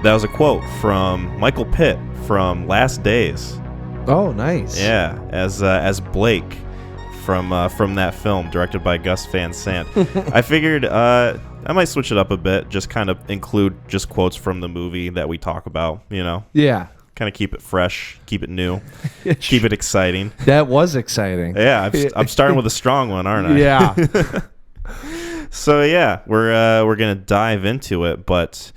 That was a quote from Michael Pitt from Last Days. Oh, nice. Yeah, as Blake from that film, directed by Gus Van Sant. I figured I might switch it up a bit, just kind of include just quotes from the movie that we talk about, you know? Yeah. Kind of keep it fresh, keep it new, keep it exciting. That was exciting. Yeah, I'm starting with a strong one, aren't I? Yeah. So yeah, we're gonna dive into it, but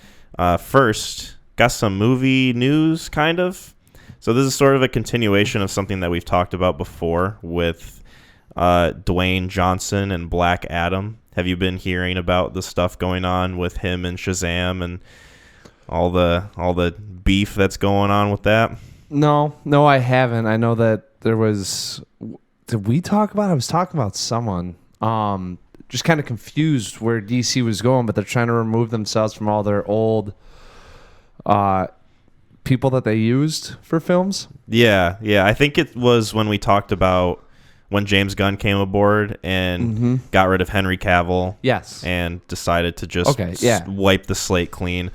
first, got some movie news, kind of. So this is sort of a continuation of something that we've talked about before with Dwayne Johnson and Black Adam. Have you been hearing about the stuff going on with him and Shazam and all the beef that's going on with that? No, I haven't. I know that there was. Did we talk about it? I was talking about someone. Just kind of confused where DC was going, but they're trying to remove themselves from all their old people that they used for films. Yeah. I think it was when we talked about when James Gunn came aboard and got rid of Henry Cavill. Yes. And decided to just wipe the slate clean.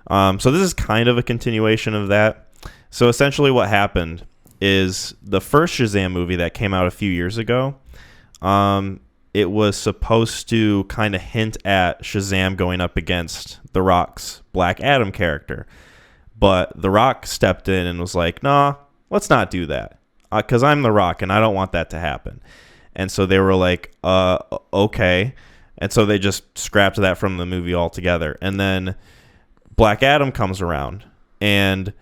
So this is kind of a continuation of that. So essentially what happened is the first Shazam movie that came out a few years ago, it was supposed to kind of hint at Shazam going up against The Rock's Black Adam character. But The Rock stepped in and was like, nah, let's not do that. Because I'm The Rock and I don't want that to happen. And so they were like, okay. And so they just scrapped that from the movie altogether. And then Black Adam comes around and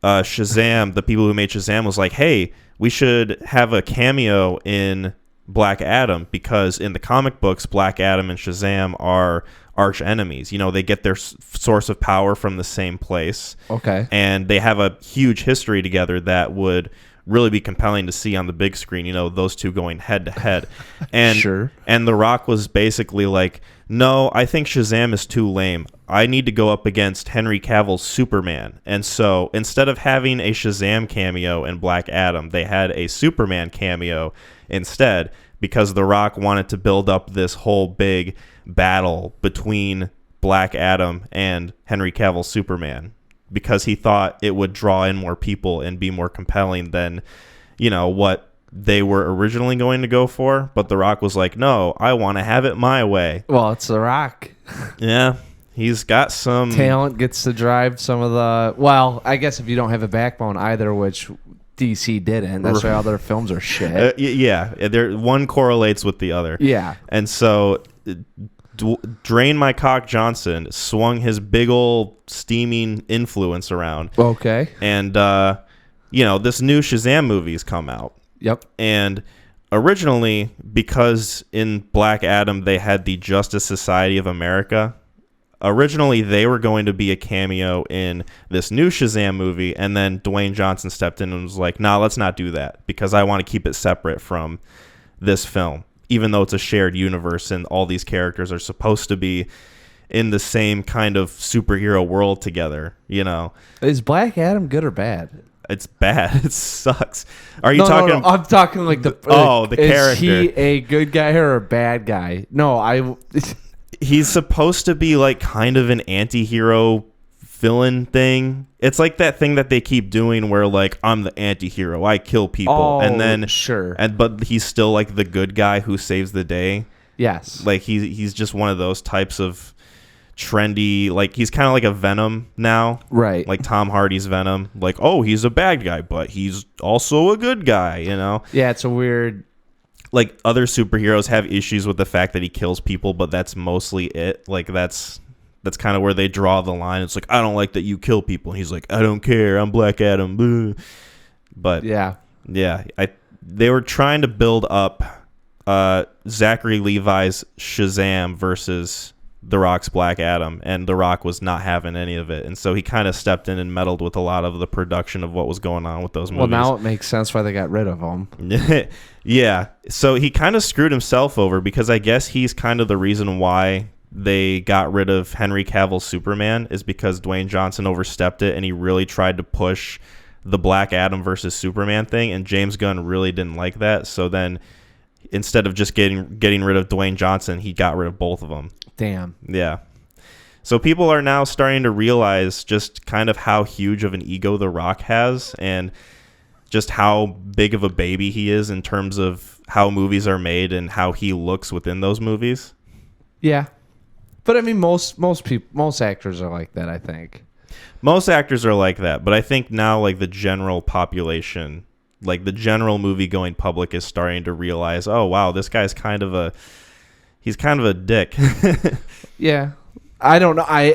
Shazam, the people who made Shazam, was like, hey, we should have a cameo in Black Adam because in the comic books, Black Adam and Shazam are arch enemies. You know, they get their source of power from the same place. Okay. And they have a huge history together that would really be compelling to see on the big screen, you know, those two going head to head. And sure. And The Rock was basically like, no, I think Shazam is too lame. I need to go up against Henry Cavill's Superman. And so instead of having a Shazam cameo in Black Adam, they had a Superman cameo instead because The Rock wanted to build up this whole big battle between Black Adam and Henry Cavill's Superman because he thought it would draw in more people and be more compelling than, you know, what they were originally going to go for. But The Rock was like, no, I want to have it my way. Well, it's The Rock. Yeah. He's got some talent, gets to drive some of the... Well, I guess if you don't have a backbone either, which DC didn't. That's why all their films are shit. Yeah. One correlates with the other. Yeah. And so... Drain My Cock Johnson swung his big old steaming influence around. Okay. And, you know, this new Shazam movie's come out. Yep. And originally, because in Black Adam they had the Justice Society of America, originally they were going to be a cameo in this new Shazam movie, and then Dwayne Johnson stepped in and was like, nah, let's not do that, because I want to keep it separate from this film. Even though it's a shared universe and all these characters are supposed to be in the same kind of superhero world together, you know. Is Black Adam good or bad? It's bad. It sucks. Are you talking? No. I'm talking like the character. Is he a good guy or a bad guy? No, He's supposed to be like kind of an anti-hero villain thing. It's like that thing that they keep doing where like, I'm the anti-hero, I kill people, and then sure, but he's still like the good guy who saves the day. Yes, like he's just one of those types of trendy, like he's kind of like a Venom now, right? Like Tom Hardy's Venom, like, oh, he's a bad guy but he's also a good guy, you know. Yeah, it's a weird, like other superheroes have issues with the fact that he kills people, but that's mostly it. Like that's kind of where they draw the line. It's like, I don't like that you kill people. And he's like, I don't care. I'm Black Adam. Boo. But yeah, they were trying to build up Zachary Levi's Shazam versus The Rock's Black Adam, and The Rock was not having any of it. And so he kind of stepped in and meddled with a lot of the production of what was going on with those movies. Well, now it makes sense why they got rid of him. Yeah. So he kind of screwed himself over because I guess he's kind of the reason why they got rid of Henry Cavill's Superman, is because Dwayne Johnson overstepped it and he really tried to push the Black Adam versus Superman thing, and James Gunn really didn't like that. So then instead of just getting rid of Dwayne Johnson, he got rid of both of them. Damn. Yeah. So people are now starting to realize just kind of how huge of an ego The Rock has, and just how big of a baby he is in terms of how movies are made and how he looks within those movies. Yeah. But I mean, most actors are like that, I think. Most actors are like that, but I think now, like, the general population, like the general movie-going public is starting to realize, oh, wow, this guy's kind of a dick. Yeah. I don't know. I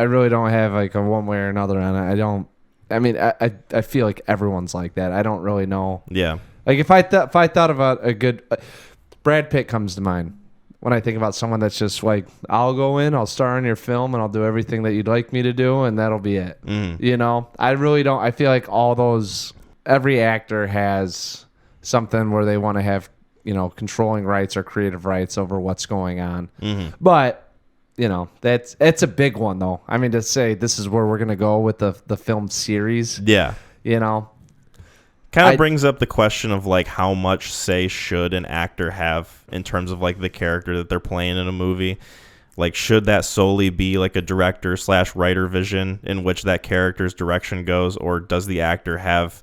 really don't have like a one way or another on it. I feel like everyone's like that. I don't really know. Yeah. Like if I thought about a good Brad Pitt comes to mind when I think about someone that's just like, I'll go in, I'll star in your film, and I'll do everything that you'd like me to do, and that'll be it. You know, I really don't. I feel like every actor has something where they want to have, you know, controlling rights or creative rights over what's going on. But you know, that's a big one though. I mean, to say this is where we're gonna go with the film series. Yeah. You know, kind of brings up the question of like how much say should an actor have in terms of like the character that they're playing in a movie. Like, should that solely be like a director/writer vision in which that character's direction goes, or does the actor have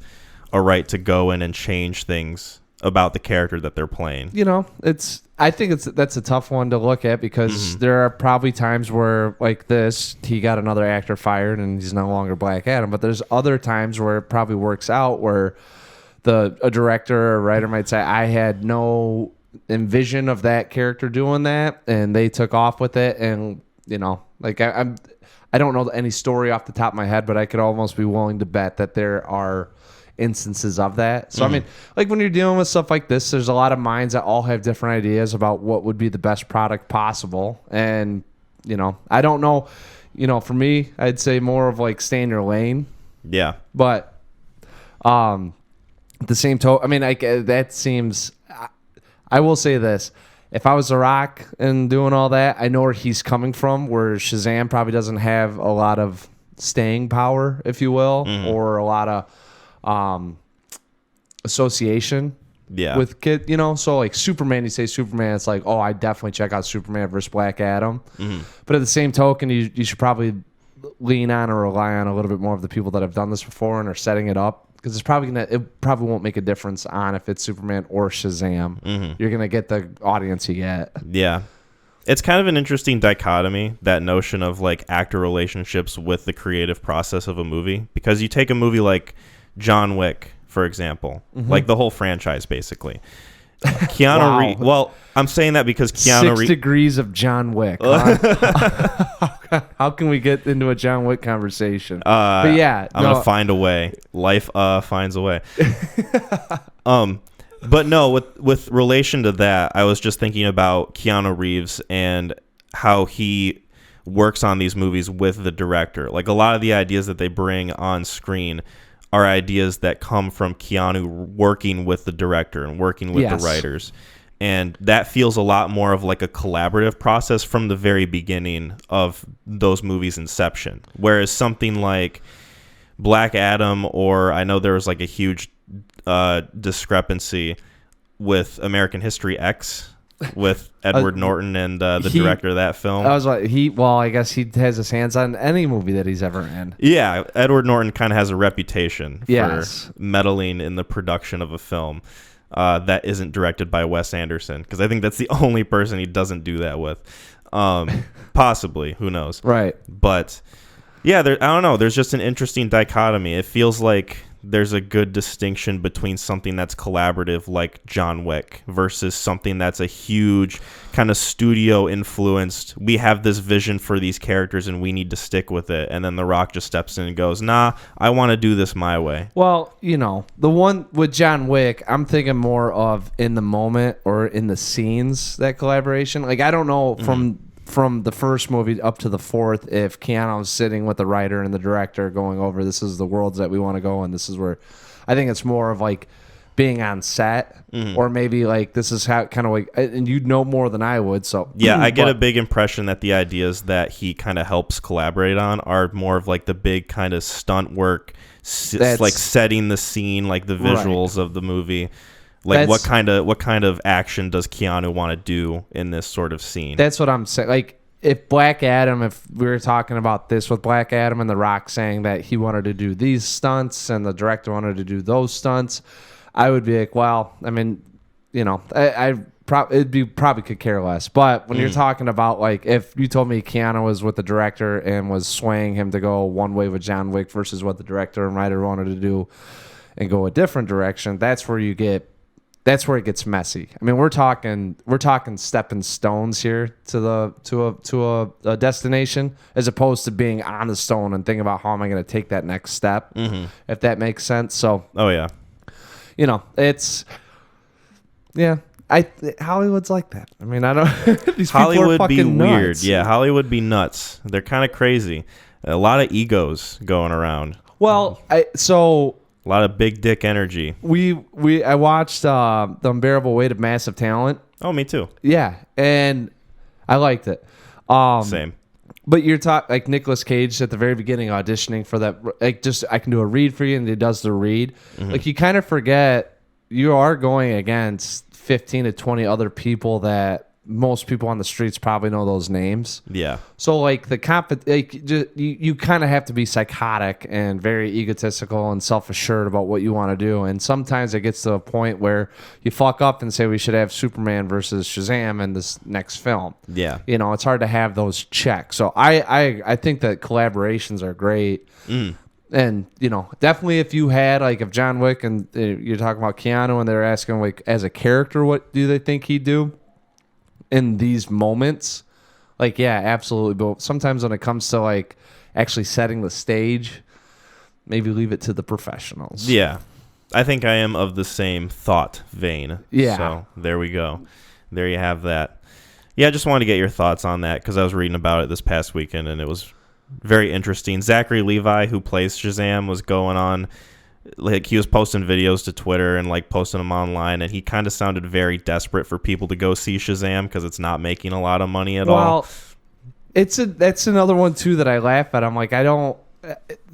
a right to go in and change things about the character that they're playing? You know, I think that's a tough one to look at because there are probably times where like this, he got another actor fired and he's no longer Black Adam, but there's other times where it probably works out where a director or a writer might say, I had no envision of that character doing that, and they took off with it. And you know, like I don't know any story off the top of my head, but I could almost be willing to bet that there are instances of that. So I mean, like when you're dealing with stuff like this, there's a lot of minds that all have different ideas about what would be the best product possible. And you know, I don't know, you know, for me, I'd say more of like stay in your lane. Yeah. But at the same time, I mean, that seems, I will say this, if I was The Rock and doing all that, I know where he's coming from, where Shazam probably doesn't have a lot of staying power, if you will, or a lot of association with kid, you know. So like Superman, you say Superman, it's like, oh, I definitely check out Superman versus Black Adam. But at the same token, you should probably lean on or rely on a little bit more of the people that have done this before and are setting it up, because it probably won't make a difference on if it's Superman or Shazam. You're gonna get the audience you get. Yeah. It's kind of an interesting dichotomy, that notion of like actor relationships with the creative process of a movie, because you take a movie like John Wick, for example, like the whole franchise, basically. Keanu Reeves. Well, I'm saying that because Keanu Reeves. 6 degrees of John Wick. Huh? How can we get into a John Wick conversation? But yeah, I'm gonna find a way. Life finds a way. But no, with relation to that, I was just thinking about Keanu Reeves and how he works on these movies with the director. Like a lot of the ideas that they bring on screen are ideas that come from Keanu working with the director and working with the writers. And that feels a lot more of like a collaborative process from the very beginning of those movies' inception. Whereas something like Black Adam, or I know there was like a huge discrepancy with American History X with Edward Norton and the director of that film. I was like, I guess he has his hands on any movie that he's ever in. Yeah, Edward Norton kind of has a reputation for meddling in the production of a film that isn't directed by Wes Anderson, because I think that's the only person he doesn't do that with. Possibly, who knows? Right. But yeah, I don't know. There's just an interesting dichotomy. It feels like there's a good distinction between something that's collaborative like John Wick versus something that's a huge kind of studio influenced, we have this vision for these characters and we need to stick with it, and then The Rock just steps in and goes, nah, I want to do this my way. Well, you know, the one with John Wick, I'm thinking more of in the moment or in the scenes, that collaboration. Like, I don't know from the first movie up to the fourth, if Keanu's sitting with the writer and the director going over, this is the worlds that we want to go, and this is where, I think it's more of like being on set, or maybe like this is how kind of like, and you'd know more than I would. So yeah, I get a big impression that the ideas that he kind of helps collaborate on are more of like the big kind of stunt work, like setting the scene, like the visuals of the movie. Like what kind of action does Keanu want to do in this sort of scene? That's what I'm saying. Like if Black Adam, if we were talking about this with Black Adam and The Rock saying that he wanted to do these stunts and the director wanted to do those stunts, I would be like, well, I mean, you know, probably could care less. But when you're talking about, like, if you told me Keanu was with the director and was swaying him to go one way with John Wick versus what the director and writer wanted to do and go a different direction, that's where it gets messy. I mean, we're talking stepping stones here to a destination, as opposed to being on the stone and thinking about how am I going to take that next step, if that makes sense. So, you know, it's Hollywood's like that. I mean, I don't. These Hollywood people are fucking be weird. nuts. Yeah, Hollywood be nuts. They're kind of crazy. A lot of egos going around. Well, A lot of big dick energy. I watched The Unbearable Weight of Massive Talent. Oh, me too. Yeah, and I liked it. Same. But you're talking like Nicolas Cage at the very beginning auditioning for that. Like, just I can do a read for you, and he does the read. Like, you kind of forget you are going against 15 to 20 other people that most people on the streets probably know those names. Yeah. So, like, you kind of have to be psychotic and very egotistical and self-assured about what you want to do. And sometimes it gets to a point where you fuck up and say we should have Superman versus Shazam in this next film. Yeah. You know, it's hard to have those checks. So I think that collaborations are great. And, you know, definitely if you had, like, if John Wick and you're talking about Keanu and they're asking, like, as a character, what do they think he'd do in these moments? Like, yeah, absolutely. But sometimes when it comes to, like, actually setting the stage, maybe leave it to the professionals. Yeah. I think I am of the same thought vein. Yeah. So there we go. There you have that. Yeah, I just wanted to get your thoughts on that because I was reading about it this past weekend and it was very interesting. Zachary Levi, who plays Shazam, was going on, like, he was posting videos to Twitter and, like, posting them online, and he kind of sounded very desperate for people to go see Shazam because it's not making a lot of money at all. That's another one too that I laugh at. I'm like, I don't.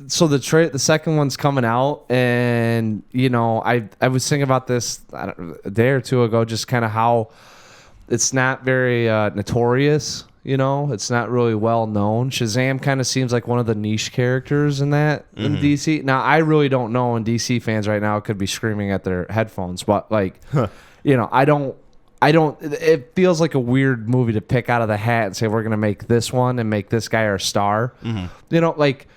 So the second one's coming out, and, you know, I was thinking about this a day or two ago, just kind of how it's not very notorious. You know, it's not really well known. Shazam kind of seems like one of the niche characters in that in DC. Now, I really don't know, and DC fans right now could be screaming at their headphones, but, like, you know, I don't. It feels like a weird movie to pick out of the hat and say we're gonna make this one and make this guy our star. You know, like,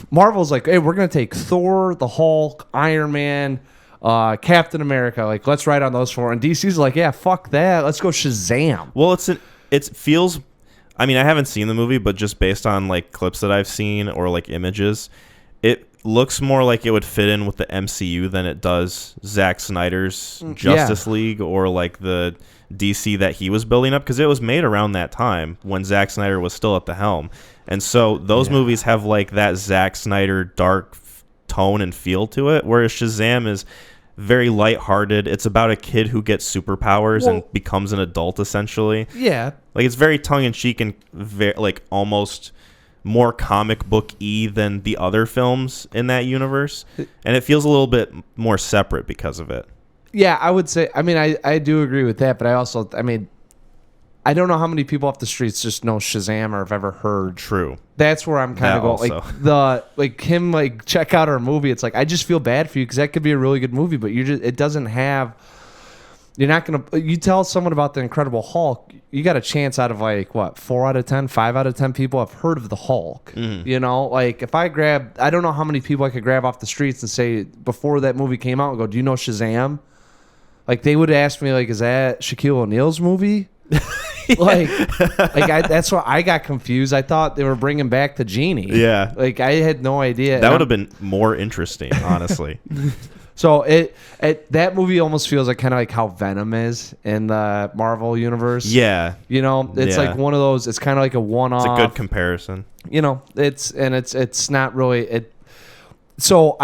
Marvel's like, hey, we're gonna take Thor, the Hulk, Iron Man, Captain America. Like, let's ride on those four. And DC's like, yeah, fuck that. Let's go Shazam. Well, it feels, I mean, I haven't seen the movie, but just based on, like, clips that I've seen or, like, images, it looks more like it would fit in with the MCU than it does Zack Snyder's Justice League or, like, the DC that he was building up, because it was made around that time when Zack Snyder was still at the helm. And so those movies have, like, that Zack Snyder dark tone and feel to it, whereas Shazam is very lighthearted. It's about a kid who gets superpowers and becomes an adult, essentially. Yeah. Like, it's very tongue-in-cheek and like almost more comic book-y than the other films in that universe. And it feels a little bit more separate because of it. Yeah, I would say, I mean, I do agree with that, but I mean, I don't know how many people off the streets just know Shazam or have ever heard. True. That's where I'm kind of going. Like, check out our movie. It's like, I just feel bad for you because that could be a really good movie, but it doesn't have. You're not gonna. You tell someone about the Incredible Hulk, you got a chance out of, like, what, 4 out of 10, 5 out of 10 people have heard of the Hulk. You know, like, if I don't know how many people I could grab off the streets and say before that movie came out and go, do you know Shazam? Like, they would ask me, like, is that Shaquille O'Neal's movie? That's why I got confused. I thought they were bringing back the genie. Yeah, like, I had no idea. That would have been more interesting, honestly. So that movie almost feels like kind of like how Venom is in the Marvel universe. Yeah, you know, it's like one of those. It's kind of like a one-off. It's a good comparison. You know, it's not really it. So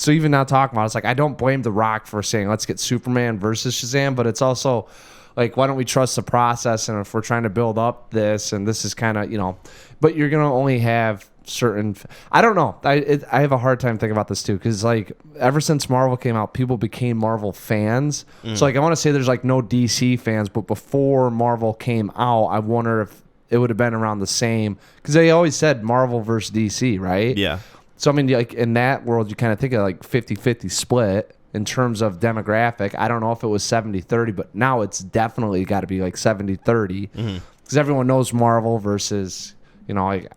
even now talking about it, it's like, I don't blame The Rock for saying let's get Superman versus Shazam, but it's also like, why don't we trust the process? And if we're trying to build up this, and this is kind of, you know, but you're gonna only have certain. I don't know. I have a hard time thinking about this too, because, like, ever since Marvel came out, people became Marvel fans. So, like, I want to say there's, like, no DC fans, but before Marvel came out, I wonder it would have been around the same, because they always said Marvel versus DC, right? Yeah. So I mean, like in that world, you kind of think of like 50-50 split in terms of demographic. I don't know if it was 70-30, but now it's definitely got to be like 70-30, because everyone knows Marvel versus, like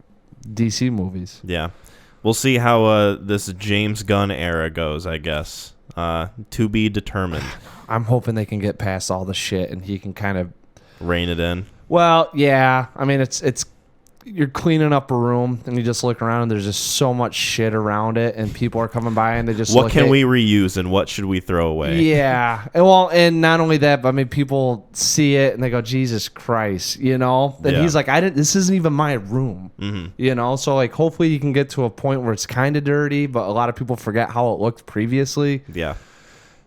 DC movies. Yeah. We'll see how this James Gunn era goes, I guess. To be determined. I'm hoping they can get past all the shit and he can kind of rein it in. Well, yeah. I mean, it's you're cleaning up a room and you just look around and there's just so much shit around it and people are coming by and they just what can we reuse and what should we throw away? Yeah. Well, and not only that, but I mean, people see it and they go, Jesus Christ, And he's like, this isn't even my room, So like, hopefully you can get to a point where it's kind of dirty, but a lot of people forget how it looked previously. Yeah.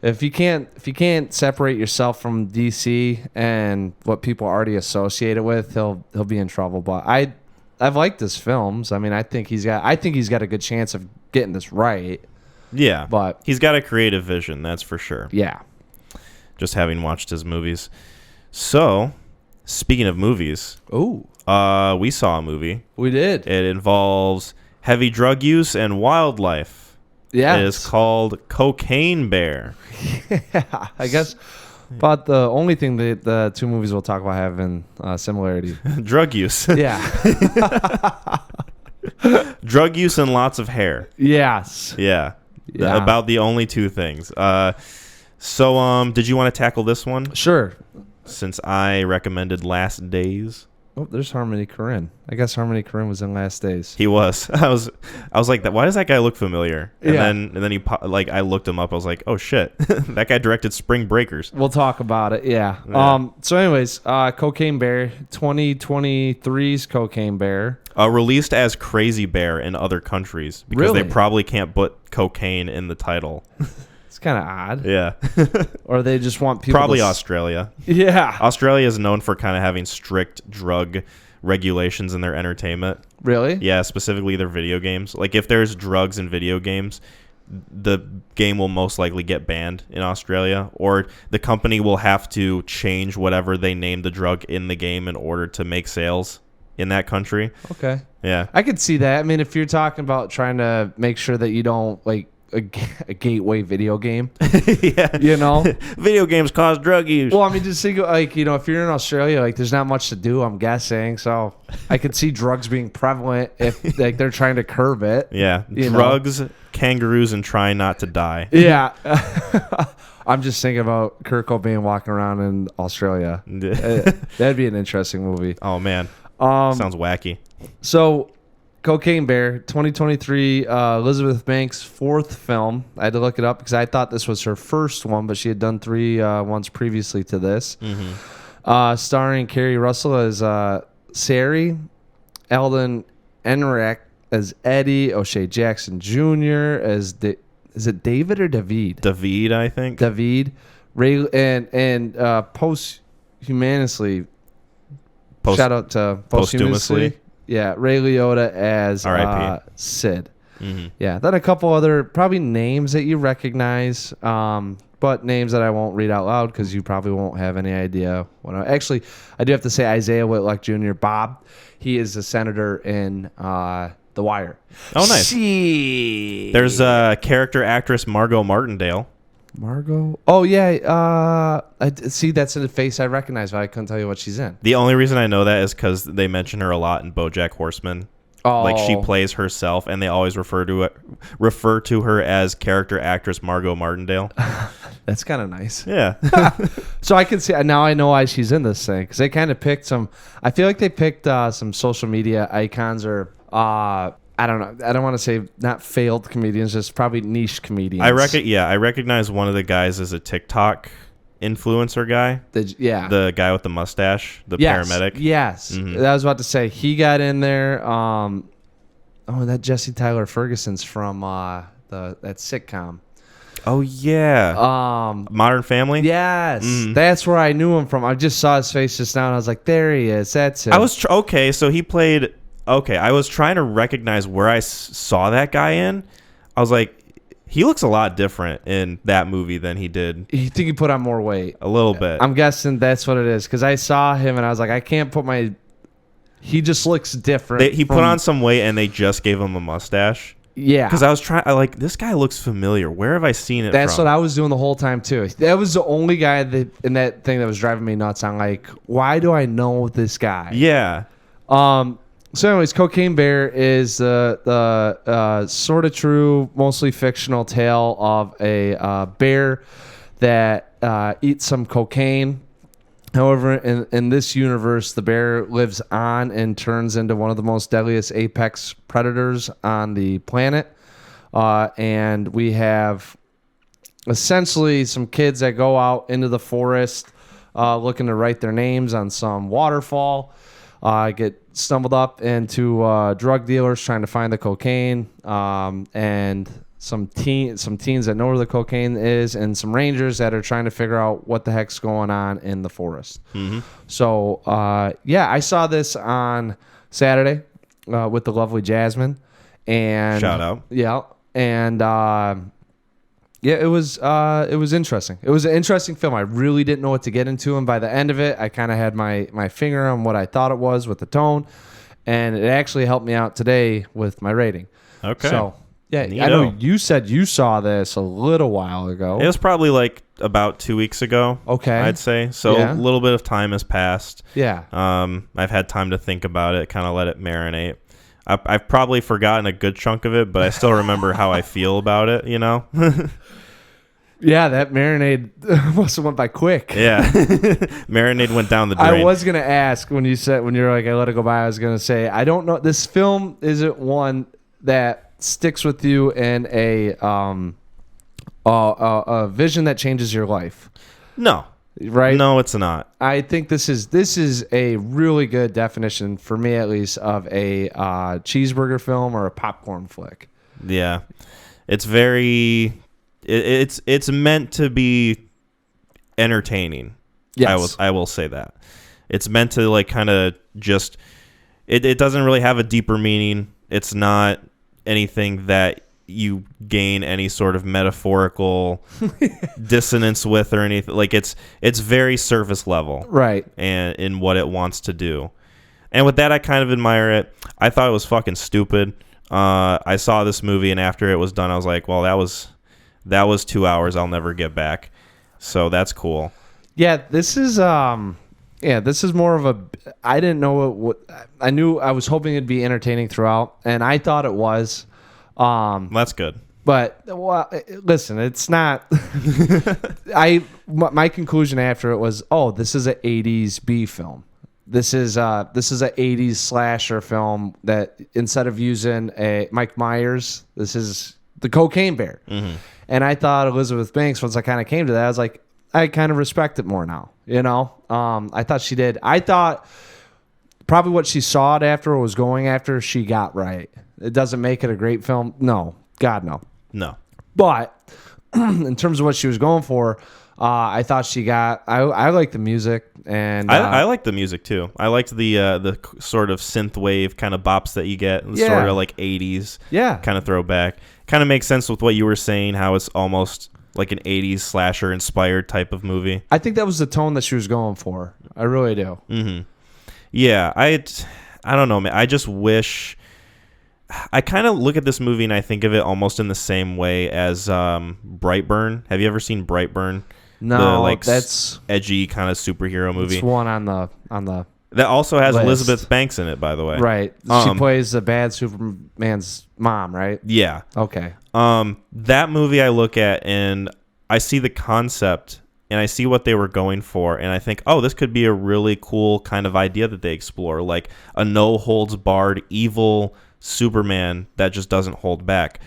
If you can't separate yourself from DC and what people already associate it with, he'll be in trouble. But I've liked his films. I mean, I think he's got a good chance of getting this right. Yeah, but he's got a creative vision, that's for sure. Yeah. Just having watched his movies. So, speaking of movies, we saw a movie. We did. It involves heavy drug use and wildlife. Yeah. It is called Cocaine Bear. Yeah, I guess. But the only thing that the two movies we'll talk about have in similarity. Drug use. Yeah. Drug use and lots of hair. Yes. Yeah. About the only two things. So, did you want to tackle this one? Sure. Since I recommended Last Days. Oh, there's Harmony Korine. I guess Harmony Korine was in Last Days. He was. I was like, why does that guy look familiar? And then he I looked him up. I was like, oh shit, that guy directed Spring Breakers. We'll talk about it. Yeah. So, anyways, Cocaine Bear, 2023's Cocaine Bear, released as Crazy Bear in other countries because they probably can't put cocaine in the title. It's kind of odd. Yeah. Or they just want people probably Australia. Yeah. Australia is known for kind of having strict drug regulations in their entertainment. Really? Yeah, specifically their video games. Like if there's drugs in video games, the game will most likely get banned in Australia, or the company will have to change whatever they named the drug in the game in order to make sales in that country. Okay. Yeah. I could see that. I mean, if you're talking about trying to make sure that you don't like a gateway video game. Yeah. Video games cause drug use. Well, I mean, just think like, if you're in Australia, like there's not much to do, I'm guessing. So I could see drugs being prevalent if like they're trying to curb it. Yeah. Drugs, kangaroos, and trying not to die. Yeah. I'm just thinking about Kurt Cobain walking around in Australia. That'd be an interesting movie. Oh, man. Sounds wacky. So, Cocaine Bear, 2023, Elizabeth Banks' fourth film. I had to look it up because I thought this was her first one, but she had done three ones previously to this. Starring Kerry Russell as Sari, Eldon Enright as Eddie, O'Shea Jackson Jr. as is it David or David? David, I think. David. Ray and posthumously. Shout out to posthumously. Yeah, Ray Liotta as Sid. Yeah, then a couple other probably names that you recognize, but names that I won't read out loud because you probably won't have any idea. Actually, I do have to say Isaiah Whitlock Jr., Bob. He is a senator in The Wire. Oh, nice. There's character actress Margot Martindale. Margot? Oh, yeah. I see, that's in the face I recognize, but I couldn't tell you what she's in. The only reason I know that is because they mention her a lot in BoJack Horseman. Oh. Like, she plays herself, and they always refer to her as character actress Margot Martindale. That's kind of nice. Yeah. So I can see, now I know why she's in this thing, because they kind of picked I feel like they picked some social media icons or... I don't know. I don't want to say not failed comedians, just probably niche comedians. I recognize one of the guys as a TikTok influencer guy. The guy with the mustache, the paramedic. Yes. Mm-hmm. I was about to say he got in there. That Jesse Tyler Ferguson's from that sitcom. Oh yeah. Modern Family. Yes, that's where I knew him from. I just saw his face just now, and I was like, there he is. That's him. I was so he played. Okay, I was trying to recognize where I saw that guy in. I was like, he looks a lot different in that movie than he did. You think he put on more weight? A little bit. I'm guessing that's what it is, because I saw him and I was like, I can't put my He just looks different. He put on some weight and they just gave him a mustache. Yeah. Because I like, this guy looks familiar. Where have I seen it That's from? what I was doing the whole time, too. That was the only guy in that thing that was driving me nuts. I'm like, why do I know this guy? Yeah. So anyways, Cocaine Bear is the sort of true, mostly fictional tale of a bear that eats some cocaine. However, in this universe, the bear lives on and turns into one of the most deadliest apex predators on the planet. And we have essentially some kids that go out into the forest looking to write their names on some waterfall. Get stumbled up into drug dealers trying to find the cocaine, and some teens that know where the cocaine is, and some rangers that are trying to figure out what the heck's going on in the forest. Mm-hmm. So, I saw this on Saturday with the lovely Jasmine. And shout out. Yeah, and it was interesting. It was an interesting film. I really didn't know what to get into, and by the end of it, I kind of had my finger on what I thought it was with the tone, and it actually helped me out today with my rating. Okay. So, yeah, Neato. I know you said you saw this a little while ago. It was probably like about 2 weeks ago. Okay. I'd say. So a little bit of time has passed. Yeah. I've had time to think about it, kind of let it marinate. I've probably forgotten a good chunk of it, but I still remember how I feel about it, you know? Yeah, that marinade must have went by quick. Yeah. Marinade went down the drain. I was going to ask when you're like, I let it go by, I was going to say, I don't know. This film isn't one that sticks with you in a vision that changes your life. No. Right? No, it's not. I think this is a really good definition, for me at least, of a cheeseburger film or a popcorn flick. Yeah. It's very... It's meant to be entertaining. Yes. I will say that. It's meant to like kind of just... It doesn't really have a deeper meaning. It's not anything that you gain any sort of metaphorical dissonance with or anything. Like it's very surface level, right? And in what it wants to do. And with that, I kind of admire it. I thought it was fucking stupid. I saw this movie, and after it was done, I was like, well, that was 2 hours I'll never get back. So that's cool. Yeah, this is this is more of a... I didn't know what I knew. I was hoping it'd be entertaining throughout, and I thought it was. That's good. But listen, it's not. My conclusion after it was, this is an '80s B film. This is a '80s slasher film that instead of using a Mike Myers, this is the Cocaine Bear. Mm-hmm. And I thought Elizabeth Banks, once I kind of came to that, I was like, I kind of respect it more now. You know, I thought she did. I thought probably what she saw it after or was going after, she got right. It doesn't make it a great film. No, God, no. No. But in terms of what she was going for, I thought she got. I like the music, and I like the music too. I liked the sort of synth wave kind of bops that you get, sort of like 80s, kind of throwback. Kind of makes sense with what you were saying, how it's almost like an 80s slasher inspired type of movie. I think that was the tone that she was going for. I really do. Mm-hmm. Yeah, I don't know, man. I just wish. I kind of look at this movie and I think of it almost in the same way as Brightburn. Have you ever seen Brightburn? No, that's edgy kind of superhero movie. It's one on the that also has list. Elizabeth Banks in it, by the way. Right. She plays the bad Superman's mom, right? Yeah. Okay. That movie I look at and I see the concept and I see what they were going for, and I think, this could be a really cool kind of idea that they explore, like a no-holds-barred evil Superman that just doesn't hold back.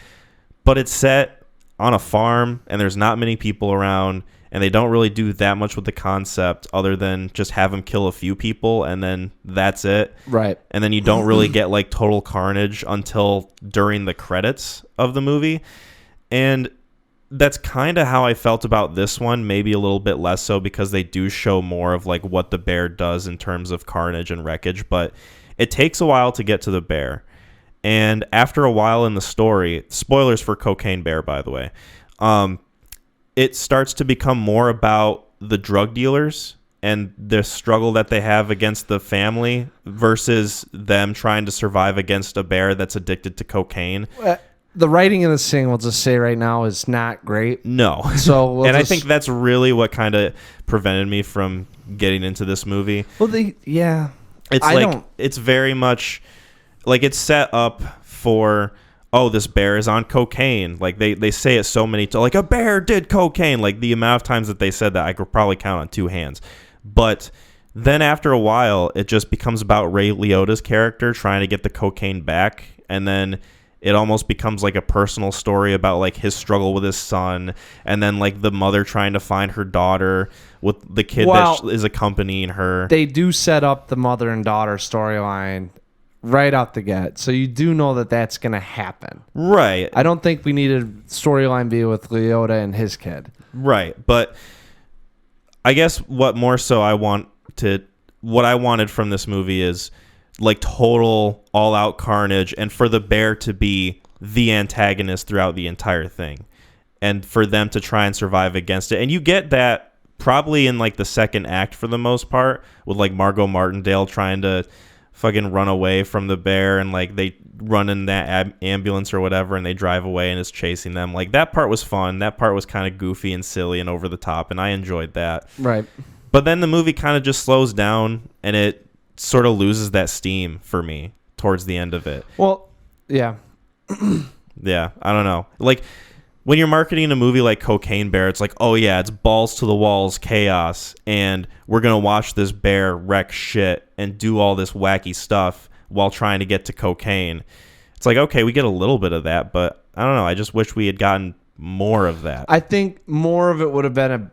But it's set on a farm, and there's not many people around, and they don't really do that much with the concept other than just have him kill a few people, and then that's it. Right. And then you don't really get like total carnage until during the credits of the movie. And that's kind of how I felt about this one, maybe a little bit less so because they do show more of like what the bear does in terms of carnage and wreckage, but it takes a while to get to the bear. And after a while in the story, spoilers for Cocaine Bear, by the way, it starts to become more about the drug dealers and the struggle that they have against the family versus them trying to survive against a bear that's addicted to cocaine. The writing in this thing, we'll just say right now, is not great. No. So I think that's really what kind of prevented me from getting into this movie. Well, it's very much like it's set up for, oh, this bear is on cocaine. Like they say it so many times, like a bear did cocaine. Like the amount of times that they said that, I could probably count on two hands. But then after a while, it just becomes about Ray Liotta's character trying to get the cocaine back, and then it almost becomes like a personal story about like his struggle with his son, and then like the mother trying to find her daughter with the kid that is accompanying her. They do set up the mother and daughter storyline right out the gate, so you do know that that's going to happen. Right. I don't think we need a storyline be with Liotta and his kid. Right, but I guess what I wanted from this movie is like total all-out carnage, and for the bear to be the antagonist throughout the entire thing, and for them to try and survive against it. And you get that probably in like the second act for the most part, with like Margot Martindale trying to fucking run away from the bear, and like they run in that ambulance or whatever, and they drive away and it's chasing them. Like that part was fun. That part was kind of goofy and silly and over the top, and I enjoyed that. Right. But then the movie kind of just slows down, and it sort of loses that steam for me towards the end of it. Well, yeah. Yeah, I don't know. Like when you're marketing a movie like Cocaine Bear, it's like, oh yeah, it's balls to the walls chaos, and we're going to watch this bear wreck shit and do all this wacky stuff while trying to get to cocaine. It's like, okay, we get a little bit of that, but I don't know. I just wish we had gotten more of that. I think more of it would have been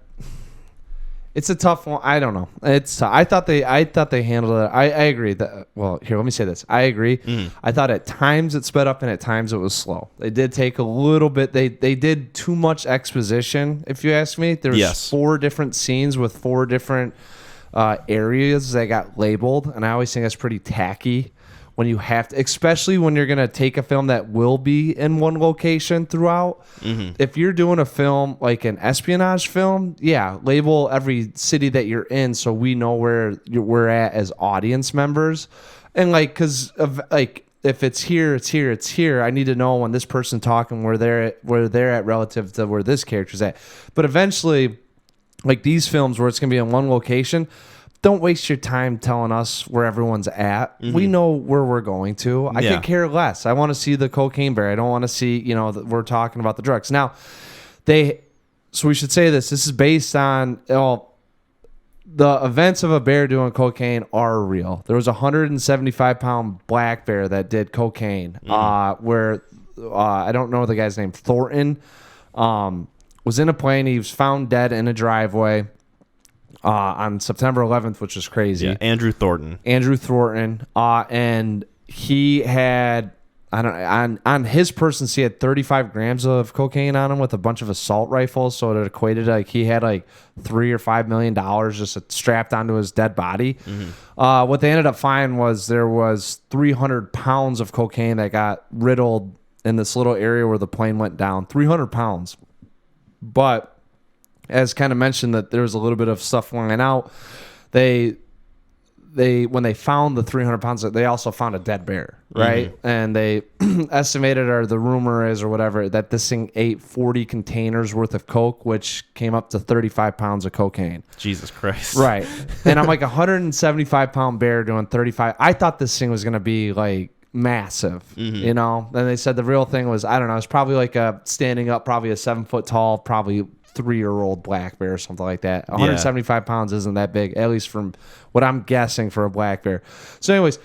it's a tough one. I don't know. I thought they handled it. I agree that. Well, here, let me say this. I agree. I thought at times it sped up and at times it was slow. They did take a little bit. They did too much exposition, if you ask me. There's 4 different scenes with 4 different areas that got labeled, and I always think that's pretty tacky. When you have to, especially when you're going to take a film that will be in one location throughout. Mm-hmm. If you're doing a film like an espionage film, yeah, label every city that you're in so we know where we're at as audience members. And like, because of like, if it's here, it's here, it's here. I need to know when this person talking where they're at relative to where this character's at. But eventually, like these films where it's going to be in one location, don't waste your time telling us where everyone's at. Mm-hmm. We know where we're going to. I could care less. I want to see the cocaine bear. I don't want to see, that we're talking about the drugs. Now, so we should say this. This is based on, the events of a bear doing cocaine are real. There was a 175-pound black bear that did cocaine, where I don't know the guy's name, Thornton, was in a plane. He was found dead in a driveway. On September 11th, which is crazy. Yeah, Andrew Thornton. And he had, on his person, he had 35 grams of cocaine on him with a bunch of assault rifles. So it equated to like he had like $3 or $5 million just strapped onto his dead body. Mm-hmm. What they ended up finding was there was 300 pounds of cocaine that got riddled in this little area where the plane went down. 300 pounds. But as kind of mentioned that there was a little bit of stuff flying out, they when they found the 300 pounds, they also found a dead bear, right? Mm-hmm. And they estimated, or the rumor is or whatever, that this thing ate 40 containers worth of coke, which came up to 35 pounds of cocaine. Jesus Christ. Right. And I'm like, 175-pound bear doing 35. I thought this thing was going to be like massive, mm-hmm. And they said the real thing was, I don't know, it's probably like standing up, probably a 7-foot tall, probably 3-year-old black bear or something like that. 175 pounds isn't that big, at least from what I'm guessing for a black bear. So anyways,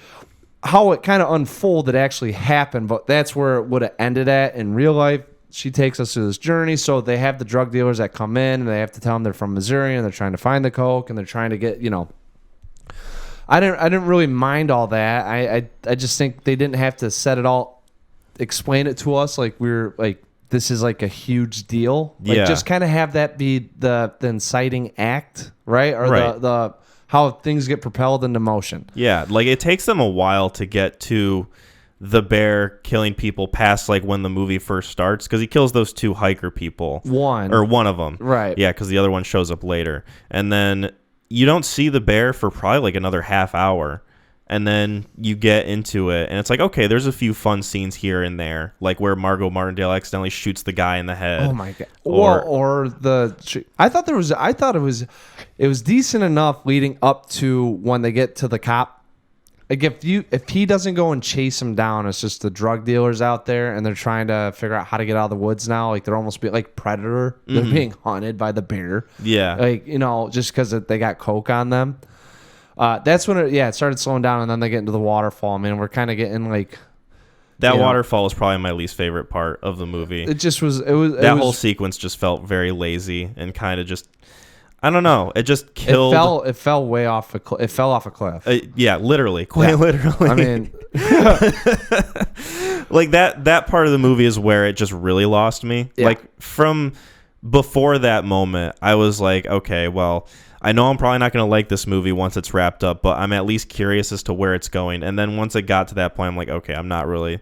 how it kind of unfolded actually happened, but that's where it would have ended at in real life. She takes us through this journey. So they have the drug dealers that come in and they have to tell them they're from Missouri and they're trying to find the coke and they're trying to get, I didn't really mind all that. I just think they didn't have to explain it to us like we're like, this is like a huge deal. Like just kind of have that be the inciting act, right? Or the how things get propelled into motion. Yeah, like it takes them a while to get to the bear killing people past like when the movie first starts, because he kills those 2 hiker people. One of them. Right. Yeah, because the other one shows up later. And then you don't see the bear for probably like another half hour. And then you get into it, and it's like, okay, there's a few fun scenes here and there, like where Margot Martindale accidentally shoots the guy in the head. Oh my god! I thought it was decent enough leading up to when they get to the cop. Like if he doesn't go and chase him down, it's just the drug dealers out there, and they're trying to figure out how to get out of the woods now. Like they're almost like Predator. They're being hunted by the bear. Yeah, like just because they got coke on them. That's when it started slowing down, and then they get into the waterfall. I mean, we're kind of getting like that waterfall is probably my least favorite part of the movie. It just was. Whole sequence just felt very lazy and kind of just. I don't know. It just killed. It fell way off. It fell off a cliff. Yeah, literally, quite literally. I mean, like that part of the movie is where it just really lost me. Yeah. Like from before that moment, I was like, okay, well. I know I'm probably not going to like this movie once it's wrapped up, but I'm at least curious as to where it's going. And then once it got to that point, I'm like, okay, I'm not really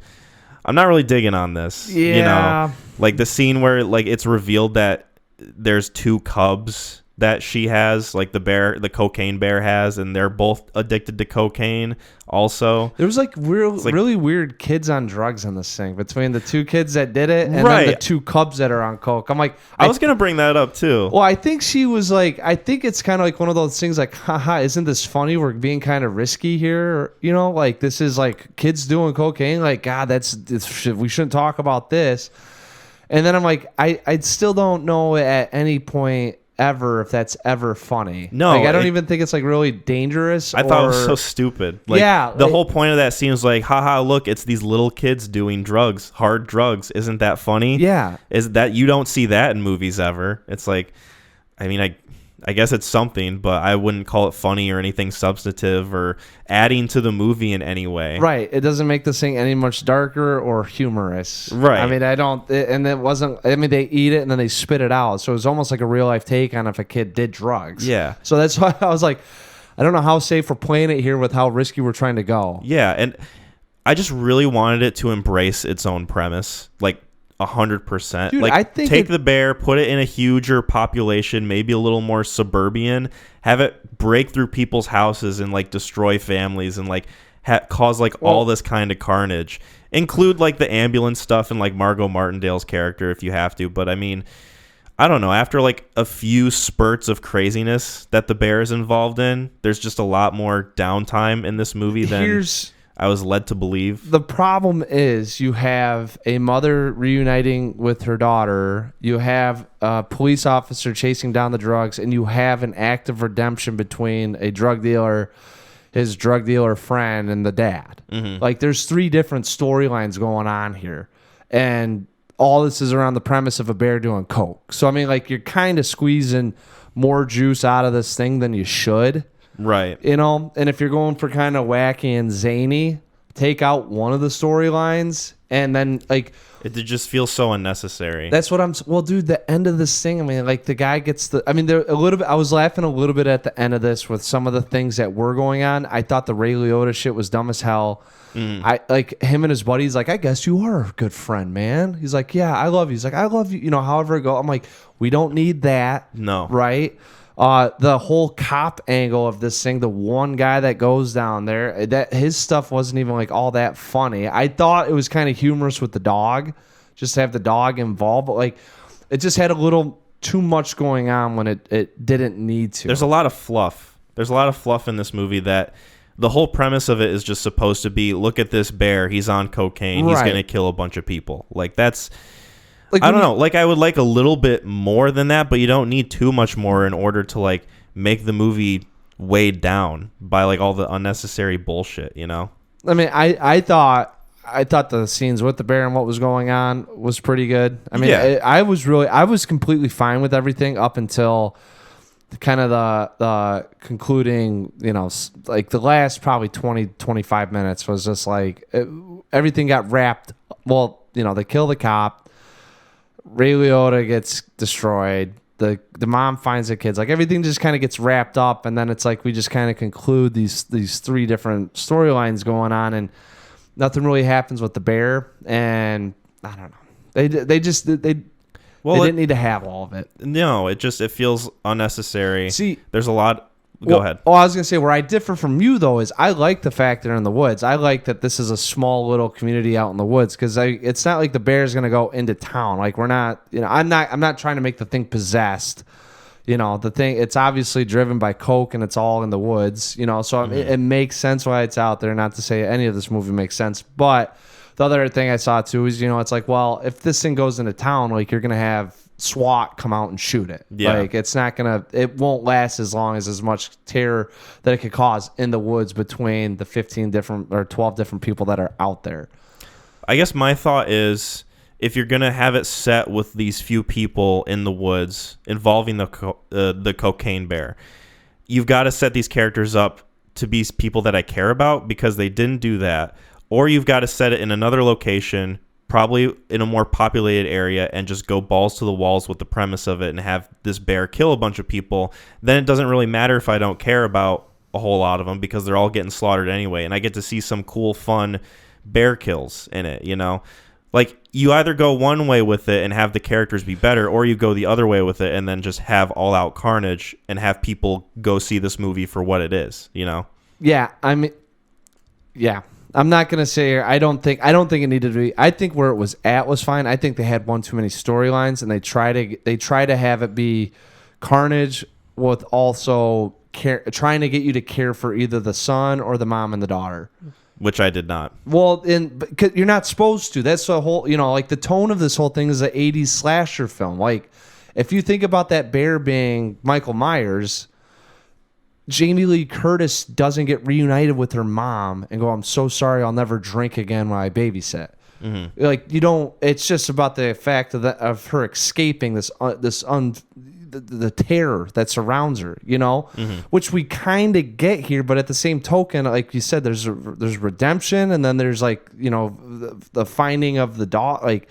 digging on this. Yeah. You know, like the scene where like it's revealed that there's two cubs that she has, like the cocaine bear has, and they're both addicted to cocaine also. There was like really weird kids on drugs in this thing between the two kids that did it and then the two cubs that are on coke. I'm like, I was going to bring that up too. Well, I think she was like, I think it's kind of like one of those things like, haha, isn't this funny? We're being kind of risky here. You know, like this is like kids doing cocaine. Like, God, we shouldn't talk about this. And then I'm like, I still don't know at any point ever if that's ever funny. No, like I don't even think it's like really dangerous. I thought it was so stupid. Like, the whole point of that scene was like, haha, look, it's these little kids doing drugs, hard drugs. Isn't that funny? Yeah. Is that you don't see that in movies ever? It's like, I mean, I guess it's something, but I wouldn't call it funny or anything substantive or adding to the movie in any way. Right. It doesn't make this thing any much darker or humorous. Right. I mean, and it wasn't, I mean, they eat it and then they spit it out. So it was almost like a real life take on if a kid did drugs. Yeah. So that's why I was like, I don't know how safe we're playing it here with how risky we're trying to go. Yeah. And I just really wanted it to embrace its own premise. Like, 100%. Dude, like, I think take the bear, put it in a huger population, maybe a little more suburban, have it break through people's houses and like destroy families and like cause like all this kind of carnage. Include like the ambulance stuff and like Margot Martindale's character if you have to. But I mean, I don't know. After like a few spurts of craziness that the bear is involved in, there's just a lot more downtime in this movie than I was led to believe. The problem is you have a mother reuniting with her daughter, you have a police officer chasing down the drugs, and you have an act of redemption between a drug dealer, his drug dealer friend, and the dad. Mm-hmm. Like there's three different storylines going on here. And all this is around the premise of a bear doing coke. So, I mean, like you're kind of squeezing more juice out of this thing than you should. Right. You know, and if you're going for kind of wacky and zany, take out one of the storylines and then like it just feels so unnecessary. That's what well, dude, the end of this thing, I mean, like the guy gets I was laughing a little bit at the end of this with some of the things that were going on. I thought the Ray Liotta shit was dumb as hell. I like him and his buddies like, I guess you are a good friend, man. He's like, yeah, I love you. He's like, I love you, you know, however it goes. I'm like, we don't need that. No. Right? The whole cop angle of this thing, the one guy that goes down there, that his stuff wasn't even like all that funny. I thought it was kind of humorous with the dog, just to have the dog involved, but like it just had a little too much going on when it didn't need to. There's a lot of fluff. There's a lot of fluff in this movie that the whole premise of it is just supposed to be, look at this bear, he's on cocaine, he's going to kill a bunch of people. Like that's... Like, I don't know. Like, I would like a little bit more than that, but you don't need too much more in order to, like, make the movie weighed down by, like, all the unnecessary bullshit, you know? I mean, I thought the scenes with the bear and what was going on was pretty good. I mean, I was completely fine with everything up until kind of the concluding, you know, like the last probably 20, 25 minutes was just like everything got wrapped. Well, you know, they kill the cop. Ray Liotta gets destroyed. The mom finds the kids. Like everything just kind of gets wrapped up, and then it's like we just kind of conclude these three different storylines going on, and nothing really happens with the bear. And I don't know. They didn't need to have all of it. No, it feels unnecessary. See, there's a lot Go ahead. Oh, I was going to say where I differ from you, though, is I like the fact they're in the woods. I like that this is a small little community out in the woods because it's not like the bear's going to go into town. Like, we're not, I'm not trying to make the thing possessed. The thing, it's obviously driven by coke and it's all in the woods, so it makes sense why it's out there. Not to say any of this movie makes sense, but the other thing I saw too is, it's like, well, if this thing goes into town, like you're going to have SWAT come out and shoot it. Yeah. Like it won't last as long as much terror that it could cause in the woods between the 15 different or 12 different people that are out there. I guess my thought is if you're going to have it set with these few people in the woods involving the cocaine bear, you've got to set these characters up to be people that I care about because they didn't do that. Or you've got to set it in another location, probably in a more populated area, and just go balls to the walls with the premise of it and have this bear kill a bunch of people. Then it doesn't really matter if I don't care about a whole lot of them because they're all getting slaughtered anyway. And I get to see some cool, fun bear kills in it, Like, you either go one way with it and have the characters be better, or you go the other way with it and then just have all-out carnage and have people go see this movie for what it is, Yeah, yeah. I'm not gonna say I don't think it needed to be. I think where it was at was fine. I think they had one too many storylines, and they try to have it be carnage with also trying to get you to care for either the son or the mom and the daughter. Which I did not. Well, because you're not supposed to. That's the whole. Like the tone of this whole thing is an '80s slasher film. Like if you think about that bear being Michael Myers. Jamie Lee Curtis doesn't get reunited with her mom and go, I'm so sorry, I'll never drink again when I babysit. Mm-hmm. Like it's just about the fact of her escaping the terror that surrounds her, which we kind of get here, but at the same token, like you said, there's redemption, and then there's like the finding of the dog, like.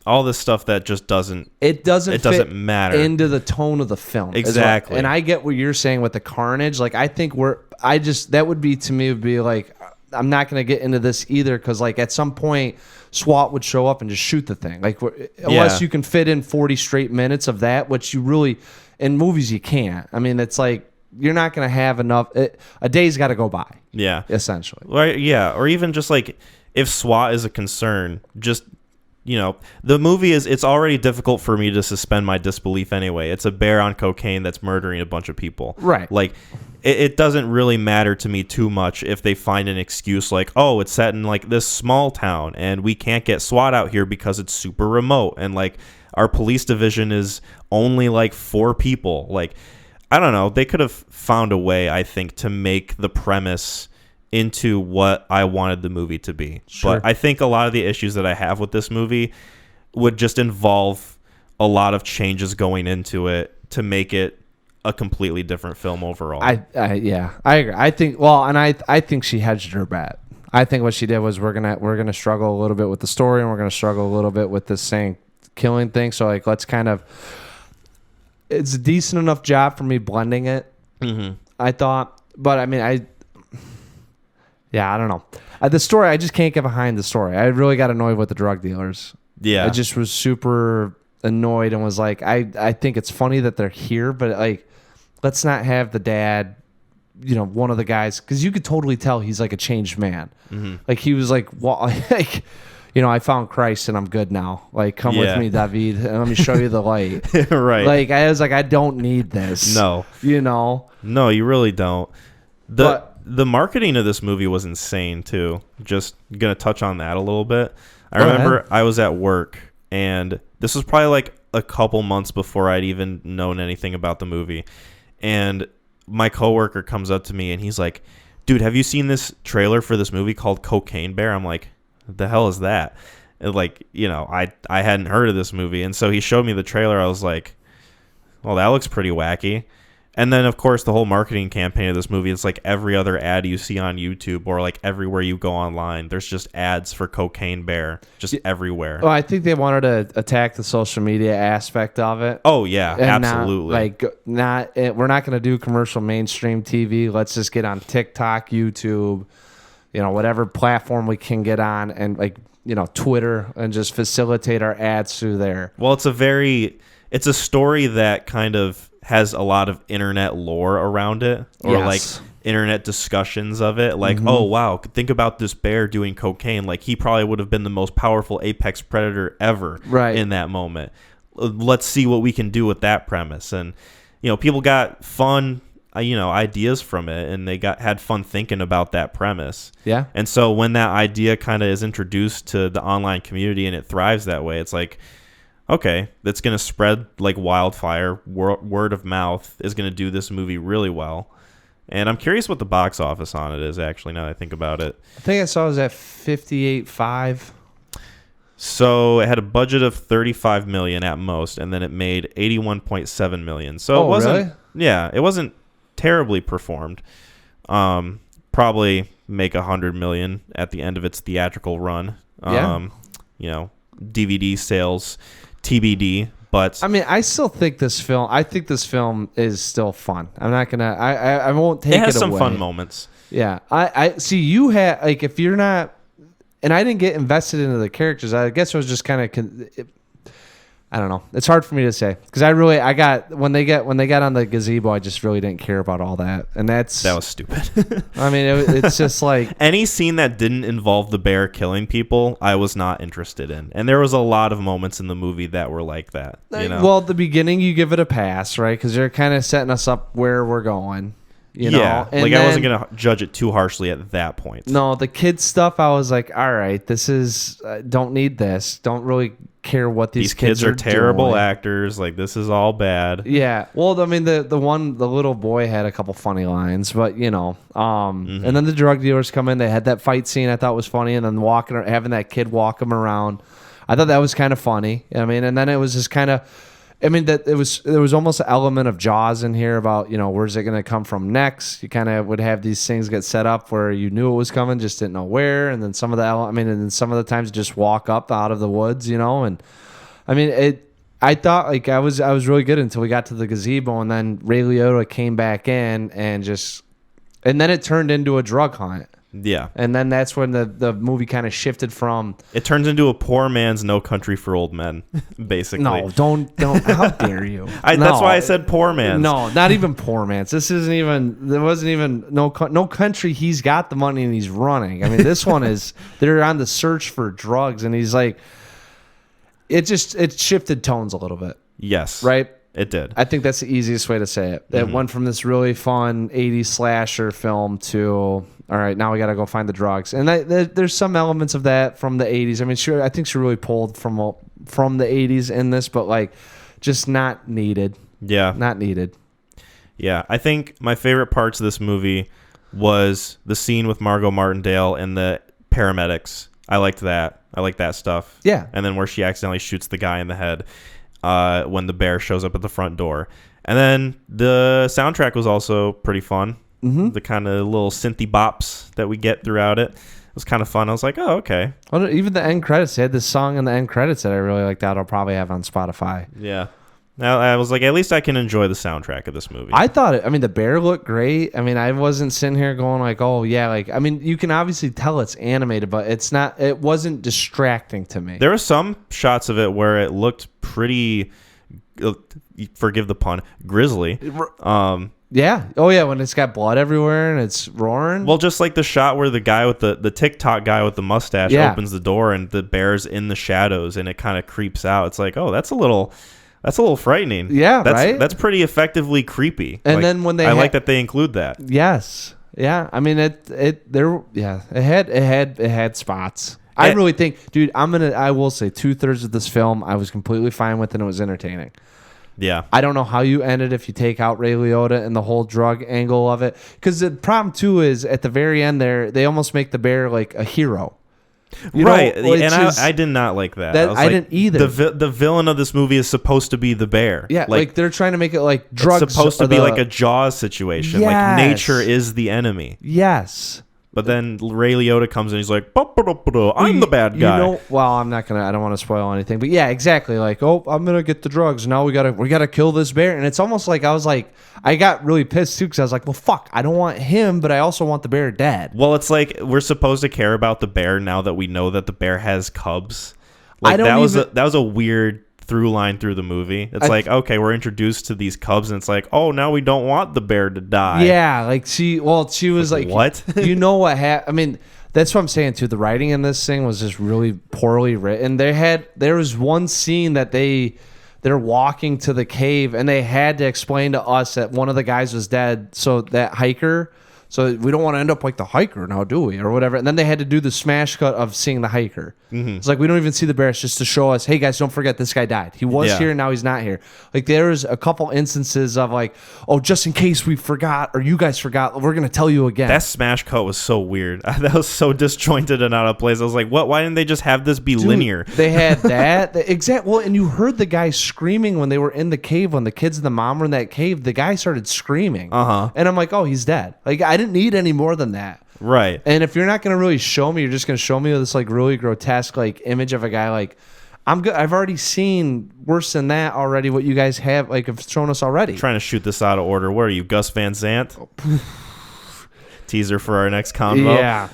All this stuff that just doesn't fit matter into the tone of the film. Exactly. And I get what you're saying with the carnage. Like I think that would be to me would be like I'm not going to get into this either because like at some point SWAT would show up and just shoot the thing. Like unless you can fit in 40 straight minutes of that, which you really in movies you can't. I mean it's like you're not going to have enough. A day's got to go by. Yeah. Essentially. Right. Yeah. Or even just like if SWAT is a concern, just. The movie it's already difficult for me to suspend my disbelief anyway. It's a bear on cocaine that's murdering a bunch of people. Right. Like, it doesn't really matter to me too much if they find an excuse like, oh, it's set in, like, this small town, and we can't get SWAT out here because it's super remote, and, like, our police division is only, like, 4 people. Like, I don't know. They could have found a way, I think, to make the premise into what I wanted the movie to be. Sure. But I think a lot of the issues that I have with this movie would just involve a lot of changes going into it to make it a completely different film overall. I agree. I think she hedged her bet. I think what she did was we're gonna struggle a little bit with the story, and we're gonna struggle a little bit with this killing thing. So like let's kind of it's a decent enough job for me blending it. Mm-hmm. I thought, but I mean I don't know. The story, I just can't get behind the story. I really got annoyed with the drug dealers. Yeah. I just was super annoyed and was like, I think it's funny that they're here, but like, let's not have the dad, one of the guys, because you could totally tell he's like a changed man. Mm-hmm. Like he was like, like, I found Christ and I'm good now. Like, come with me, David, and let me show you the light. Right. Like, I was like, I don't need this. No. No, you really don't. The marketing of this movie was insane too. Just gonna touch on that a little bit. I remember I was at work, and this was probably like a couple months before I'd even known anything about the movie. And my coworker comes up to me and he's like, "Dude, have you seen this trailer for this movie called Cocaine Bear?" I'm like, "What the hell is that?" And like, I hadn't heard of this movie, and so he showed me the trailer. I was like, "Well, that looks pretty wacky." And then, of course, the whole marketing campaign of this movie, it's like every other ad you see on YouTube or like everywhere you go online, there's just ads for Cocaine Bear just everywhere. Well, I think they wanted to attack the social media aspect of it. Oh, yeah, absolutely. We're not going to do commercial mainstream TV. Let's just get on TikTok, YouTube, whatever platform we can get on, and like, Twitter, and just facilitate our ads through there. Well, it's a story that kind of has a lot of internet lore around it, or like internet discussions of it, like oh wow, think about this bear doing cocaine, like he probably would have been the most powerful apex predator ever in that moment. Let's see what we can do with that premise. And people got fun ideas from it, and they had fun thinking about that premise. Yeah. And so when that idea kind of is introduced to the online community and it thrives that way, it's like, okay, that's going to spread like wildfire. Word of mouth is going to do this movie really well. And I'm curious what the box office on it is, actually, now that I think about it. I think I saw it was at 58.5. So it had a budget of $35 million at most, and then it made $81.7 million. So it wasn't, really? Yeah, it wasn't terribly performed. Probably make $100 million at the end of its theatrical run. DVD sales TBD, but I mean, I still think this film. I think this film is still fun. I'm not gonna. I won't take it away. It has some fun moments. Yeah, I see. You had like if you're not, and I didn't get invested into the characters. I guess it was just kind of. I don't know. It's hard for me to say because I got when they got on the gazebo, I just really didn't care about all that, and that was stupid. I mean, it's just like any scene that didn't involve the bear killing people, I was not interested in, and there was a lot of moments in the movie that were like that. Well, at the beginning, you give it a pass, right? Because they're kind of setting us up where we're going. Yeah, and like I wasn't gonna judge it too harshly at that point. No, the kids stuff, I was like, all right, this is don't need this. Don't really care what these kids are terrible doing. Actors. Like this is all bad. Yeah. Well, I mean, the little boy had a couple funny lines, but and then the drug dealers come in. They had that fight scene I thought was funny, and then having that kid walk him around, I thought that was kind of funny. I mean, and then it was just kind of. I mean, there was almost an element of Jaws in here about, where's it going to come from next? You kind of would have these things get set up where you knew it was coming, just didn't know where. And then some of the times just walk up out of the woods, and I mean, I thought like I was really good until we got to the gazebo, and then Ray Liotta came back in and then it turned into a drug hunt. Yeah. And then that's when the movie kind of shifted from... It turns into a poor man's No Country for Old Men, basically. No, don't. How dare you? That's why I said poor man's. No, not even poor man's. This isn't even... There wasn't even... No Country, he's got the money and he's running. I mean, this one is... They're on the search for drugs, and he's like... It shifted tones a little bit. Yes. Right? It did. I think that's the easiest way to say it. It went from this really fun 80s slasher film to... All right, now we got to go find the drugs. And there's some elements of that from the 80s. I mean, sure, I think she really pulled from the 80s in this, but like just not needed. Yeah. Not needed. Yeah, I think my favorite parts of this movie was the scene with Margot Martindale and the paramedics. I liked that. I like that stuff. Yeah. And then where she accidentally shoots the guy in the head when the bear shows up at the front door. And then the soundtrack was also pretty fun. Mm-hmm. The kind of little synthy bops that we get throughout it. It was kind of fun. I was like, oh, okay. Well, even the end credits, they had this song in the end credits that I really liked that I'll probably have on Spotify. Yeah. Now I was like, at least I can enjoy the soundtrack of this movie. I thought the bear looked great. I mean, I wasn't sitting here going like, oh yeah, like, I mean, you can obviously tell it's animated, but it wasn't distracting to me. There were some shots of it where it looked pretty, forgive the pun, grisly. Yeah. Oh, yeah. When it's got blood everywhere and it's roaring. Well, just like the shot where the guy with the TikTok guy with the mustache opens the door and the bear's in the shadows and it kind of creeps out. It's like, oh, that's a little frightening. Yeah, right. That's pretty effectively creepy. And then when I like that they include that. Yes. Yeah. I mean, it had spots. I really think, dude, I will say 2/3 of this film I was completely fine with and it was entertaining. Yeah. I don't know how you end it if you take out Ray Liotta and the whole drug angle of it. Because the problem, too, is at the very end there, they almost make the bear like a hero. Right. And I did not like that. I didn't either. The villain of this movie is supposed to be the bear. Yeah, like they're trying to make it like drugs. It's supposed to be like a Jaws situation. Yes. Like nature is the enemy. Yes. But then Ray Liotta comes in, he's like, I'm the bad guy. Well, I don't want to spoil anything, but yeah, exactly. Like, oh, I'm gonna get the drugs. Now we gotta kill this bear, and it's almost like I got really pissed too because I was like, well, fuck, I don't want him, but I also want the bear dead. Well, it's like we're supposed to care about the bear now that we know that the bear has cubs. Like that was a weird through line through the movie. It's like, okay, we're introduced to these cubs, and it's like, oh, now we don't want the bear to die. Yeah, like she was like, what? You know what happened? I mean, that's what I'm saying too. The writing in this thing was just really poorly written. There was one scene that they're walking to the cave, and they had to explain to us that one of the guys was dead. So that hiker. So we don't want to end up like the hiker now, do we? Or whatever. And then they had to do the smash cut of seeing the hiker. Mm-hmm. It's like, we don't even see the bears, just to show us, hey, guys, don't forget this guy died. He was here, now he's not here. Like, there's a couple instances of like, oh, just in case we forgot or you guys forgot, we're going to tell you again. That smash cut was so weird. That was so disjointed and out of place. I was like, what? Why didn't they just have this be linear? They had that. Well, and you heard the guy screaming when they were in the cave. When the kids and the mom were in that cave, the guy started screaming. Uh-huh. And I'm like, oh, he's dead. Like, I didn't need any more than that. Right. And if you're not going to really show me, you're just going to show me this like really grotesque like image of a guy like, I'm good. I've already seen worse than that already. What you guys have shown us already. Trying to shoot this out of order. What are you, Gus Van Sant? Teaser for our next combo. Yeah.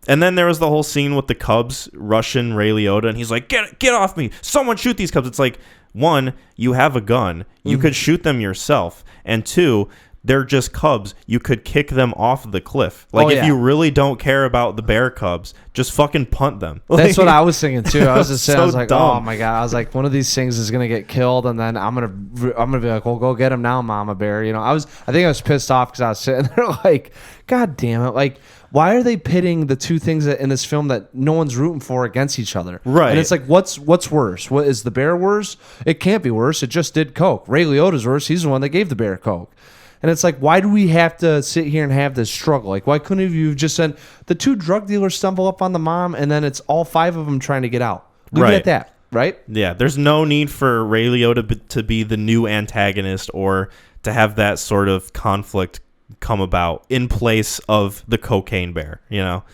And then there was the whole scene with the cubs rushing Ray Liotta, and he's like, get off me. Someone shoot these cubs. It's like, one, you have a gun. You could shoot them yourself. And two, they're just cubs. You could kick them off the cliff. Like, if you really don't care about the bear cubs, just fucking punt them. That's what I was thinking too. I was just saying, so I was like, dumb. oh my God. I was like, one of these things is gonna get killed, and then I'm gonna be like, well, go get him now, Mama Bear. You know, I think I was pissed off because I was sitting there like, God damn it, like, why are they pitting the two things in this film that no one's rooting for against each other? Right. And it's like, what's worse? What is the bear worse? It can't be worse. It just did coke. Ray Liotta's worse. He's the one that gave the bear coke. And it's like, why do we have to sit here and have this struggle? Like, why couldn't you have just said the two drug dealers stumble up on the mom, and then it's all five of them trying to get out? Leave it at that, right? Yeah, there's no need for Ray Liotta to be the new antagonist or to have that sort of conflict come about in place of the cocaine bear, you know?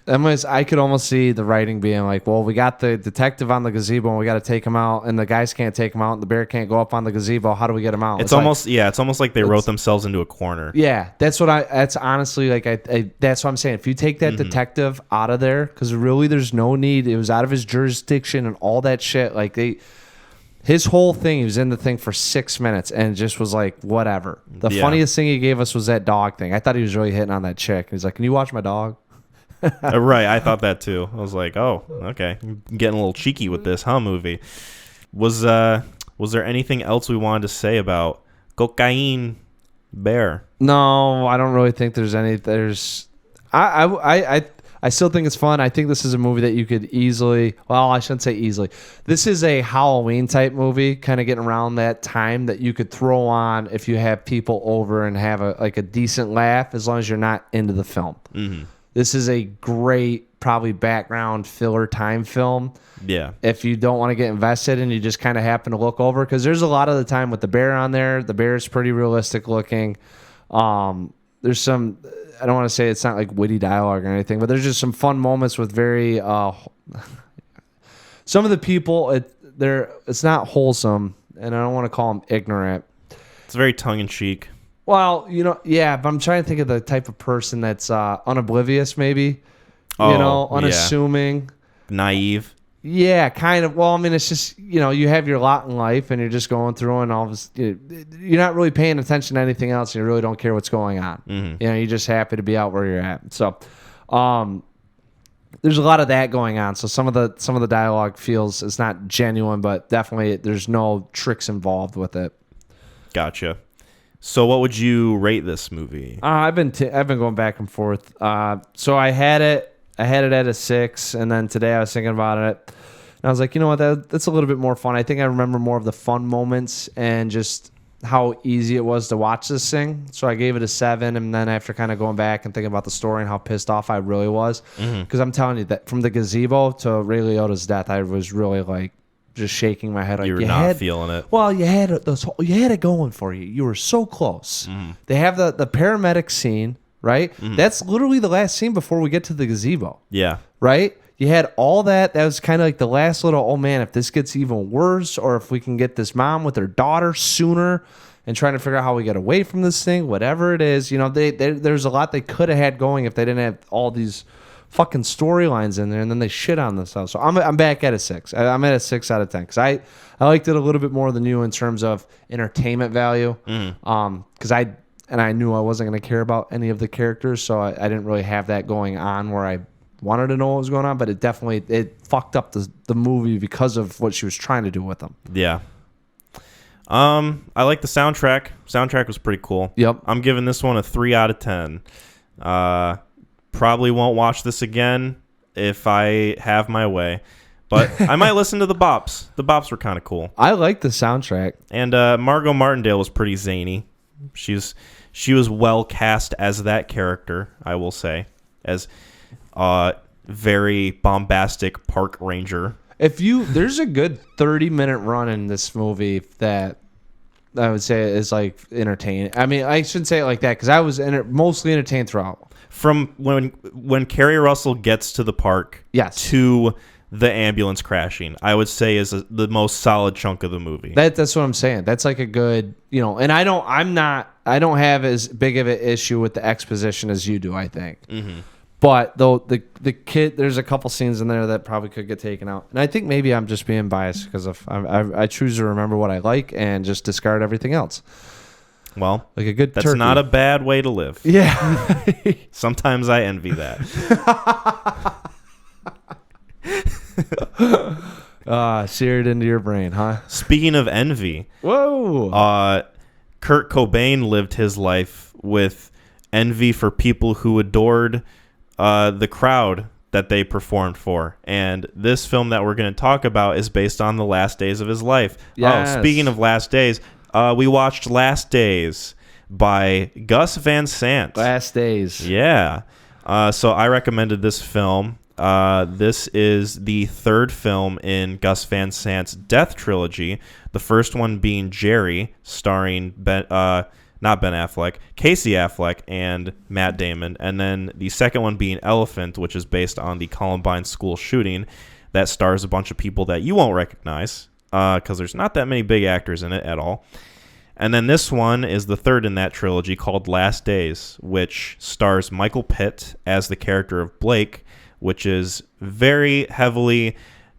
I could almost see the writing being like, well, we got the detective on the gazebo and we got to take him out, and the guys can't take him out, and the bear can't go up on the gazebo. How do we get him out? It's almost like they wrote themselves into a corner. Yeah, that's honestly like, that's what I'm saying. If you take that detective out of there, because really there's no need. It was out of his jurisdiction and all that shit. Like his whole thing, he was in the thing for 6 minutes and just was like, whatever. The funniest thing he gave us was that dog thing. I thought he was really hitting on that chick. He's like, can you watch my dog? Right, I thought that too. I was like, oh, okay, I'm getting a little cheeky with this, huh? Movie. Was there anything else we wanted to say about Cocaine Bear? No, I don't really think there's any. I still think it's fun. I think this is a movie that you could easily. Well, I shouldn't say easily. This is a Halloween type movie, kind of getting around that time that you could throw on if you have people over and have a decent laugh, as long as you're not into the film. Mm-hmm. This is a great, probably background filler time film. Yeah. If you don't want to get invested and you just kind of happen to look over, because there's a lot of the time with the bear on there. The bear is pretty realistic looking. There's some, I don't want to say it's not like witty dialogue or anything, but there's just some fun moments with very, some of the people, it's not wholesome, and I don't want to call them ignorant. It's very tongue-in-cheek. Well, yeah, but I'm trying to think of the type of person that's unoblivious, maybe. Unassuming. Yeah. Naive. Yeah, kind of. Well, I mean, it's just, you have your lot in life and you're just going through and all this. You're not really paying attention to anything else, and you really don't care what's going on. Mm-hmm. You're just happy to be out where you're at. So, there's a lot of that going on. So some of the dialogue feels it's not genuine, but definitely there's no tricks involved with it. Gotcha. So what would you rate this movie? I've been going back and forth. So I had it at a 6, and then today I was thinking about it, and I was like, you know what, that's a little bit more fun. I think I remember more of the fun moments and just how easy it was to watch this thing. So I gave it a 7, and then after kind of going back and thinking about the story and how pissed off I really was, because I'm telling you that from the gazebo to Ray Liotta's death, I was really like just shaking my head. Like, you were not feeling it. Well, you had it going for you. You were so close. They have the paramedic scene, right? That's literally the last scene before we get to the gazebo. Yeah. Right? You had all that. That was kind of like the last little, oh man, if this gets even worse, or if we can get this mom with her daughter sooner, and trying to figure out how we get away from this thing, whatever it is. There's a lot they could have had going if they didn't have all these fucking storylines in there, and then they shit on themselves. So I'm back at a 6. I'm at a 6 out of 10 because I liked it a little bit more than you in terms of entertainment value. Because I knew I wasn't going to care about any of the characters, so I didn't really have that going on where I wanted to know what was going on. But it fucked up the movie because of what she was trying to do with them. Yeah. I like the soundtrack. Soundtrack was pretty cool. Yep. I'm giving this one a 3 out of 10. Probably won't watch this again if I have my way, but I might listen to the bops. The bops were kind of cool. I like the soundtrack. And Margot Martindale was pretty zany. She was well cast as that character, I will say, as very bombastic park ranger. There's a good 30-minute run in this movie that I would say is like entertaining. I mean, I shouldn't say it like that because I was mostly entertained throughout. From when Kerry Russell gets to the park, yes, to the ambulance crashing, I would say is the most solid chunk of the movie. That's what I'm saying. That's like a good, and I don't have as big of an issue with the exposition as you do, I think. Mm-hmm. But though the kid, there's a couple scenes in there that probably could get taken out, and I think maybe I'm just being biased because I choose to remember what I like and just discard everything else. Well, like a good that's turkey. Not a bad way to live. Yeah. Sometimes I envy that. Seared into your brain, huh? Speaking of envy, whoa! Kurt Cobain lived his life with envy for people who adored the crowd that they performed for. And this film that we're going to talk about is based on the last days of his life. Yes. Oh, speaking of last days, we watched Last Days by Gus Van Sant. Last Days. Yeah. So I recommended this film. This is the third film in Gus Van Sant's Death Trilogy. The first one being Jerry, starring not Ben Affleck, Casey Affleck, and Matt Damon. And then the second one being Elephant, which is based on the Columbine school shooting that stars a bunch of people that you won't recognize because there's not that many big actors in it at all. And then this one is the third in that trilogy called Last Days, which stars Michael Pitt as the character of Blake, which is very heavily,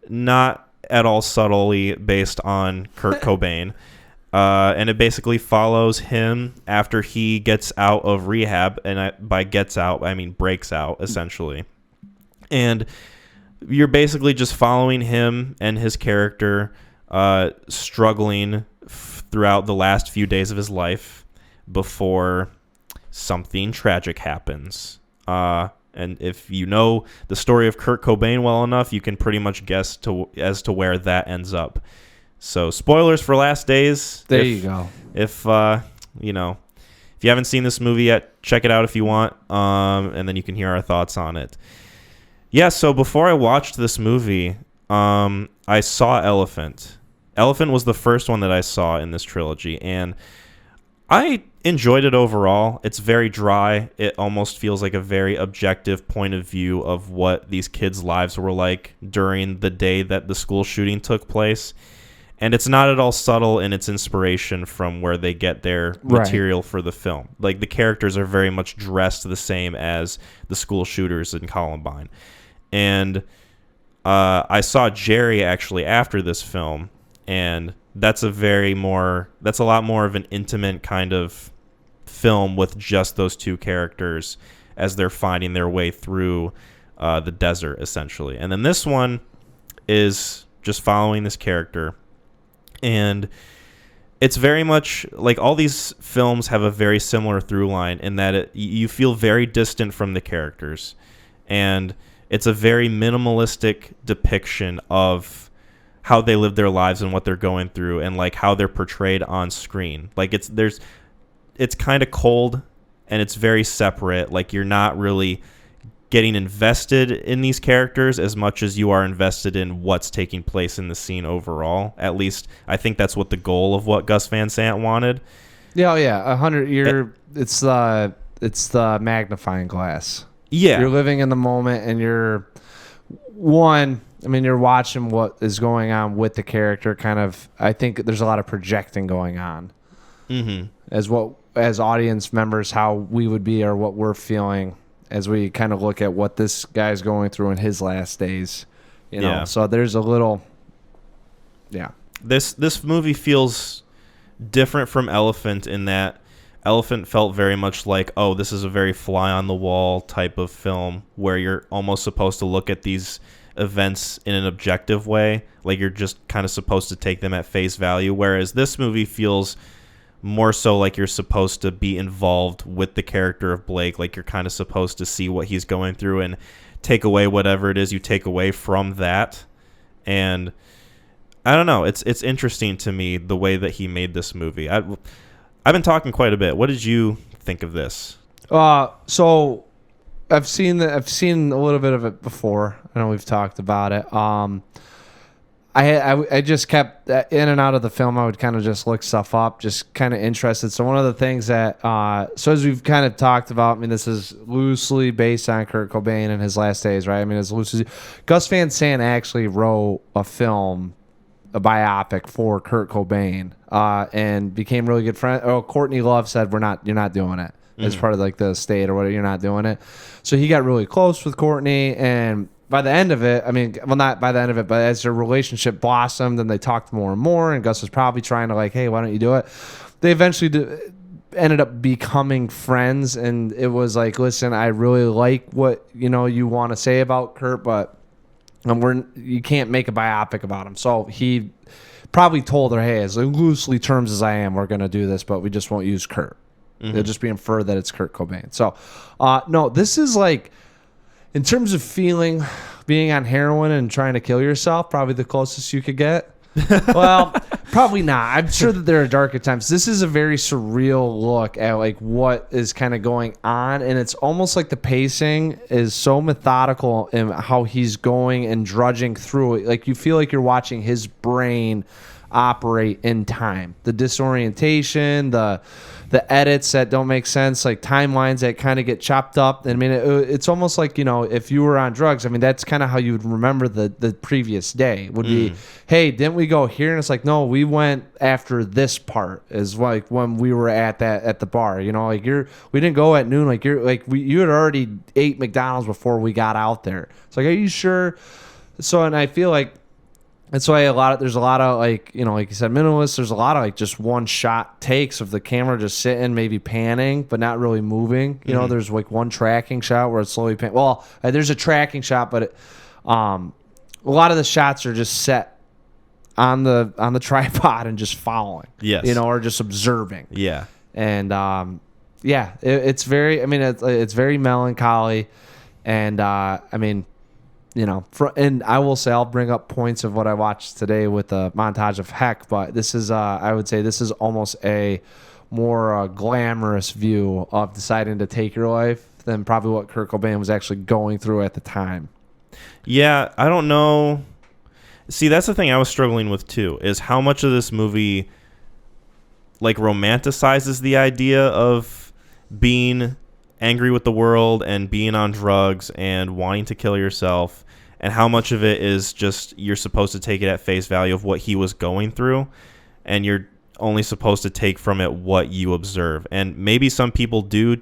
not at all subtly based on Kurt Cobain. And it basically follows him after he gets out of rehab. And by gets out, I mean breaks out, essentially. And you're basically just following him and his character struggling throughout the last few days of his life before something tragic happens. And if you know the story of Kurt Cobain well enough, you can pretty much guess as to where that ends up. So spoilers for Last Days. There you go. If if you haven't seen this movie yet, check it out if you want, and then you can hear our thoughts on it. Yeah. So before I watched this movie, I saw Elephant. Elephant was the first one that I saw in this trilogy, and I enjoyed it overall. It's very dry. It almost feels like a very objective point of view of what these kids' lives were like during the day that the school shooting took place. And it's not at all subtle in its inspiration from where they get their material for the film. Like, the characters are very much dressed the same as the school shooters in Columbine. And I saw Jerry actually after this film, and that's a lot more of an intimate kind of film with just those two characters as they're finding their way through the desert, essentially. And then this one is just following this character. And it's very much like all these films have a very similar through line in that you feel very distant from the characters. And it's a very minimalistic depiction of how they live their lives and what they're going through and like how they're portrayed on screen. Like it's kind of cold and it's very separate. Like you're not really getting invested in these characters as much as you are invested in what's taking place in the scene overall. At least I think that's what the goal of what Gus Van Sant wanted. Yeah, 100. It's the magnifying glass. Yeah, you're living in the moment, and you're watching what is going on with the character. Kind of, I think there's a lot of projecting going on. Mm-hmm. As audience members, how we would be or what we're feeling. as we kind of look at what this guy's going through in his last days. You know, so there's a little, This movie feels different from Elephant in that Elephant felt very much like, oh, this is a very fly on the wall type of film where you're almost supposed to look at these events in an objective way, like you're just kind of supposed to take them at face value, whereas this movie feels more so like you're supposed to be involved with the character of Blake, like you're kind of supposed to see what he's going through and take away whatever it is you take away from that. And I don't know, it's interesting to me the way that he made this movie. I've been talking quite a bit. What did you think of this? So I've seen a little bit of it before. I know we've talked about it. I just kept in and out of the film. I would kind of just look stuff up, just kind of interested. So one of the things that, so as we've kind of talked about, I mean, this is loosely based on Kurt Cobain and his last days, right? I mean, it's loosely. Gus Van Sant actually wrote a biopic for Kurt Cobain, and became really good friends. Oh, Courtney Love said, you're not doing it as part of like the state or whatever. You're not doing it. So he got really close with Courtney, and by the end of it, I mean, well, not by the end of it, but as their relationship blossomed and they talked more and more, and Gus was probably trying to like, hey, why don't you do it? They eventually ended up becoming friends, and it was like, listen, I really like what you want to say about Kurt, but you can't make a biopic about him. So he probably told her, hey, as loosely terms as I am, we're going to do this, but we just won't use Kurt. It'll just be inferred that it's Kurt Cobain. So, no, this is like, in terms of feeling, being on heroin and trying to kill yourself, probably the closest you could get. Well, probably not. I'm sure that there are darker times. This is a very surreal look at like what is kind of going on, and it's almost like the pacing is so methodical in how he's going and drudging through it. Like you feel like you're watching his brain operate in time. The disorientation, the edits that don't make sense, like timelines that kind of get chopped up. I mean, it's almost like, if you were on drugs, I mean, that's kind of how you would remember the previous day would be, hey, didn't we go here? And it's like, no, we went after this part, is like when we were at the bar, like we didn't go at noon. Like you had already ate McDonald's before we got out there. It's like, are you sure? So, and I feel like, that's why there's a lot of like, like you said, minimalist. There's a lot of like just one shot takes of the camera just sitting, maybe panning, but not really moving. There's like one tracking shot where it's slowly panning. Well, there's a tracking shot, but a lot of the shots are just set on the tripod and just following. Yes. Or just observing. Yeah. And it's very. I mean, it's very melancholy, and I mean. And I will say I'll bring up points of what I watched today with a montage of Heck, but this is I would say this is almost a more glamorous view of deciding to take your life than probably what Kurt Cobain was actually going through at the time. Yeah, I don't know. See, that's the thing I was struggling with too, is how much of this movie like romanticizes the idea of being angry with the world and being on drugs and wanting to kill yourself, and how much of it is just you're supposed to take it at face value of what he was going through, and you're only supposed to take from it what you observe. And maybe some people do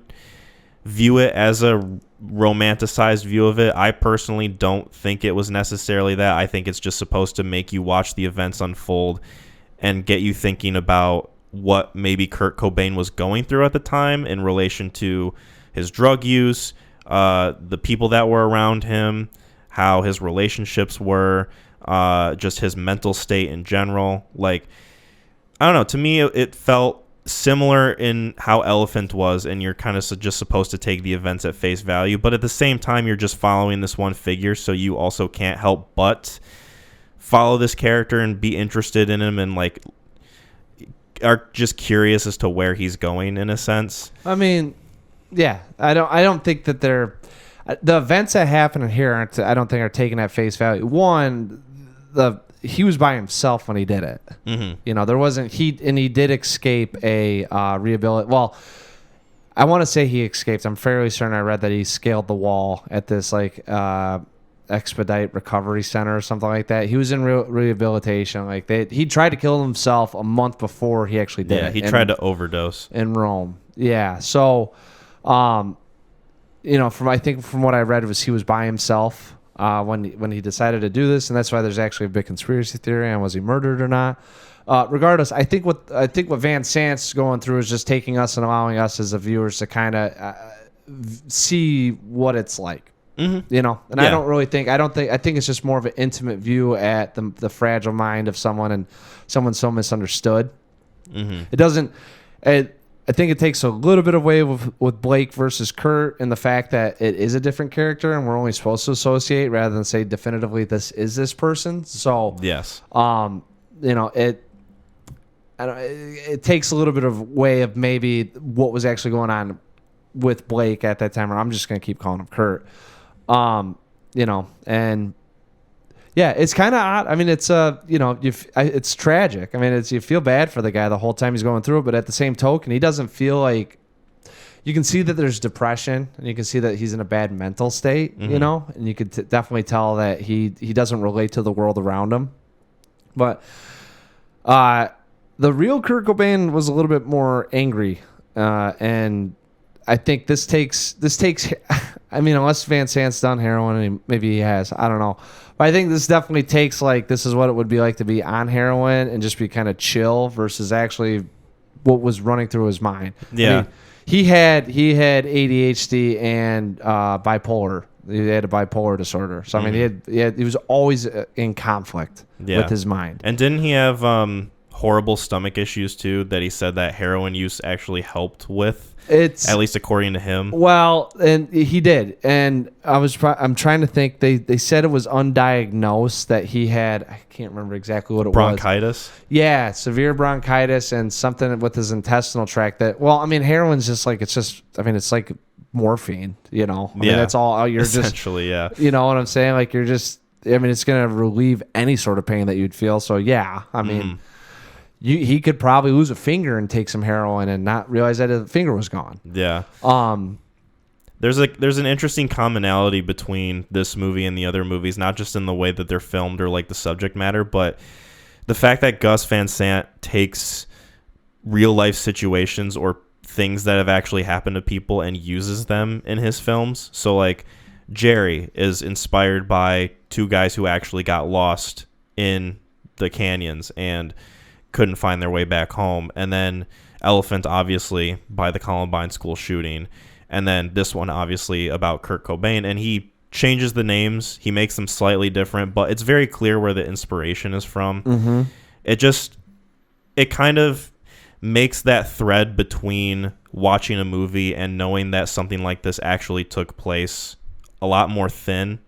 view it as a romanticized view of it. I personally don't think it was necessarily that. I think it's just supposed to make you watch the events unfold and get you thinking about what maybe Kurt Cobain was going through at the time in relation to his drug use, the people that were around him, how his relationships were, just his mental state in general. Like, I don't know. To me, it felt similar in how Elephant was, and you're kind of just supposed to take the events at face value. But at the same time, you're just following this one figure, so you also can't help but follow this character and be interested in him and, like, are just curious as to where he's going in a sense. I mean, yeah, I don't think that the events that happen in here I don't think are taken at face value. One, he was by himself when he did it. Mm-hmm. There wasn't he did escape a rehabilitation. Well, I want to say he escaped. I'm fairly certain I read that he scaled the wall at this like expedite recovery center or something like that. He was in rehabilitation. Like he tried to kill himself a month before he actually did it. Yeah, he tried to overdose in Rome. Yeah, so. from what I read was he was by himself when he decided to do this, and that's why there's actually a big conspiracy theory on was he murdered or not. Regardless, I think what Van Sant's going through is just taking us and allowing us as the viewers to kind of see what it's like. Mm-hmm. And I think it's just more of an intimate view at the fragile mind of someone and someone so misunderstood. Mm-hmm. I think it takes a little bit away with Blake versus Kurt and the fact that it is a different character and we're only supposed to associate rather than say definitively this is this person. So yes, it takes a little bit of way of maybe what was actually going on with Blake at that time, or I'm just going to keep calling him Kurt. And yeah, it's kind of odd. I mean, it's it's tragic. I mean, you feel bad for the guy the whole time he's going through it, but at the same token, he doesn't feel like. You can see that there's depression, and you can see that he's in a bad mental state. Mm-hmm. And you could definitely tell that he doesn't relate to the world around him. But the real Kurt Cobain was a little bit more angry, and I think this takes. I mean, unless Van Sant's done heroin, and maybe he has, I don't know. But I think this definitely takes this is what it would be like to be on heroin and just be kind of chill versus actually what was running through his mind. Yeah, I mean, he had ADHD and bipolar. He had a bipolar disorder. So I mean, he was always in conflict with his mind. And didn't he have horrible stomach issues too? That he said that heroin use actually helped with. At least according to him. Well, and he did, and I'm trying to think. They said it was undiagnosed that he had. I can't remember exactly what it was. Bronchitis. Yeah, severe bronchitis and something with his intestinal tract. Well, I mean, heroin's just it's like morphine. I mean, that's all you're essentially. Yeah. You know what I'm saying? Like you're just. I mean, it's gonna relieve any sort of pain that you'd feel. So yeah, I mean. Mm-hmm. He could probably lose a finger and take some heroin and not realize that the finger was gone. Yeah. There's an interesting commonality between this movie and the other movies, not just in the way that they're filmed or the subject matter, but the fact that Gus Van Sant takes real life situations or things that have actually happened to people and uses them in his films. So Jerry is inspired by two guys who actually got lost in the canyons and couldn't find their way back home, and then Elephant obviously by the Columbine school shooting, and then this one obviously about Kurt Cobain, and he changes the names, he makes them slightly different, but it's very clear where the inspiration is from. Mm-hmm. It kind of makes that thread between watching a movie and knowing that something like this actually took place a lot more thin,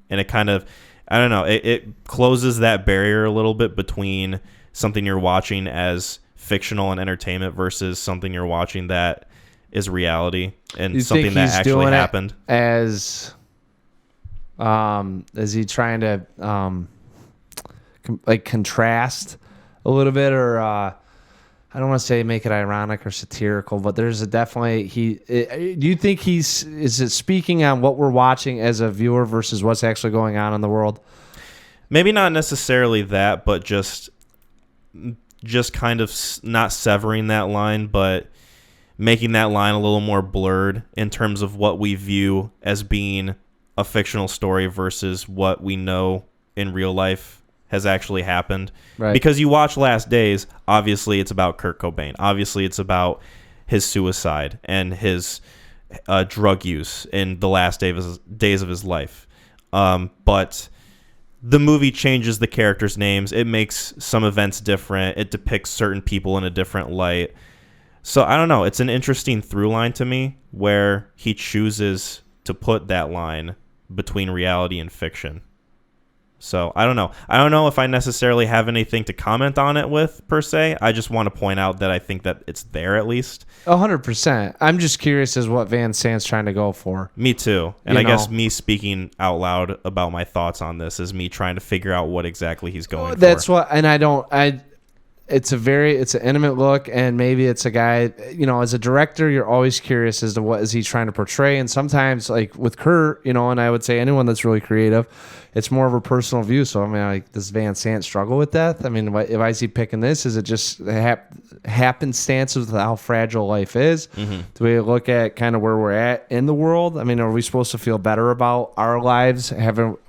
and it kind of, I don't know, it closes that barrier a little bit between something you're watching as fictional and entertainment versus something you're watching that is reality and something that actually happened. Is he trying to contrast a little bit, or I don't want to say make it ironic or satirical, but there's definitely do you think is it speaking on what we're watching as a viewer versus what's actually going on in the world? Maybe not necessarily that, but just kind of not severing that line, but making that line a little more blurred in terms of what we view as being a fictional story versus what we know in real life has actually happened. Right. Because you watch Last Days, obviously it's about Kurt Cobain. Obviously it's about his suicide and his drug use in the last days of his life. But the movie changes the characters' names. It makes some events different. It depicts certain people in a different light. So I don't know. It's an interesting through line to me where he chooses to put that line between reality and fiction. So I don't know. I don't know if I necessarily have anything to comment on it with, per se. I just want to point out that I think that it's there at least. 100%. I'm just curious as what Van Sant's trying to go for. Me too. And I guess me speaking out loud about my thoughts on this is me trying to figure out what exactly he's going for. That's what, and it's an intimate look, and maybe it's a guy, as a director, you're always curious as to what is he trying to portray. And sometimes, like with Kurt, and I would say anyone that's really creative, it's more of a personal view. So, I mean, like, does Van Sant struggle with death? I mean, why is he picking this? Is it just happenstance of how fragile life is? Mm-hmm. Do we look at kind of where we're at in the world? I mean, are we supposed to feel better about our lives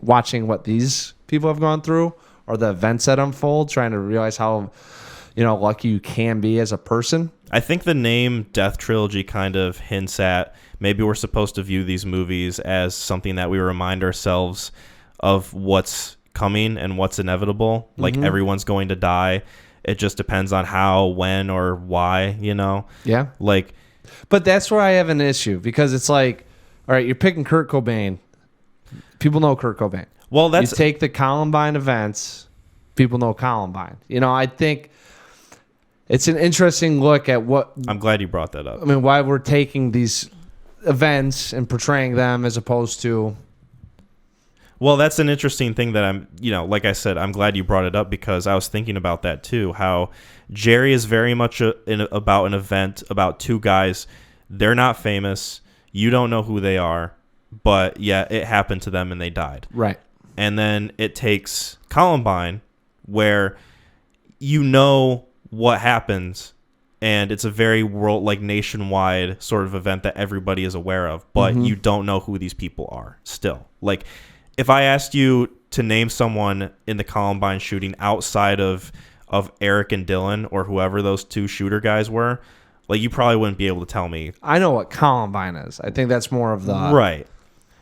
watching what these people have gone through, or the events that unfold, trying to realize how, lucky you can be as a person? I think the name Death Trilogy kind of hints at maybe we're supposed to view these movies as something that we remind ourselves of what's coming and what's inevitable. Like, everyone's going to die. It just depends on how, when, or why, Yeah. Like, but that's where I have an issue, because it's like, all right, you're picking Kurt Cobain. People know Kurt Cobain. Well, you take the Columbine events. People know Columbine. I think it's an interesting look at what. I'm glad you brought that up. I mean, why we're taking these events and portraying them as opposed to. Well, that's an interesting thing that I'm, like I said, I'm glad you brought it up, because I was thinking about that too. How Jerry is very much about an event about two guys. They're not famous. You don't know who they are, but yeah, it happened to them and they died. Right. And then it takes Columbine, where what happens, and it's a very nationwide sort of event that everybody is aware of, but you don't know who these people are still. Like, if I asked you to name someone in the Columbine shooting outside of Eric and Dylan, or whoever those two shooter guys were, like, you probably wouldn't be able to tell me. I know what Columbine is. I think that's more of the... Right.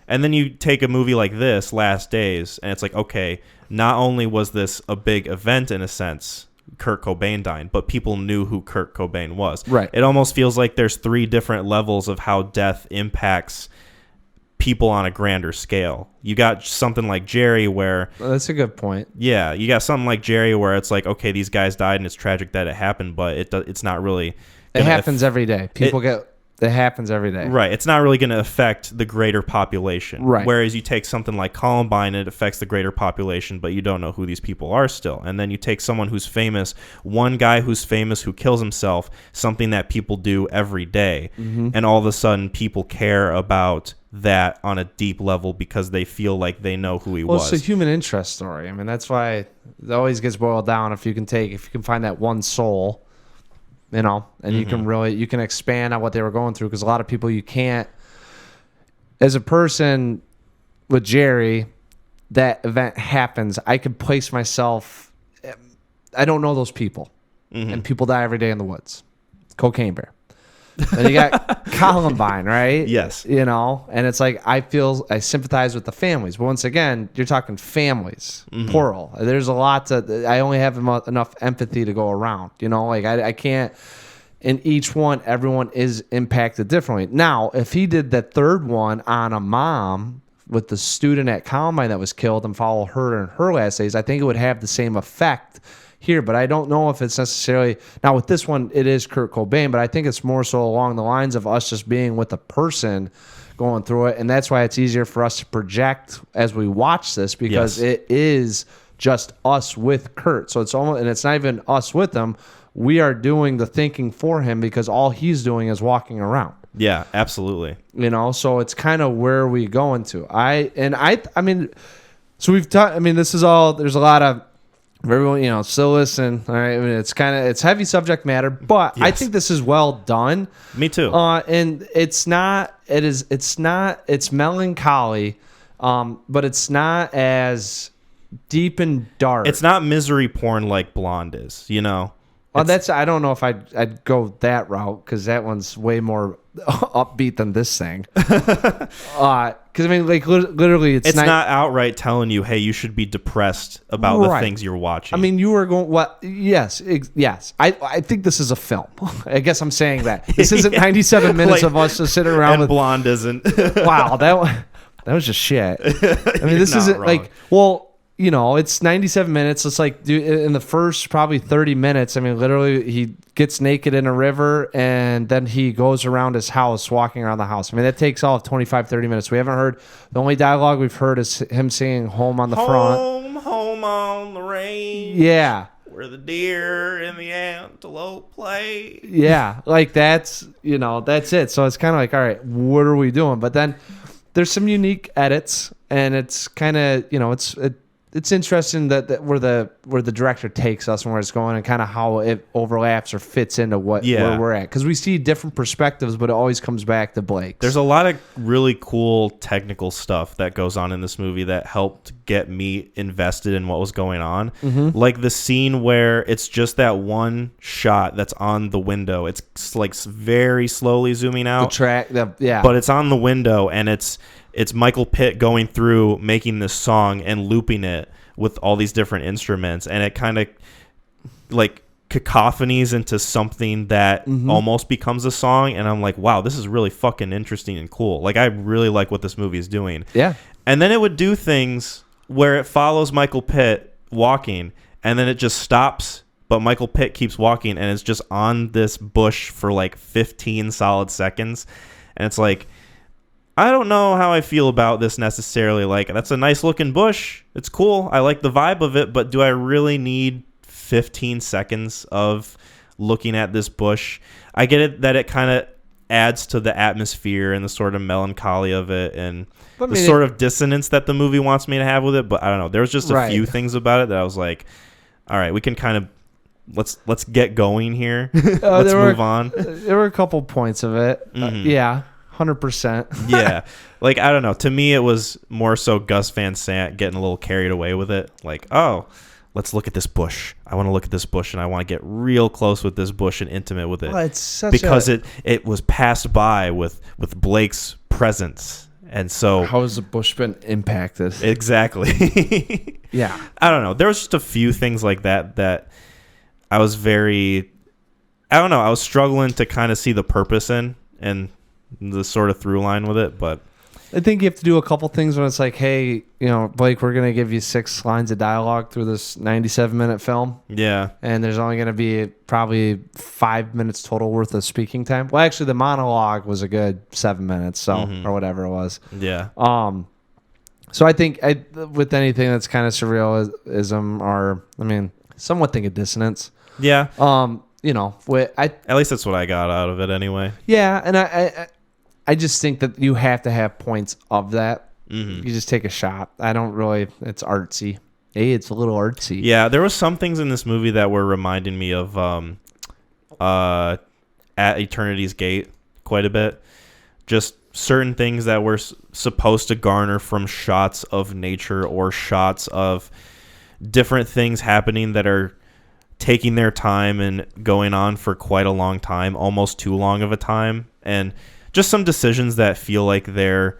And then you take a movie like this, Last Days, and it's like, okay, not only was this a big event in a sense, Kurt Cobain dying, but people knew who Kurt Cobain was. Right. It almost feels like there's 3 different levels of how death impacts people on a grander scale. You got something like Jerry where... Well, that's a good point. Yeah, you got something like Jerry where it's like, okay, these guys died and it's tragic that it happened, but it's not really... It happens every day. It happens every day. Right. It's not really going to affect the greater population. Right. Whereas you take something like Columbine, it affects the greater population, but you don't know who these people are still. And then you take someone who's famous, one guy who's famous who kills himself, something that people do every day. Mm-hmm. And all of a sudden people care about that on a deep level because they feel like they know who he was. Well, it's a human interest story. I mean, that's why it always gets boiled down if you can find that one soul, and you can expand on what they were going through, because a lot of people you can't, as a person with Jerry, that event happens. I could place myself, I don't know those people, and people die every day in the woods. Cocaine Bear. And you got Columbine, right? Yes. And it's like, I sympathize with the families. But once again, you're talking families, plural. There's a lot I only have enough empathy to go around. I can't, in each one, everyone is impacted differently. Now, if he did that third one on a mom with the student at Columbine that was killed and follow her in her last days, I think it would have the same effect here, but I don't know if it's necessarily... Now, with this one, it is Kurt Cobain, but I think it's more so along the lines of us just being with a person going through it, and that's why it's easier for us to project as we watch this, because it is just us with Kurt. So it's almost, and it's not even us with him. We are doing the thinking for him, because all he's doing is walking around. Yeah, absolutely. So it's kind of where we go into. I mean, so we've talked... I mean, this is all... There's a lot of... Everyone, still listen. All right, I mean, it's heavy subject matter, but yes. I think this is well done. Me too. And it's melancholy, but it's not as deep and dark. It's not misery porn like Blonde is, Well, I don't know if I'd go that route, because that one's way more upbeat than this thing. Because I mean, like, literally, it's not outright telling you, hey, you should be depressed about the things you're watching. I mean, you were going, what? Yes. I think this is a film. I guess I'm saying that this isn't 97 minutes of us just sitting around. And Blonde isn't. Wow, that was just shit. I mean, this isn't wrong. It's 97 minutes. It's like, dude, in the first probably 30 minutes, I mean, literally, he gets naked in a river, and then he goes around his house, walking around the house. I mean, that takes all of 25, 30 minutes. We haven't heard... The only dialogue we've heard is him singing Home on the Front. Home on the range. Yeah. where the deer and the antelope play. Yeah, like that's it. So it's kind of like, all right, what are we doing? But then there's some unique edits, and it's kind of it's interesting that where the director takes us and where it's going, and kind of how it overlaps or fits into where we're at, because we see different perspectives, but it always comes back to Blake's. There's a lot of really cool technical stuff that goes on in this movie that helped get me invested in what was going on. Like the scene where it's just that one shot that's on the window. It's like very slowly zooming out. But it's on the window, and it's Michael Pitt going through making this song and looping it with all these different instruments, and it kind of like cacophonies into something that almost becomes a song, and I'm like, wow, this is really fucking interesting and cool. Like, I really like what this movie is doing. Yeah. And then it would do things where it follows Michael Pitt walking, and then it just stops, but Michael Pitt keeps walking, and it's just on this bush for like 15 solid seconds, and it's like, I don't know how I feel about this necessarily. Like, that's a nice looking bush. It's cool. I like the vibe of it, but do I really need 15 seconds of looking at this bush? I get it that it kind of adds to the atmosphere and the sort of melancholy of it, and the sort of dissonance that the movie wants me to have with it. But I don't know. There was just a few things about it that I was like, all right, we can kind of let's get going here. Let's move on. There were a couple points of it. Yeah. 100%. Yeah. Like, I don't know. To me, it was more so Gus Van Sant getting a little carried away with it. Like, oh, let's look at this bush. I want to look at this bush, and I want to get real close with this bush and intimate with it. Well, it's such because it was passed by with Blake's presence. And so... How has the bush been impacted? Exactly. Yeah. I don't know. There was just a few things like that I was very... I don't know. I was struggling to kind of see the purpose in, and the sort of through line with it, but I think you have to do a couple things when it's like, hey, Blake, we're going to give you 6 lines of dialogue through this 97-minute film. Yeah. And there's only going to be probably 5 minutes total worth of speaking time. Well, actually, the monologue was a good 7 minutes, so or whatever it was. Yeah. So I think with anything that's kind of surrealism or, somewhat think of dissonance. Yeah. At least that's what I got out of it anyway. Yeah, and I just think that you have to have points of that. You just take a shot. I don't really. It's artsy. Hey, it's a little artsy. Yeah, there was some things in this movie that were reminding me of At Eternity's Gate quite a bit. Just certain things that were supposed to garner from shots of nature or shots of different things happening that are taking their time and going on for quite a long time, almost too long of a time, and just some decisions that feel like they're,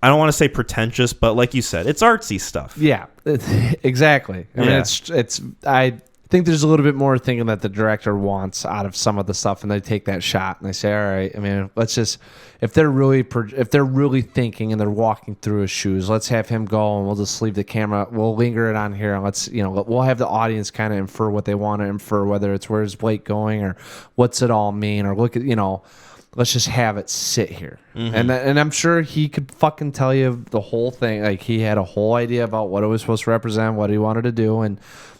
I don't want to say pretentious, but like you said, it's artsy stuff. Yeah, exactly. I mean, I think there's a little bit more thinking that the director wants out of some of the stuff, and they take that shot and they say, all right, let's just, if they're really thinking and they're walking through his shoes, let's have him go, and we'll just leave the camera, we'll linger it on here, and let's, we'll have the audience kind of infer what they want to infer, whether it's where's Blake going or what's it all mean, or look at, let's just have it sit here. And I'm sure he could fucking tell you the whole thing. Like, he had a whole idea about what it was supposed to represent, what he wanted to do, and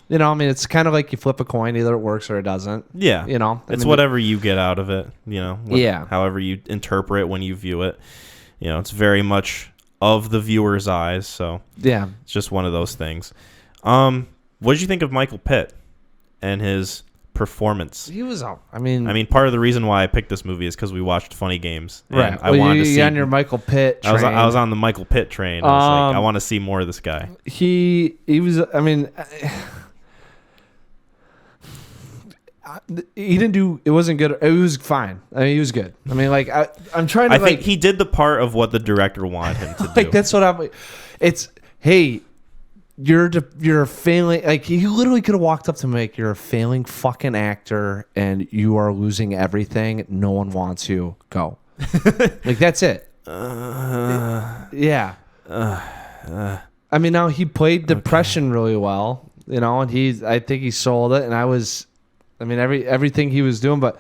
it's kind of like you flip a coin, either it works or it doesn't. Yeah. It's whatever you get out of it, however you interpret it when you view it. It's very much of the viewer's eyes, so yeah. It's just one of those things. What did you think of Michael Pitt and his performance? He was out. Part of the reason why I picked this movie is because we watched Funny Games. Right. I wanted to see on your Michael Pitt train. I was on the Michael Pitt train. I was like, I want to see more of this guy. He was. He didn't do. It wasn't good. It was fine. He was good. I'm trying to. I think he did the part of what the director wanted him to do. That's what I'm. It's hey. You're a failing. Like, he literally could have walked up to me like, you're a failing fucking actor and you are losing everything. No one wants you. Go. Like, that's it. Yeah. Now he played depression really well, and I think he sold it. And everything he was doing, but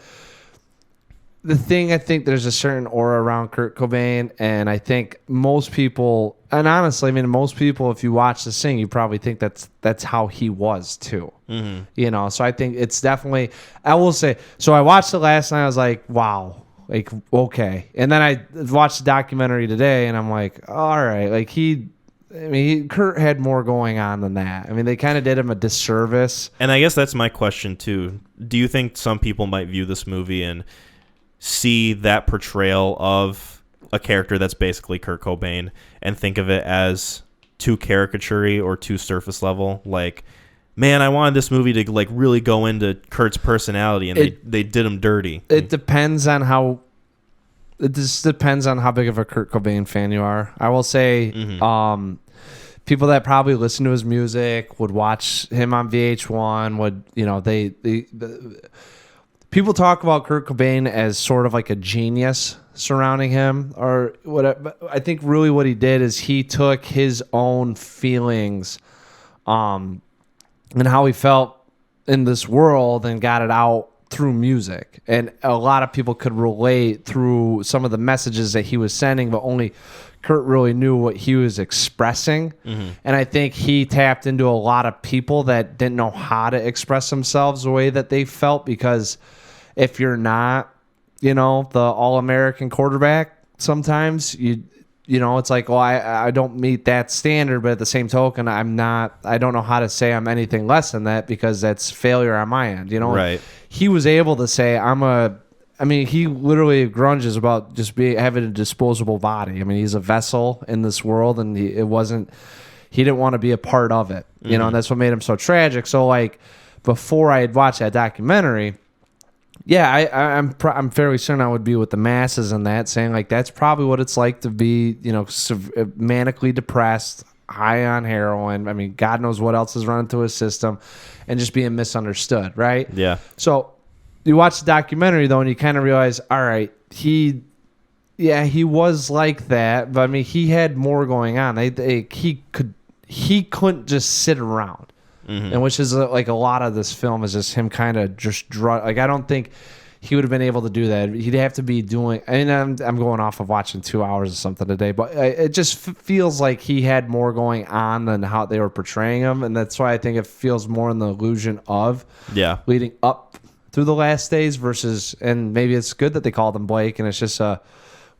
the thing, I think there's a certain aura around Kurt Cobain, and I think most people, and honestly, I mean, most people, if you watch the Sing, you probably think that's how he was too. Mm-hmm. You know, so I think it's definitely, I will say, so I watched it last night, I was like, wow, like, okay. And then I watched the documentary today, and I'm like, all right, like Kurt had more going on than that. I mean, they kind of did him a disservice. And I guess that's my question too. Do you think some people might view this movie and see that portrayal of a character that's basically Kurt Cobain and think of it as too caricature-y or too surface level? Like, man, I wanted this movie to like really go into Kurt's personality, and they did him dirty. It depends on how. It just depends on how big of a Kurt Cobain fan you are. I will say, people that probably listen to his music would watch him on VH1. Would people talk about Kurt Cobain as sort of like a genius surrounding him, or what? I think really what he did is he took his own feelings, and how he felt in this world, and got it out through music. And a lot of people could relate through some of the messages that he was sending, but only Kurt really knew what he was expressing. Mm-hmm. And I think he tapped into a lot of people that didn't know how to express themselves the way that they felt, because if you're not, the all-American quarterback, sometimes it's like, well, I don't meet that standard, but at the same token, I don't know how to say I'm anything less than that, because that's failure on my end, Right. He was able to say, he literally grunges about just having a disposable body. I mean, he's a vessel in this world, and he didn't want to be a part of it, and that's what made him so tragic. So like, before I had watched that documentary, I'm fairly certain I would be with the masses in that, saying like, that's probably what it's like to be, manically depressed, high on heroin. I mean, God knows what else is running through his system, and just being misunderstood, right? Yeah. So you watch the documentary though, and you kind of realize, all right, he was like that, but I mean, he had more going on. He couldn't just sit around. Mm-hmm. And which is like a lot of this film is just him kind of just like, I don't think he would have been able to do that. He'd have to be doing, I'm going off of watching 2 hours or something today, but it just feels like he had more going on than how they were portraying him. And that's why I think it feels more in the illusion of leading up through the last days versus, and maybe it's good that they called him Blake, and it's just a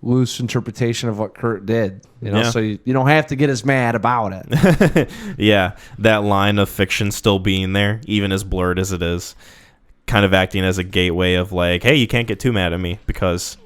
loose interpretation of what Kurt did, so you don't have to get as mad about it. Yeah, that line of fiction still being there, even as blurred as it is, kind of acting as a gateway of like, hey, you can't get too mad at me because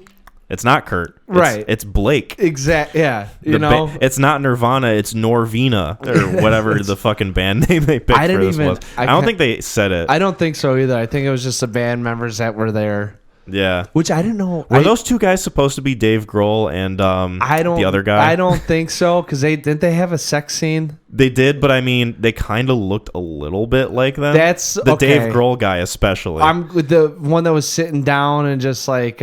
it's not Kurt, right? It's Blake. Exactly. Yeah, it's not Nirvana, it's Norvina or whatever the fucking band name they picked for this was. I don't think they said it. I don't think so either. I think it was just the band members that were there. Yeah, which I didn't know. Were those two guys supposed to be Dave Grohl and the other guy? I don't think so, because didn't they have a sex scene? They did, but I mean, they kind of looked a little bit like them. That's the okay. Dave Grohl guy, especially. I'm the one that was sitting down and just like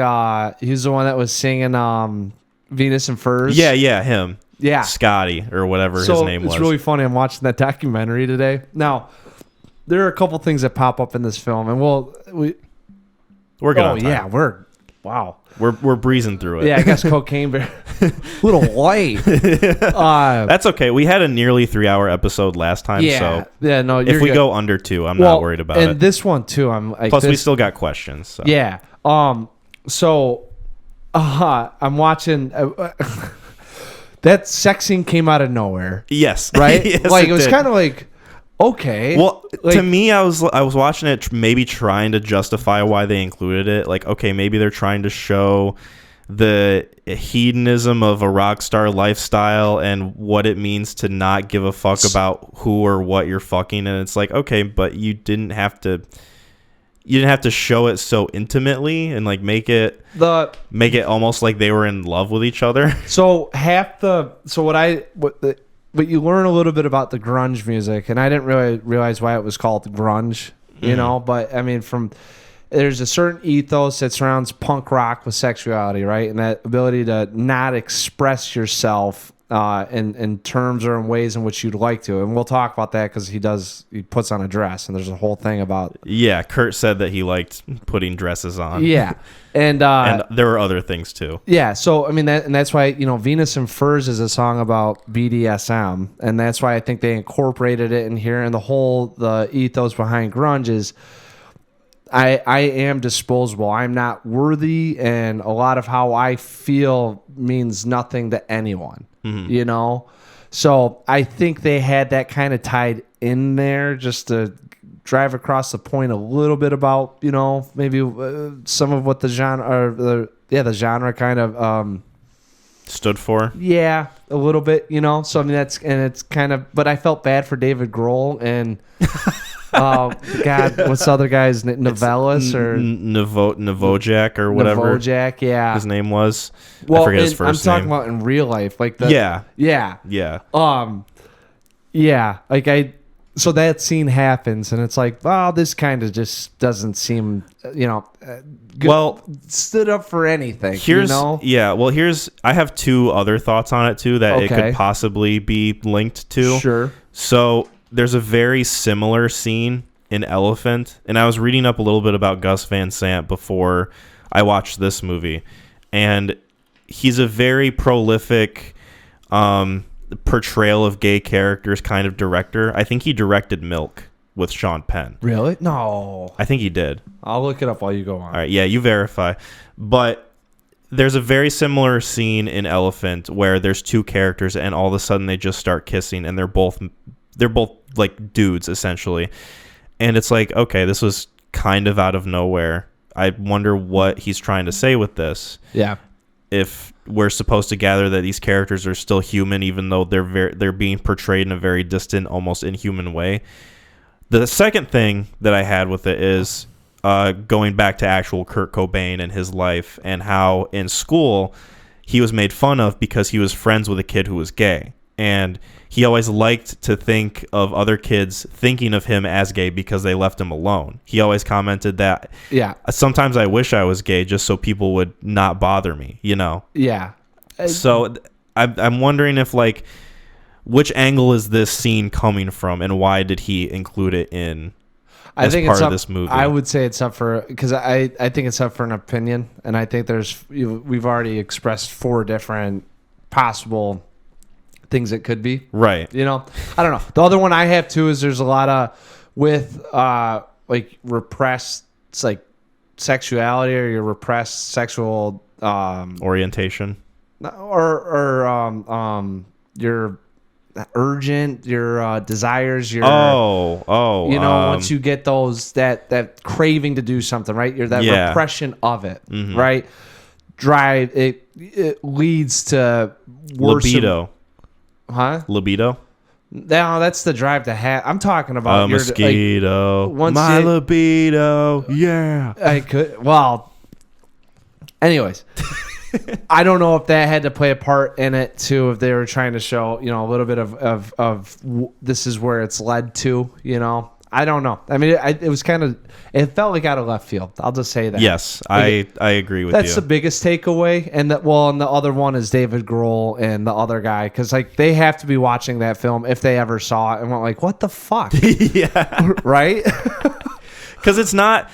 he's the one that was singing Venus and Furs. Yeah, him. Yeah, Scotty or whatever his name was. It's really funny. I'm watching that documentary today. Now, there are a couple things that pop up in this film, and we're good on time. Yeah, we're breezing through it. Yeah, I guess Cocaine Bear a little light. That's okay. We had a nearly 3-hour episode last time, so no. If we go under 2, I'm not worried about it. And this one too, Plus, we still got questions. So. Yeah. So, I'm watching. That sex scene came out of nowhere. Yes. Right. Yes, like it was kind of like. Okay. Well, to me, I was watching it, maybe trying to justify why they included it. Like, okay, maybe they're trying to show the hedonism of a rock star lifestyle and what it means to not give a fuck about who or what you're fucking. And it's like, okay, but you didn't have to show it so intimately and like make it almost like they were in love with each other. So but you learn a little bit about the grunge music, and I didn't really realize why it was called grunge, but I mean, there's a certain ethos that surrounds punk rock with sexuality, right? And that ability to not express yourself in terms or in ways in which you'd like to. And we'll talk about that because he puts on a dress, and there's a whole thing about... Yeah, Kurt said that he liked putting dresses on. Yeah. And there were other things too. Yeah, so I mean that's why, Venus and Furs is a song about BDSM, and that's why I think they incorporated it in here. And the ethos behind grunge is I am disposable. I'm not worthy, and a lot of how I feel means nothing to anyone. So I think they had that kind of tied in there just to drive across the point a little bit about, maybe some of what the genre, or the genre kind of stood for. Yeah, a little bit, So I mean it's kind of, but I felt bad for David Grohl and God, what's the other guy's Novellis or Novojak or whatever. Novojak, yeah, his name was. Well, I forget his first name. name. I'm talking about in real life, like yeah. So that scene happens, and it's like, well, this kind of just doesn't seem, good, well, stood up for anything. I have two other thoughts on it too that it could possibly be linked to. Sure. So there's a very similar scene in Elephant, and I was reading up a little bit about Gus Van Sant before I watched this movie, and he's a very prolific portrayal of gay characters kind of director. I think he directed Milk with Sean Penn. Really? No. I think he did. I'll look it up while you go on. All right, yeah, you verify. But there's a very similar scene in Elephant where there's two characters and all of a sudden they just start kissing, and they're both like dudes essentially. And it's like, okay, this was kind of out of nowhere. I wonder what he's trying to say with this. Yeah. If we're supposed to gather that these characters are still human, even though they're being portrayed in a very distant, almost inhuman way. The second thing that I had with it is going back to actual Kurt Cobain and his life, and how in school he was made fun of because he was friends with a kid who was gay. And he always liked to think of other kids thinking of him as gay because they left him alone. He always commented that, sometimes I wish I was gay just so people would not bother me, Yeah. So I'm wondering if, like, which angle is this scene coming from, and why did he include it in as part of this movie? I would say it's up for, because I think it's up for an opinion, and I think we've already expressed 4 different possible things it could be. Right. I don't know. The other one I have too is there's a lot of with like repressed like sexuality or your repressed sexual orientation or your urgent, your desires, your once you get those that craving to do something, right? You're that repression of it, right? Drive it leads to worse libido. Huh? Libido? No, that's the drive to have. I'm talking about your mosquito. Like, my libido. Yeah. I could. Well. Anyways, I don't know if that had to play a part in it too. If they were trying to show, a little bit of this is where it's led to. I don't know. I mean, it was kind of. It felt like out of left field. I'll just say that. Yes, I agree with you. That's the biggest takeaway. And and the other one is David Grohl and the other guy, because like they have to be watching that film if they ever saw it and went like, "What the fuck?" Yeah, right. Because it's not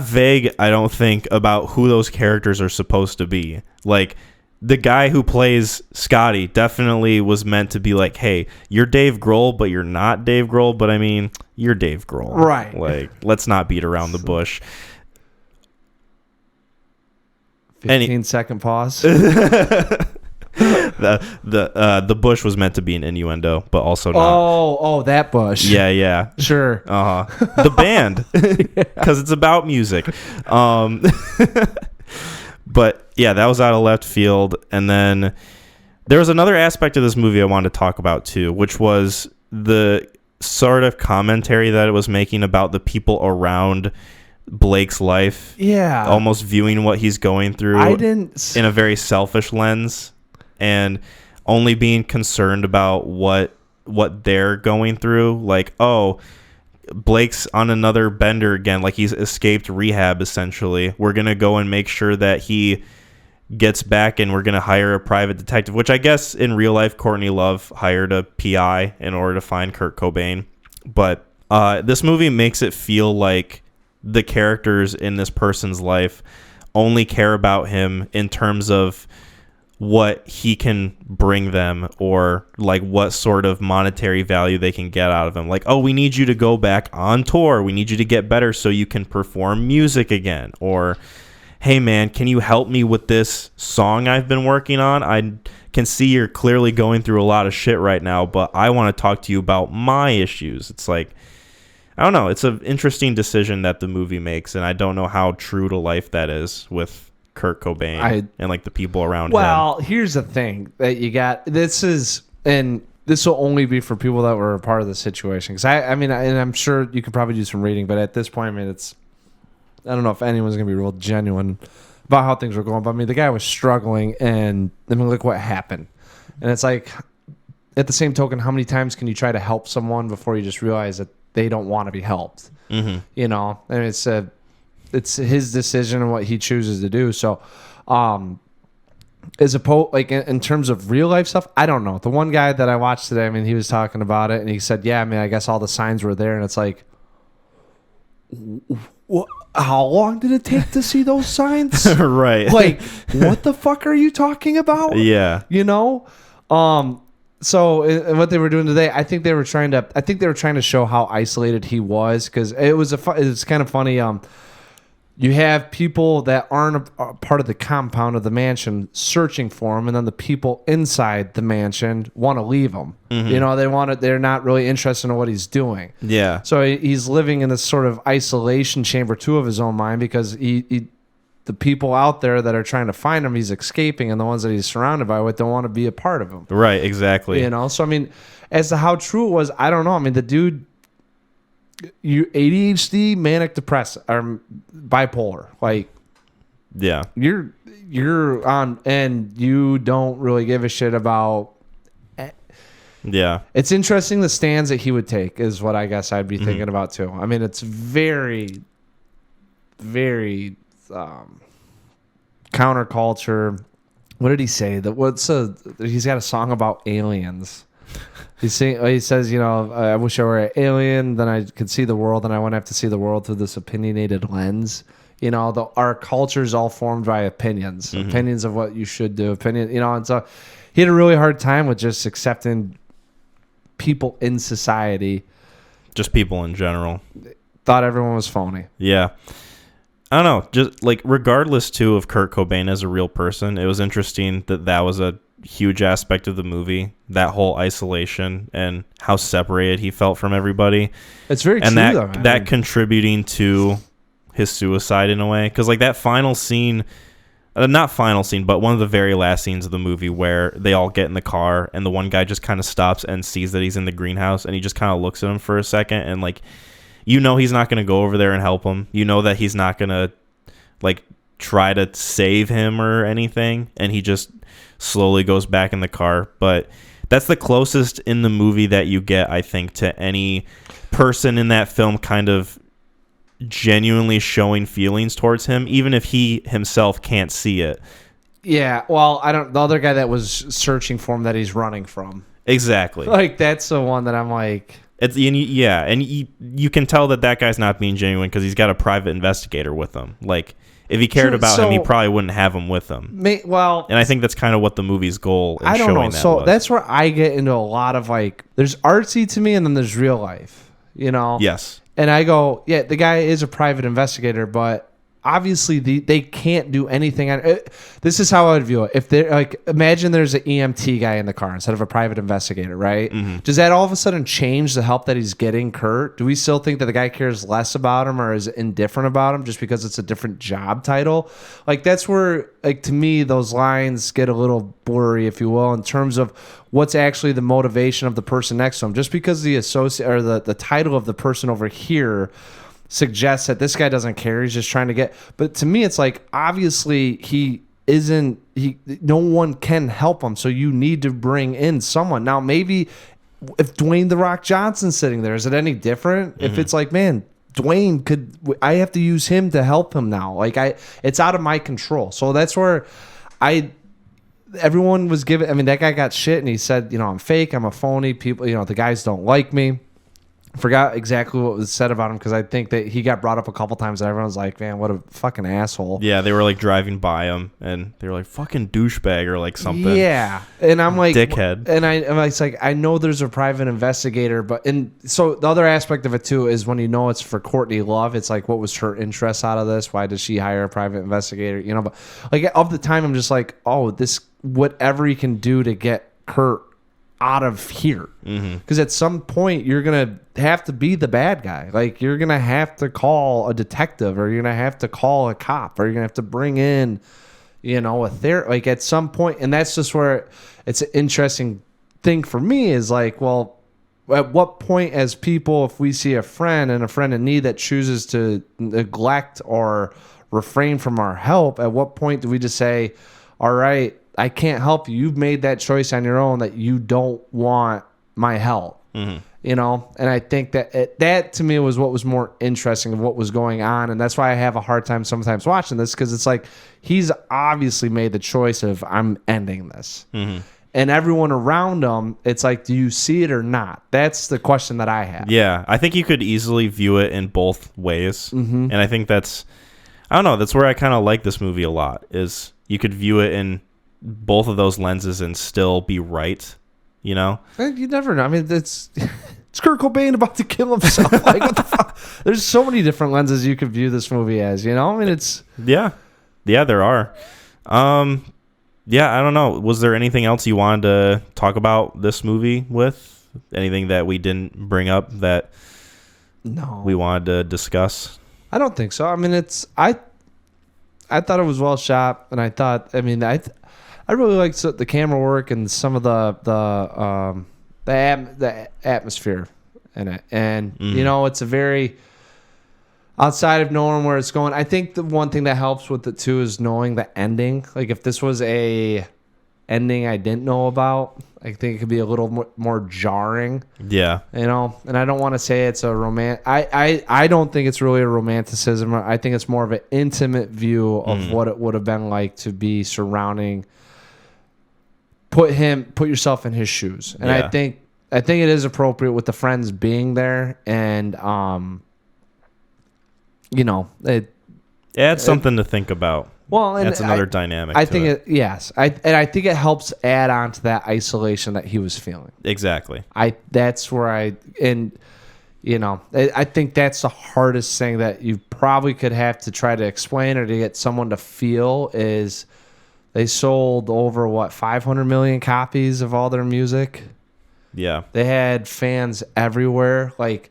vague. I don't think about who those characters are supposed to be. Like, the guy who plays Scotty definitely was meant to be like, hey, you're Dave Grohl, but you're not Dave Grohl. But I mean, you're Dave Grohl. Right. Like, let's not beat around the bush. 15-second pause. The bush was meant to be an innuendo, but also not. Oh, that bush. Yeah. Sure. The band. Because it's about music. But yeah, that was out of left field. And then there was another aspect of this movie I wanted to talk about too, which was the sort of commentary that it was making about the people around Blake's life. Yeah. Almost viewing what he's going through in a very selfish lens, and only being concerned about what they're going through. Like, oh, Blake's on another bender again, like he's escaped rehab essentially. We're going to go and make sure that he gets back, and we're going to hire a private detective, which I guess in real life Courtney Love hired a PI in order to find Kurt Cobain. But this movie makes it feel like the characters in this person's life only care about him in terms of what he can bring them, or like what sort of monetary value they can get out of him. Like, oh, we need you to go back on tour. We need you to get better so you can perform music again. Or, hey man, can you help me with this song I've been working on? I can see you're clearly going through a lot of shit right now, but I want to talk to you about my issues. It's like, I don't know. It's an interesting decision that the movie makes, and I don't know how true to life that is with Kurt Cobain and like the people around him. Well, here's the thing that you got. This will only be for people that were a part of the situation. Because I mean, and I'm sure you could probably do some reading, but at this point, I mean, I don't know if anyone's gonna be real genuine about how things were going. But I mean, the guy was struggling, and I mean, look what happened. And it's like, at the same token, how many times can you try to help someone before you just realize that they don't want to be helped? Mm-hmm. You know, and it's his decision and what he chooses to do. So, as opposed, like in terms of real life stuff, I don't know. The one guy that I watched today, I mean, he was talking about it, and he said, "Yeah, I mean, I guess all the signs were there," and it's like, how long did it take to see those signs? Right. Like, what the fuck are you talking about? Yeah. You know. So what they were doing today, I think they were trying to show how isolated he was, because it's kind of funny. You have people that aren't a part of the compound of the mansion searching for him, and then the people inside the mansion want to leave him. Mm-hmm. You know, they're not really interested in what he's doing. Yeah. So he's living in this sort of isolation chamber too of his own mind, because the people out there that are trying to find him, he's escaping, and the ones that he's surrounded by don't want to be a part of him. Right, exactly. You know, so I mean, as to how true it was, I don't know. I mean, the dude, you ADHD, manic depressive, or bipolar, like, yeah, you're on, and you don't really give a shit about. Yeah, it's interesting the stands that he would take is what I guess I'd be thinking about too. I mean, it's very, very counterculture. What did he say? He's got a song about aliens. He says, you know, I wish I were an alien, then I could see the world, and I wouldn't have to see the world through this opinionated lens. You know, our culture is all formed by opinions, opinions of what you should do, you know, and so he had a really hard time with just accepting people in society. Just people in general. Thought everyone was phony. Yeah. I don't know, just like regardless too of Kurt Cobain as a real person, it was interesting that was a huge aspect of the movie, that whole isolation and how separated he felt from everybody. It's very and true, that contributing to his suicide in a way, because like that final scene, not final scene, but one of the very last scenes of the movie where they all get in the car and the one guy just kind of stops and sees that he's in the greenhouse, and he just kind of looks at him for a second, and like, you know, he's not going to go over there and help him. You know that he's not going to like try to save him or anything, and he just slowly goes back in the car. But that's the closest in the movie that you get, I think, to any person in that film kind of genuinely showing feelings towards him, even if he himself can't see it. Yeah, well, the other guy that was searching for him that he's running from. Exactly. Like, that's the one that I'm like... and you can tell that guy's not being genuine because he's got a private investigator with him. Like, if he cared about him, he probably wouldn't have him with him. And I think that's kind of what the movie's goal in showing that was. That's where I get into a lot of, like, there's artsy to me, and then there's real life, you know? Yes. And I go, yeah, the guy is a private investigator, but obviously they can't do anything. This is how I would view it. If they're like, imagine there's an EMT guy in the car instead of a private investigator, right? Mm-hmm. Does that all of a sudden change the help that he's getting, Kurt? Do we still think that the guy cares less about him or is indifferent about him just because it's a different job title? Like, that's where, like, to me, those lines get a little blurry, if you will, in terms of what's actually the motivation of the person next to him. Just because the the title of the person over here suggests that this guy doesn't care, he's just trying to get. But to me, it's like, obviously no one can help him, so you need to bring in someone. Now, maybe if Dwayne "The Rock" Johnson's sitting there, is it any different? If it's like, man, Dwayne I have to use him to help him now. Like it's out of my control. So that's where everyone was giving. I mean, that guy got shit, and he said, I'm fake, I'm a phony. People, the guys don't like me. Forgot exactly what was said about him because I think that he got brought up a couple times and everyone's like, man, what a fucking asshole. Yeah, they were like driving by him and they were like, fucking douchebag or like something. Yeah. And I'm like, dickhead. And it's like, I know there's a private investigator, so the other aspect of it too is when it's for Courtney Love, it's like, what was her interest out of this? Why did she hire a private investigator? But like of the time, I'm just like, oh, this, whatever he can do to get Kurt out of here, because at some point you're gonna have to be the bad guy. Like you're gonna have to call a detective, or you're gonna have to call a cop, or you're gonna have to bring in a therapist. Like at some point, and that's just where it's an interesting thing for me is like, well, at what point as people, if we see a friend in need that chooses to neglect or refrain from our help, at what point do we just say, all right, I can't help you. You've made that choice on your own that you don't want my help. And I think that to me was what was more interesting of what was going on. And that's why I have a hard time sometimes watching this, because it's like he's obviously made the choice of I'm ending this. And everyone around him, it's like, do you see it or not? That's the question that I have. Yeah, I think you could easily view it in both ways. And I think that's where I kind of like this movie a lot, is you could view it in both of those lenses and still be right, You never know. I mean, it's Kurt Cobain about to kill himself. Like, what the fuck? There's so many different lenses you could view this movie as, I mean, it's... Yeah, there are. I don't know. Was there anything else you wanted to talk about this movie with? Anything that we didn't bring up that we wanted to discuss? I don't think so. I mean, I thought it was well shot, and I really liked the camera work and some of the atmosphere in it, and it's a very outside of knowing where it's going. I think the one thing that helps with it too is knowing the ending. Like if this was a ending I didn't know about, I think it could be a little more jarring. Yeah, and I don't want to say it's a I don't think it's really a romanticism. I think it's more of an intimate view of what it would have been like to be surrounding. Put yourself in his shoes, and I think it is appropriate with the friends being there, and it adds something to think about. Well, and that's another dynamic. I think I think it helps add on to that isolation that he was feeling. Exactly. I think that's the hardest thing that you probably could have to try to explain or to get someone to feel is. They sold over 500 million copies of all their music. Yeah. They had fans everywhere. Like,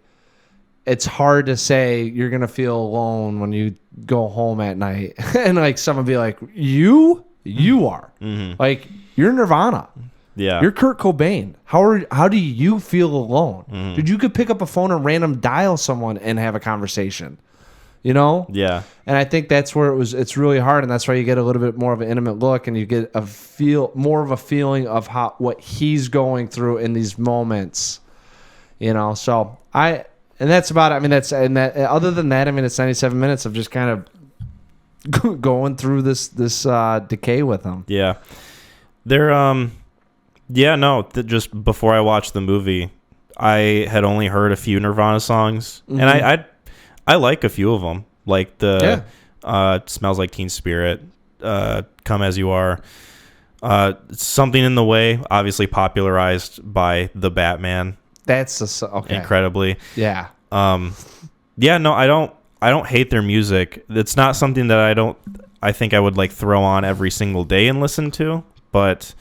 it's hard to say you're going to feel alone when you go home at night. And like someone be like, you are. Like, you're Nirvana. Yeah. You're Kurt Cobain. How do you feel alone? Dude, you could pick up a phone and random dial someone and have a conversation. Yeah. And I think that's where it's really hard, and that's why you get a little bit more of an intimate look, and you get more of a feeling of what he's going through in these moments. So and that's about it. I mean, other than that, I mean, it's 97 minutes of just kind of going through this decay with him. Yeah. Just before I watched the movie, I had only heard a few Nirvana songs, and I like a few of them, like the Smells Like Teen Spirit, Come As You Are, Something in the Way, obviously popularized by the Batman. That's okay. Incredibly. Yeah. I don't hate their music. It's not something that I think I would like throw on every single day and listen to, but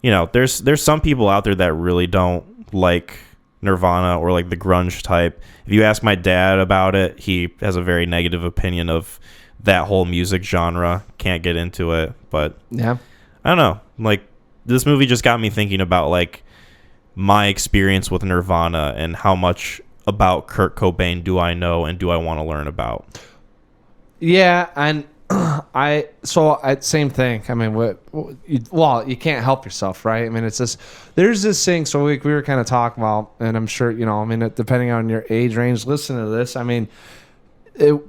there's some people out there that really don't like Nirvana or like the grunge type. If you ask my dad about it, he has a very negative opinion of that whole music genre. Can't get into it, but yeah, I don't know. Like, this movie just got me thinking about like my experience with Nirvana and how much about Kurt Cobain do I know and do I want to learn about. Yeah, and Same thing. I mean, you can't help yourself, right? I mean, it's this. There's this thing. So we were kind of talking about, and I'm sure I mean, depending on your age range, listen to this. I mean,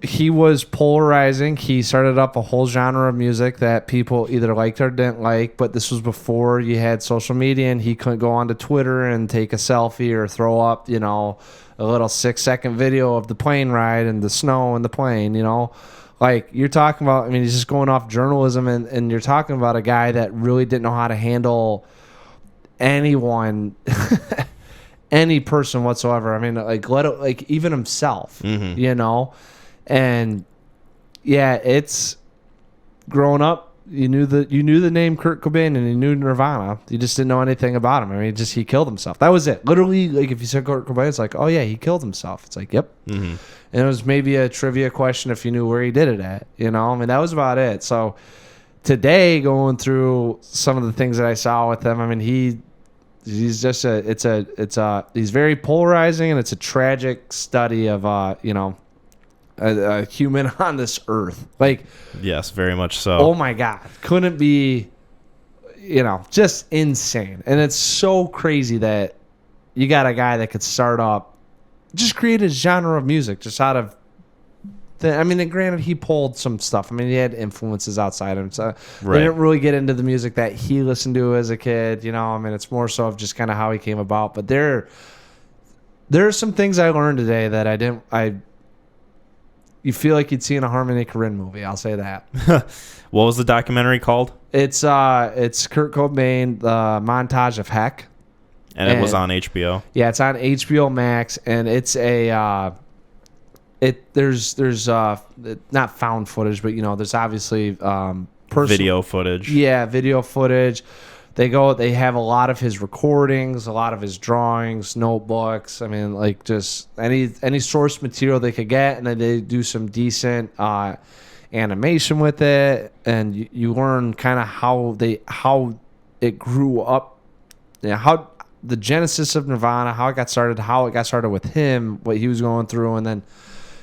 he was polarizing. He started up a whole genre of music that people either liked or didn't like. But this was before you had social media, and he couldn't go onto Twitter and take a selfie or throw up, a little 6-second video of the plane ride and the snow and the plane, Like, you're talking about, I mean, he's just going off journalism, and you're talking about a guy that really didn't know how to handle anyone, any person whatsoever. I mean, like even himself, And yeah, it's growing up. You knew the name Kurt Cobain, and you knew Nirvana. You just didn't know anything about him. I mean, he killed himself. That was it. Literally, like, if you said Kurt Cobain, it's like, oh yeah, he killed himself. It's like, yep. Mm-hmm. And it was maybe a trivia question if you knew where he did it at. I mean, that was about it. So today, going through some of the things that I saw with him, I mean, he's just he's very polarizing, and it's a tragic study of a human on this earth. Like, yes, very much so. Oh my God, couldn't be, just insane. And it's so crazy that you got a guy that could start up, just create a genre of music just out of. And granted, he pulled some stuff. I mean, he had influences outside him, so They didn't really get into the music that he listened to as a kid. I mean, it's more so of just kind of how he came about. But there are some things I learned today that I didn't. You feel like you'd see in a Harmony Korine movie. I'll say that. What was the documentary called? It's Kurt Cobain, the Montage of Heck, and it was on HBO. Yeah, it's on HBO Max, and it's a there's not found footage, but there's obviously video footage. Yeah, video footage. They have a lot of his recordings, a lot of his drawings, notebooks. I mean, like, just any source material they could get, and then they do some decent animation with it, and you learn kind of how it grew up, how the genesis of Nirvana, how it got started with him, what he was going through, and then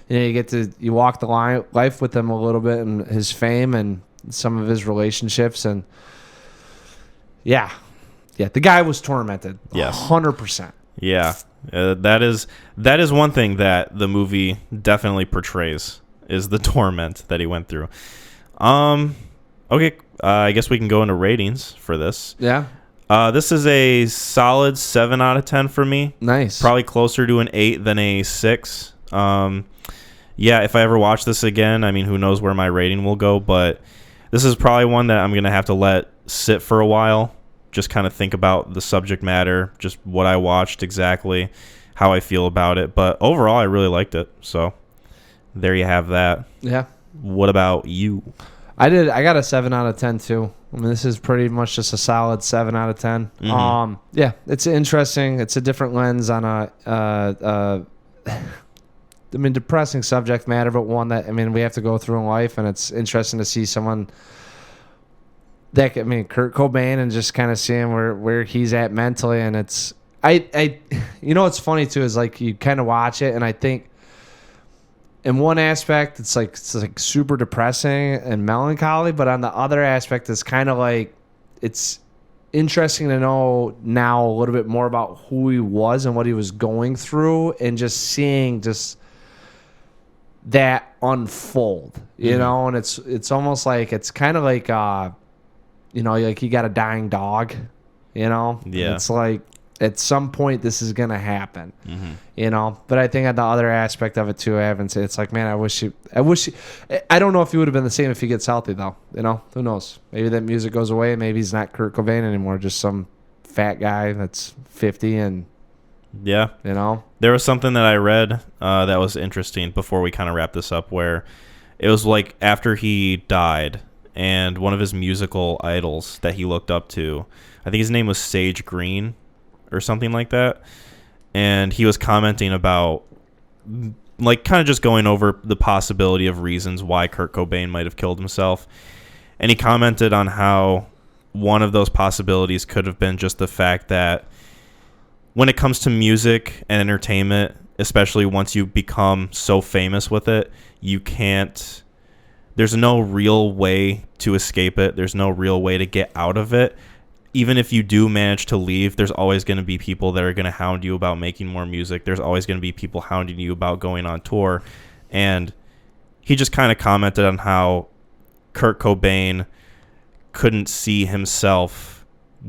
you walk the life with him a little bit, and his fame and some of his relationships. And yeah, the guy was tormented. Yes, 100%. Yeah, that is one thing that the movie definitely portrays, is the torment that he went through. Okay, I guess we can go into ratings for this. Yeah. This is a solid 7 out of 10 for me. Nice. Probably closer to an 8 than a 6. Yeah, if I ever watch this again, I mean, who knows where my rating will go, but this is probably one that I'm going to have to let sit for a while, just kind of think about the subject matter, just what I watched exactly, how I feel about it. But overall, I really liked it. So there you have that. Yeah. What about you? I got a 7 out of 10 too. I mean, this is pretty much just a solid 7 out of 10. Mm-hmm. Yeah, it's interesting. It's a different lens on a depressing subject matter, but one that, I mean, we have to go through in life, and it's interesting to see someone that, I mean, Kurt Cobain, and just kind of seeing where he's at mentally. And it's, what's funny too is, like, you kind of watch it, and I think in one aspect it's like super depressing and melancholy, but on the other aspect it's kind of like, it's interesting to know now a little bit more about who he was and what he was going through, and just seeing just that unfold, and it's almost like, it's kind of like like you got a dying dog, Yeah. It's like, at some point this is gonna happen, But I think on the other aspect of it too, I haven't said, it's like, man, I don't know if he would have been the same if he gets healthy though. Who knows? Maybe that music goes away, and maybe he's not Kurt Cobain anymore, just some fat guy that's 50 and. Yeah. There was something that I read that was interesting before we kind of wrap this up, where it was like after he died, and one of his musical idols that he looked up to, I think his name was Sage Green or something like that, and he was commenting about, like, kind of just going over the possibility of reasons why Kurt Cobain might have killed himself. And he commented on how one of those possibilities could have been just the fact that when it comes to music and entertainment, especially once you become so famous with it, you can't there's no real way to escape it. There's no real way to get out of it. Even if you do manage to leave, there's always going to be people that are going to hound you about making more music. There's always going to be people hounding you about going on tour. And he just kind of commented on how Kurt Cobain couldn't see himself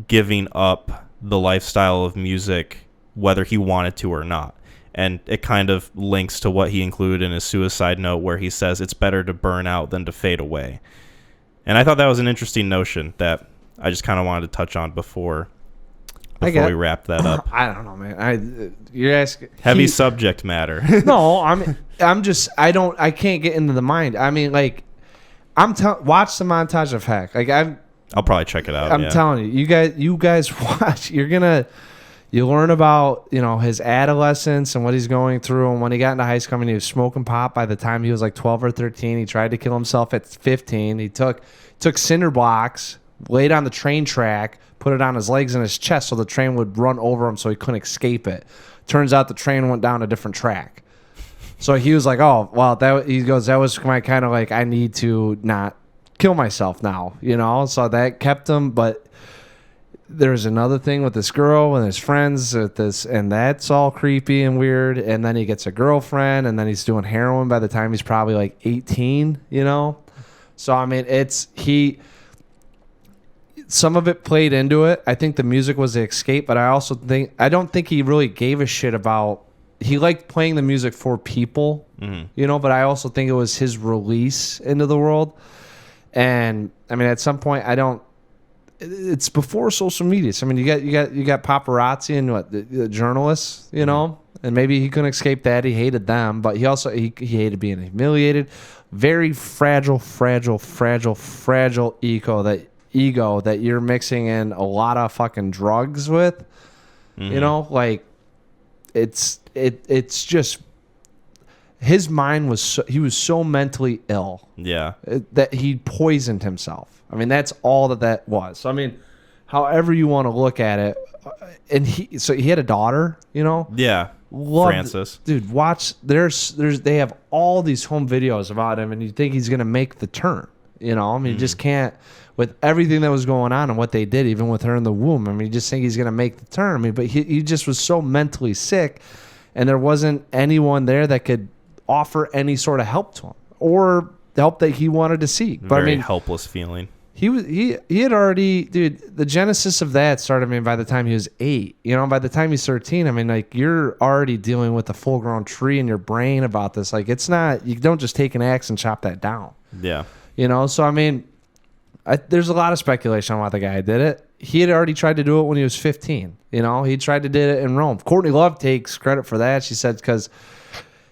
giving up the lifestyle of music, whether he wanted to or not. And it kind of links to what he included in his suicide note, where he says it's better to burn out than to fade away. And I thought that was an interesting notion that I just kind of wanted to touch on before we wrap that up. I don't know, man. You're asking heavy subject matter. No, I'm just I can't get into the mind. I mean, like, watch the montage of Heck. Like, I'll probably check it out. I'm telling you, you guys watch. You learn about, his adolescence and what he's going through. And when he got into high school, he was smoking pot by the time he was like 12 or 13. He tried to kill himself at 15. He took cinder blocks, laid on the train track, put it on his legs and his chest so the train would run over him so he couldn't escape it. Turns out the train went down a different track. So he was like, oh, well, that was my kind of like, I need to not kill myself now, So that kept him, but there's another thing with this girl and his friends with this, and that's all creepy and weird. And then he gets a girlfriend, and then he's doing heroin by the time he's probably like 18, So I mean, some of it played into it. I think the music was the escape, but I don't think he really gave a shit about. He liked playing the music for people, But I also think it was his release into the world. And I mean, at some point, it's before social media. So, I mean, you got paparazzi and the journalists, and maybe he couldn't escape that. He hated them, but he also he hated being humiliated. Very fragile ego that you're mixing in a lot of fucking drugs with. Like it's just his mind was he was so mentally ill. Yeah. That he poisoned himself. I mean, that's all that was. So, I mean, however you want to look at it, and he had a daughter, Yeah, Francis. Dude, watch. They have all these home videos about him, and you think he's gonna make the turn. I mean, you just can't with everything that was going on and what they did, even with her in the womb. I mean, you just think he's gonna make the turn. I mean, but he just was so mentally sick, and there wasn't anyone there that could offer any sort of help to him or help that he wanted to seek. But Very I mean, helpless feeling. He had already, dude, the genesis of that started, by the time he was 8, by the time he's 13, I mean, like, you're already dealing with a full grown tree in your brain about this. Like, it's not, you don't just take an axe and chop that down. Yeah. So I mean, there's a lot of speculation on why the guy did it. He had already tried to do it when he was 15. He tried to do it in Rome. Courtney Love takes credit for that. She said, because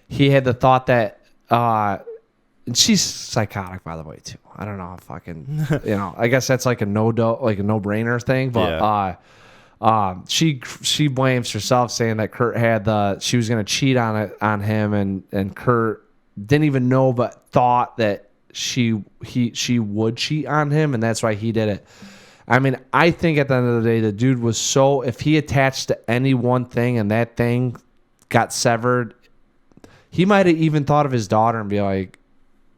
he had the thought that, and she's psychotic, by the way, too. I don't know, fucking, I guess that's like a no-brainer thing. But she blames herself, saying that Kurt had she was gonna cheat on him, and Kurt didn't even know, but thought that she would cheat on him, and that's why he did it. I mean, I think at the end of the day, the dude was so, if he attached to any one thing and that thing got severed, he might have even thought of his daughter and be like,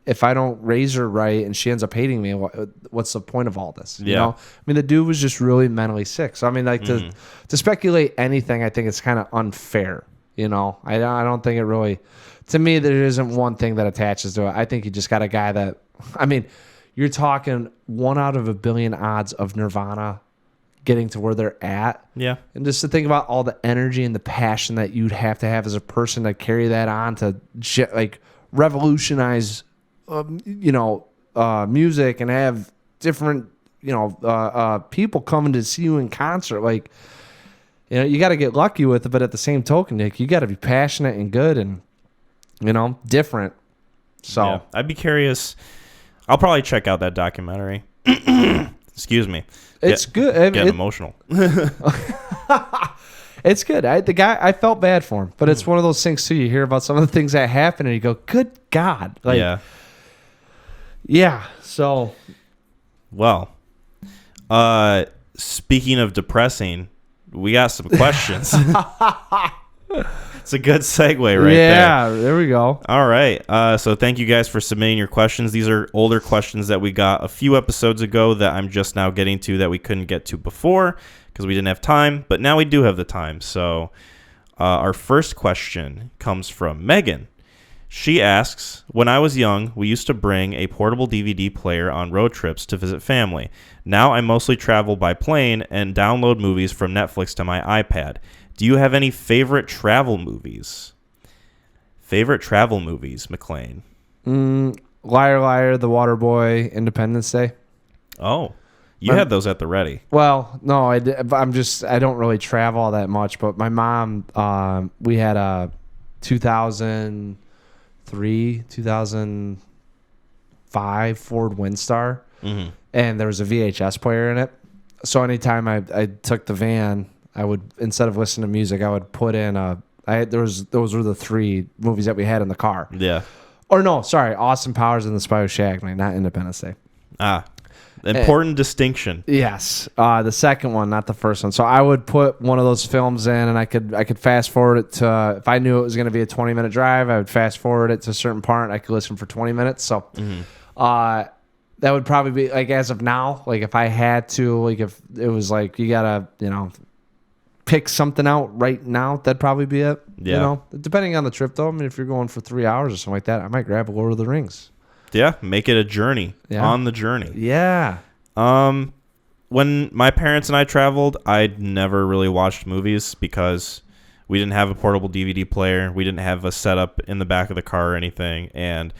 if I don't raise her right and she ends up hating me, what's the point of all this? Yeah. I mean, the dude was just really mentally sick. So, I mean, like, to speculate anything, I think it's kind of unfair. I don't think it really, to me, there isn't one thing that attaches to it. I think you just got a guy that, I mean, you're talking 1 out of a billion odds of Nirvana getting to where they're at. Yeah. And just to think about all the energy and the passion that you'd have to have as a person to carry that on to, like, revolutionize music and have different, people coming to see you in concert. Like, you got to get lucky with it, but at the same token, Nick, you got to be passionate and good and, different. So yeah, I'd be curious. I'll probably check out that documentary. Excuse me. It's good. Getting emotional. It's good. I felt bad for him, but it's one of those things too. You hear about some of the things that happen and you go, good God. Like, yeah. So, well, speaking of depressing, we got some questions. It's a good segue right there. Yeah, there we go. All right. So thank you guys for submitting your questions. These are older questions that we got a few episodes ago that I'm just now getting to that we couldn't get to before because we didn't have time. But now we do have the time. So our first question comes from Megan. She asks, when I was young, we used to bring a portable DVD player on road trips to visit family. Now I mostly travel by plane and download movies from Netflix to my iPad. Do you have any favorite travel movies? Favorite travel movies, McClain? Liar, Liar, The Waterboy, Independence Day. Oh, you had those at the ready. Well, no, I don't really travel all that much, but my mom, we had a 2003, 2005 Ford Windstar, and there was a VHS player in it. So anytime I took the van, I would, instead of listening to music, I would put in those were the 3 movies that we had in the car. Yeah. Or no, sorry, Austin Powers and the Spy Who Shagged Me, not Independence Day. Important distinction. Yes, the second one, not the first one. So I would put one of those films in, and I could fast forward it to, if I knew it was going to be a 20-minute drive, I would fast forward it to a certain part. I could listen for 20 minutes. So that would probably be, like, as of now, like if I had to, like if it was like you gotta, pick something out right now, that'd probably be it. Yeah. Depending on the trip, though. I mean, if you're going for 3 hours or something like that, I might grab a Lord of the Rings. Yeah, make it a journey. Yeah. On the journey. Yeah. When my parents and I traveled, I never really watched movies because we didn't have a portable DVD player. We didn't have a setup in the back of the car or anything. And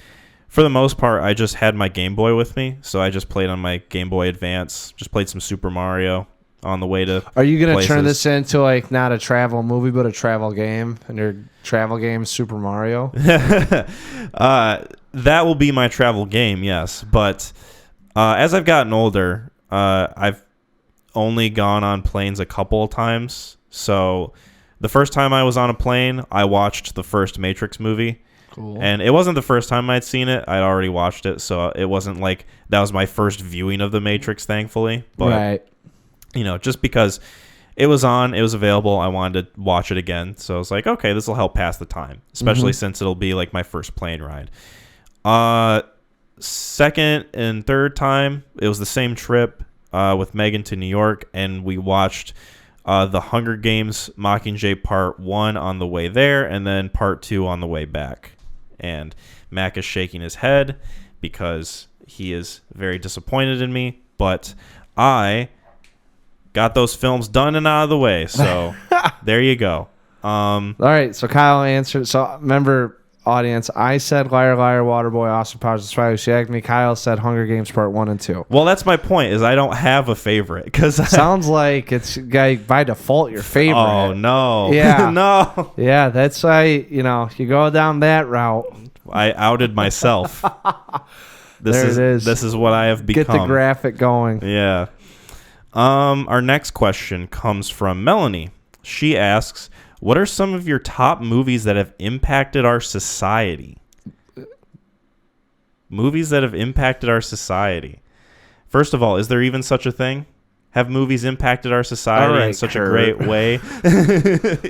for the most part, I just had my Game Boy with me. So I just played on my Game Boy Advance, just played some Super Mario on the way to Are you going to turn this into, like, not a travel movie, but a travel game? And your travel game, Super Mario? That will be my travel game, yes. But as I've gotten older, I've only gone on planes a couple of times. So the first time I was on a plane, I watched the first Matrix movie. Cool. And it wasn't the first time I'd seen it. I'd already watched it. So it wasn't like that was my first viewing of the Matrix, thankfully. But, right. Just because it was on, it was available, I wanted to watch it again. So I was like, okay, this will help pass the time, especially since it'll be like my first plane ride. Second and third time, it was the same trip with Megan to New York, and we watched the Hunger Games Mockingjay Part 1 on the way there, and then Part 2 on the way back. And Mac is shaking his head because he is very disappointed in me, but I got those films done and out of the way, so there you go. All right, so Kyle answered. So remember, audience, I said Liar, Liar, Waterboy, Austin Powers, The Spy Who Shagged Me. Kyle said Hunger Games Part 1 and 2. Well, that's my point, is I don't have a favorite. Sounds like it's by default your favorite. Oh, no. Yeah. No. Yeah, that's why, you go down that route. I outed myself. This is what I have become. Get the graphic going. Yeah. Our next question comes from Melanie. She asks, what are some of your top movies that have impacted our society? Movies that have impacted our society. First of all, is there even such a thing? Have movies impacted our society in such a great way?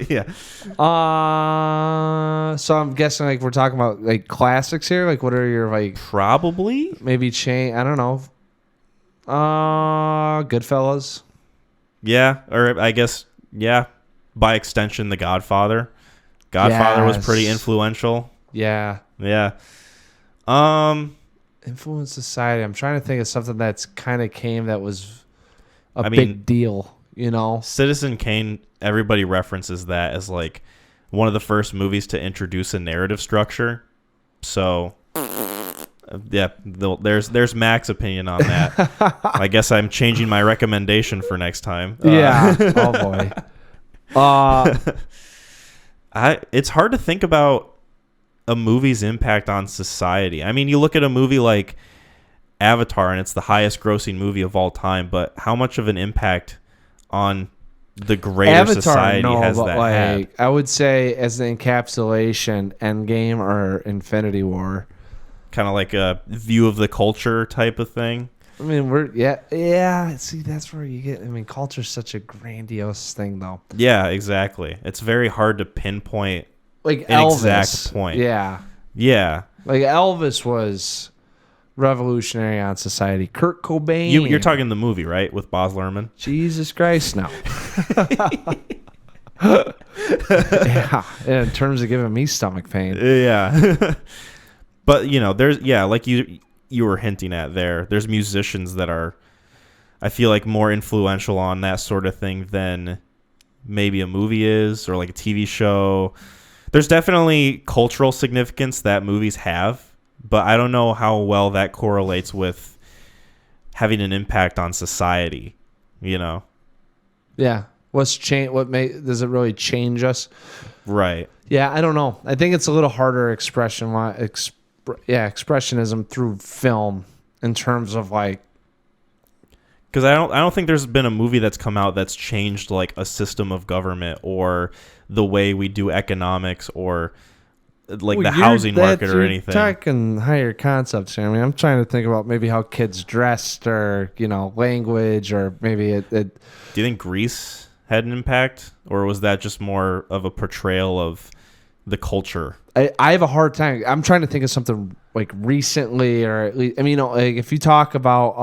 Yeah. So I'm guessing, like, we're talking about, like, classics here. Like, what are your, like, probably maybe I don't know. Goodfellas. Yeah, or I guess, yeah. By extension, The Godfather. Godfather was pretty influential. Yeah. Yeah. Influence society. I'm trying to think of something that's kind of that was a big deal, Citizen Kane, everybody references that as like one of the first movies to introduce a narrative structure. So yeah, there's Mac's opinion on that. I guess I'm changing my recommendation for next time. Yeah. Oh boy. It's hard to think about a movie's impact on society. I mean, you look at a movie like Avatar, and it's the highest grossing movie of all time, but how much of an impact on the greater society has that had? I would say as an encapsulation, Endgame or Infinity War. Kind of like a view of the culture type of thing. I mean, see, that's where you get. I mean, culture's such a grandiose thing, though. Yeah, exactly. It's very hard to pinpoint like an Elvis. exact point. Yeah. Yeah. Like Elvis was revolutionary on society. Kurt Cobain. You're talking the movie, right? With Baz Luhrmann? Jesus Christ, no. Yeah, in terms of giving me stomach pain. Yeah. But, there's, like you were hinting at there's musicians that are, I feel like, more influential on that sort of thing than maybe a movie is, or like a TV show. There's definitely cultural significance that movies have, but I don't know how well that correlates with having an impact on society, Yeah. Does it really change us? Right. Yeah, I don't know. I think it's a little harder expressionism through film in terms of like, because I don't think there's been a movie that's come out that's changed like a system of government or the way we do economics or like the housing market or anything. You're talking higher concepts here. I mean, I'm trying to think about maybe how kids dressed or, language, or maybe it. Do you think Grease had an impact, or was that just more of a portrayal of the culture? I have a hard time. I'm trying to think of something like recently, or at least, like if you talk about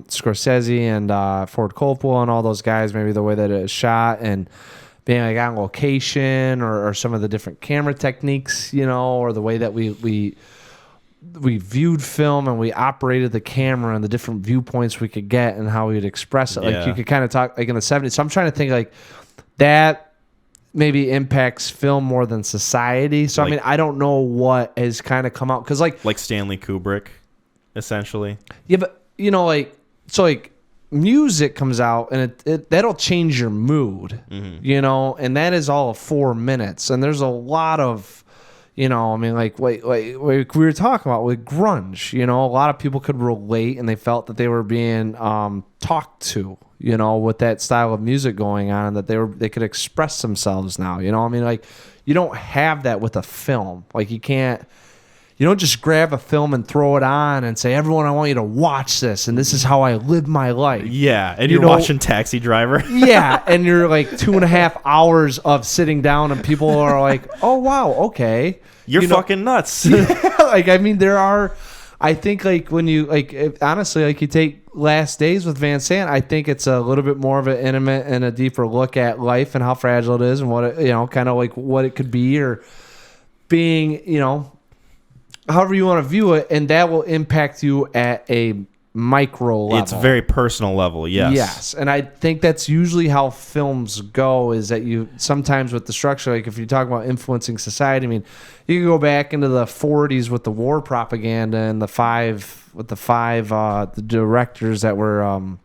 Scorsese and Ford Coppola and all those guys, maybe the way that it is shot and being like on location, or some of the different camera techniques, or the way that we viewed film and we operated the camera and the different viewpoints we could get and how we'd express it. Yeah. Like you could kind of talk like in the 70s. So I'm trying to think like that maybe impacts film more than society. So Like- I don't know what has kind of come out, because like Stanley Kubrick, essentially. yeah, but music comes out and it that'll change your mood, and that is all of 4 minutes, and there's a lot of like we were talking about with grunge, a lot of people could relate and they felt that they were being talked to, with that style of music going on, and that they could express themselves now, like you don't have that with a film. Like you don't just grab a film and throw it on and say, everyone, I want you to watch this, and this is how I live my life. Yeah, and you're watching Taxi Driver. Yeah, and you're like 2.5 hours of sitting down, and people are like, oh, wow, okay. You're fucking nuts. I think like when you, honestly, like you take Last Days with Van Sant, I think it's a little bit more of an intimate and a deeper look at life and how fragile it is and what it, kind of like what it could be, or being, however you want to view it, and that will impact you at a micro level. It's a very personal level, yes. Yes, and I think that's usually how films go, is that you sometimes with the structure, like if you talk about influencing society, you can go back into the 40s with the war propaganda and the five the directors that were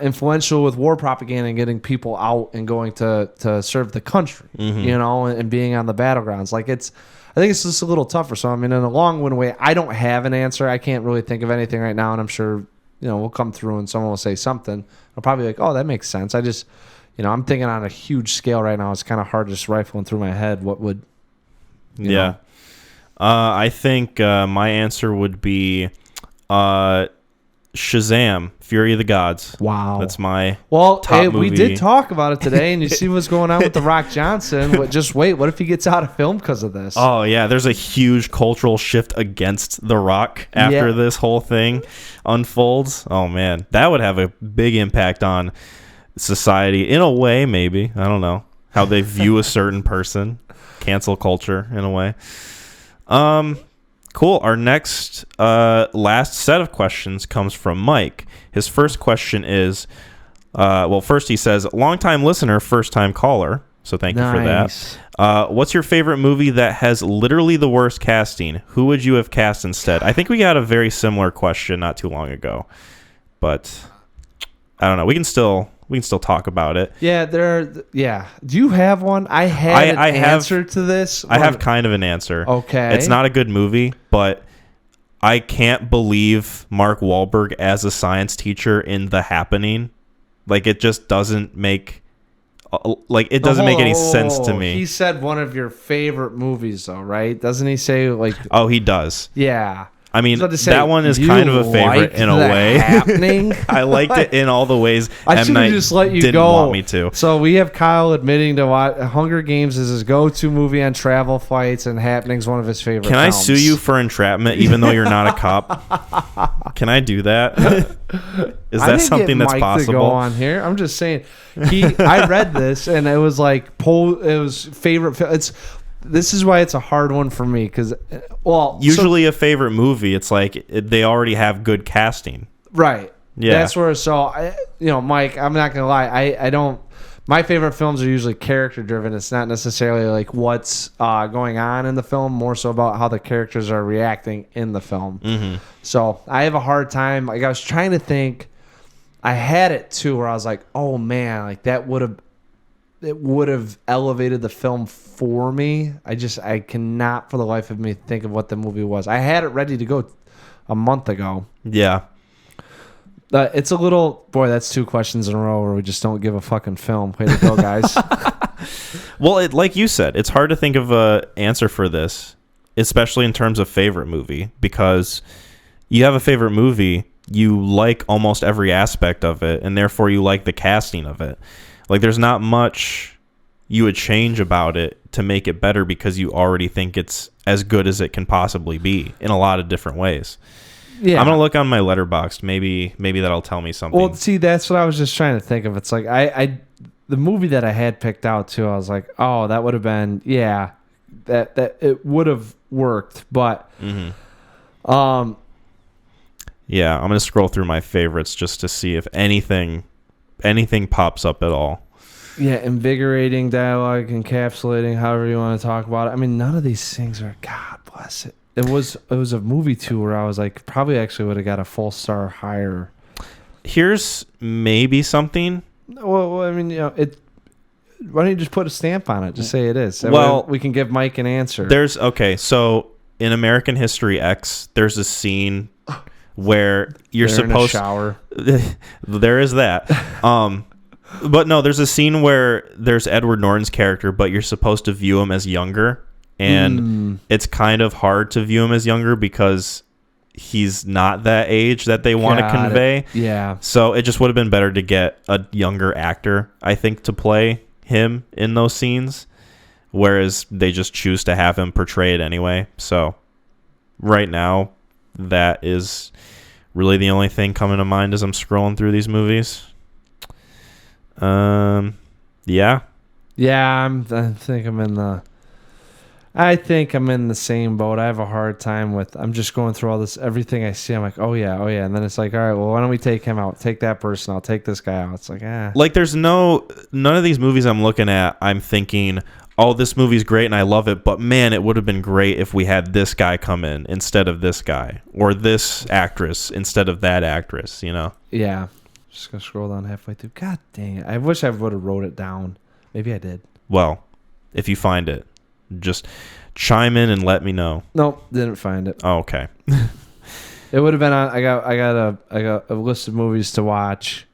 influential with war propaganda and getting people out and going to serve the country, and being on the battlegrounds. I think it's just a little tougher. So, in a long-winded way, I don't have an answer. I can't really think of anything right now, and I'm sure, we'll come through and someone will say something. I'll probably be like, oh, that makes sense. I just, I'm thinking on a huge scale right now. It's kind of hard just rifling through my head what would, you know. I think my answer would be Shazam, Fury of the Gods. Wow. That's my top movie. We did talk about it today, and you see what's going on with The Rock Johnson. Just wait. What if he gets out of film because of this? Oh, yeah. There's a huge cultural shift against The Rock after this whole thing unfolds. Oh, man. That would have a big impact on society in a way, maybe. I don't know. How they view a certain person. Cancel culture in a way. Cool. Our next last set of questions comes from Mike. His first question is, first he says, long-time listener, first-time caller. So thank you for that. What's your favorite movie that has literally the worst casting? Who would you have cast instead? I think we got a very similar question not too long ago, but I don't know. We can still talk about it. Yeah, Do you have one? I have an answer to this. I have kind of an answer. Okay. It's not a good movie, but I can't believe Mark Wahlberg as a science teacher in The Happening. Like, it just doesn't make any sense to me. He said one of your favorite movies, though, right? Doesn't he say like? Oh, he does. Yeah. I mean, that one is kind of a favorite in a way. Happening? I liked it in all the ways. I should have just let you didn't go. Want me to. So we have Kyle admitting to what Hunger Games is his go-to movie on travel flights, and Happening's one of his favorite. Can films. I sue you for entrapment, even though you're not a cop? Can I do that? Is that something that's possible? To go on here. I'm just saying. I read this, and it was like it was favorite. This is why it's a hard one for me because, usually a favorite movie, it's like they already have good casting, right? Yeah, that's where. So, Mike, I'm not gonna lie. I don't. My favorite films are usually character driven. It's not necessarily like what's going on in the film, more so about how the characters are reacting in the film. Mm-hmm. So I have a hard time. Like I was trying to think. I had it too, where I was like, oh man, like that would have elevated the film for me. I cannot for the life of me think of what the movie was. I had it ready to go a month ago. Yeah. It's a little, boy, that's 2 questions in a row where we just don't give a fucking film. Way to go, guys. Well, like you said, it's hard to think of an answer for this, especially in terms of favorite movie, because you have a favorite movie, you like almost every aspect of it, and therefore you like the casting of it. Like, there's not much you would change about it to make it better because you already think it's as good as it can possibly be in a lot of different ways. Yeah. I'm going to look on my Letterboxd. Maybe that'll tell me something. Well, see, that's what I was just trying to think of. It's like the movie that I had picked out too, I was like, oh, that would have been, that it would have worked, but yeah, I'm going to scroll through my favorites just to see if anything pops up at all. Yeah, invigorating dialogue, encapsulating, however you want to talk about it. I mean, none of these things are, God bless it. It was a movie too where I was like, probably actually would have got a full star higher. Here's maybe something. Well, I mean, why don't you just put a stamp on it? Just say it is. Well, we can give Mike an answer. So in American History X, there's a scene where you're supposed in a shower. There is that. But no, there's a scene where there's Edward Norton's character, but you're supposed to view him as younger. And it's kind of hard to view him as younger because he's not that age that they want to convey. Yeah. So it just would have been better to get a younger actor, I think, to play him in those scenes, whereas they just choose to have him portray it anyway. So right now, that is really the only thing coming to mind as I'm scrolling through these movies. Yeah. Yeah, I think I'm in the same boat. I have a hard time with, I'm just going through all this, everything I see. I'm like, oh yeah. And then it's like, all right, well, why don't we take him out? Take that person out. Take this guy out. It's like, Like there's none of these movies I'm looking at, I'm thinking, oh, this movie's great and I love it, but man, it would have been great if we had this guy come in instead of this guy, or this actress instead of that actress, Yeah. Just going to scroll down halfway through. God dang it. I wish I would have wrote it down. Maybe I did. Well, if you find it, just chime in and let me know. Nope, didn't find it. Oh, okay. It would have been on. I got a list of movies to watch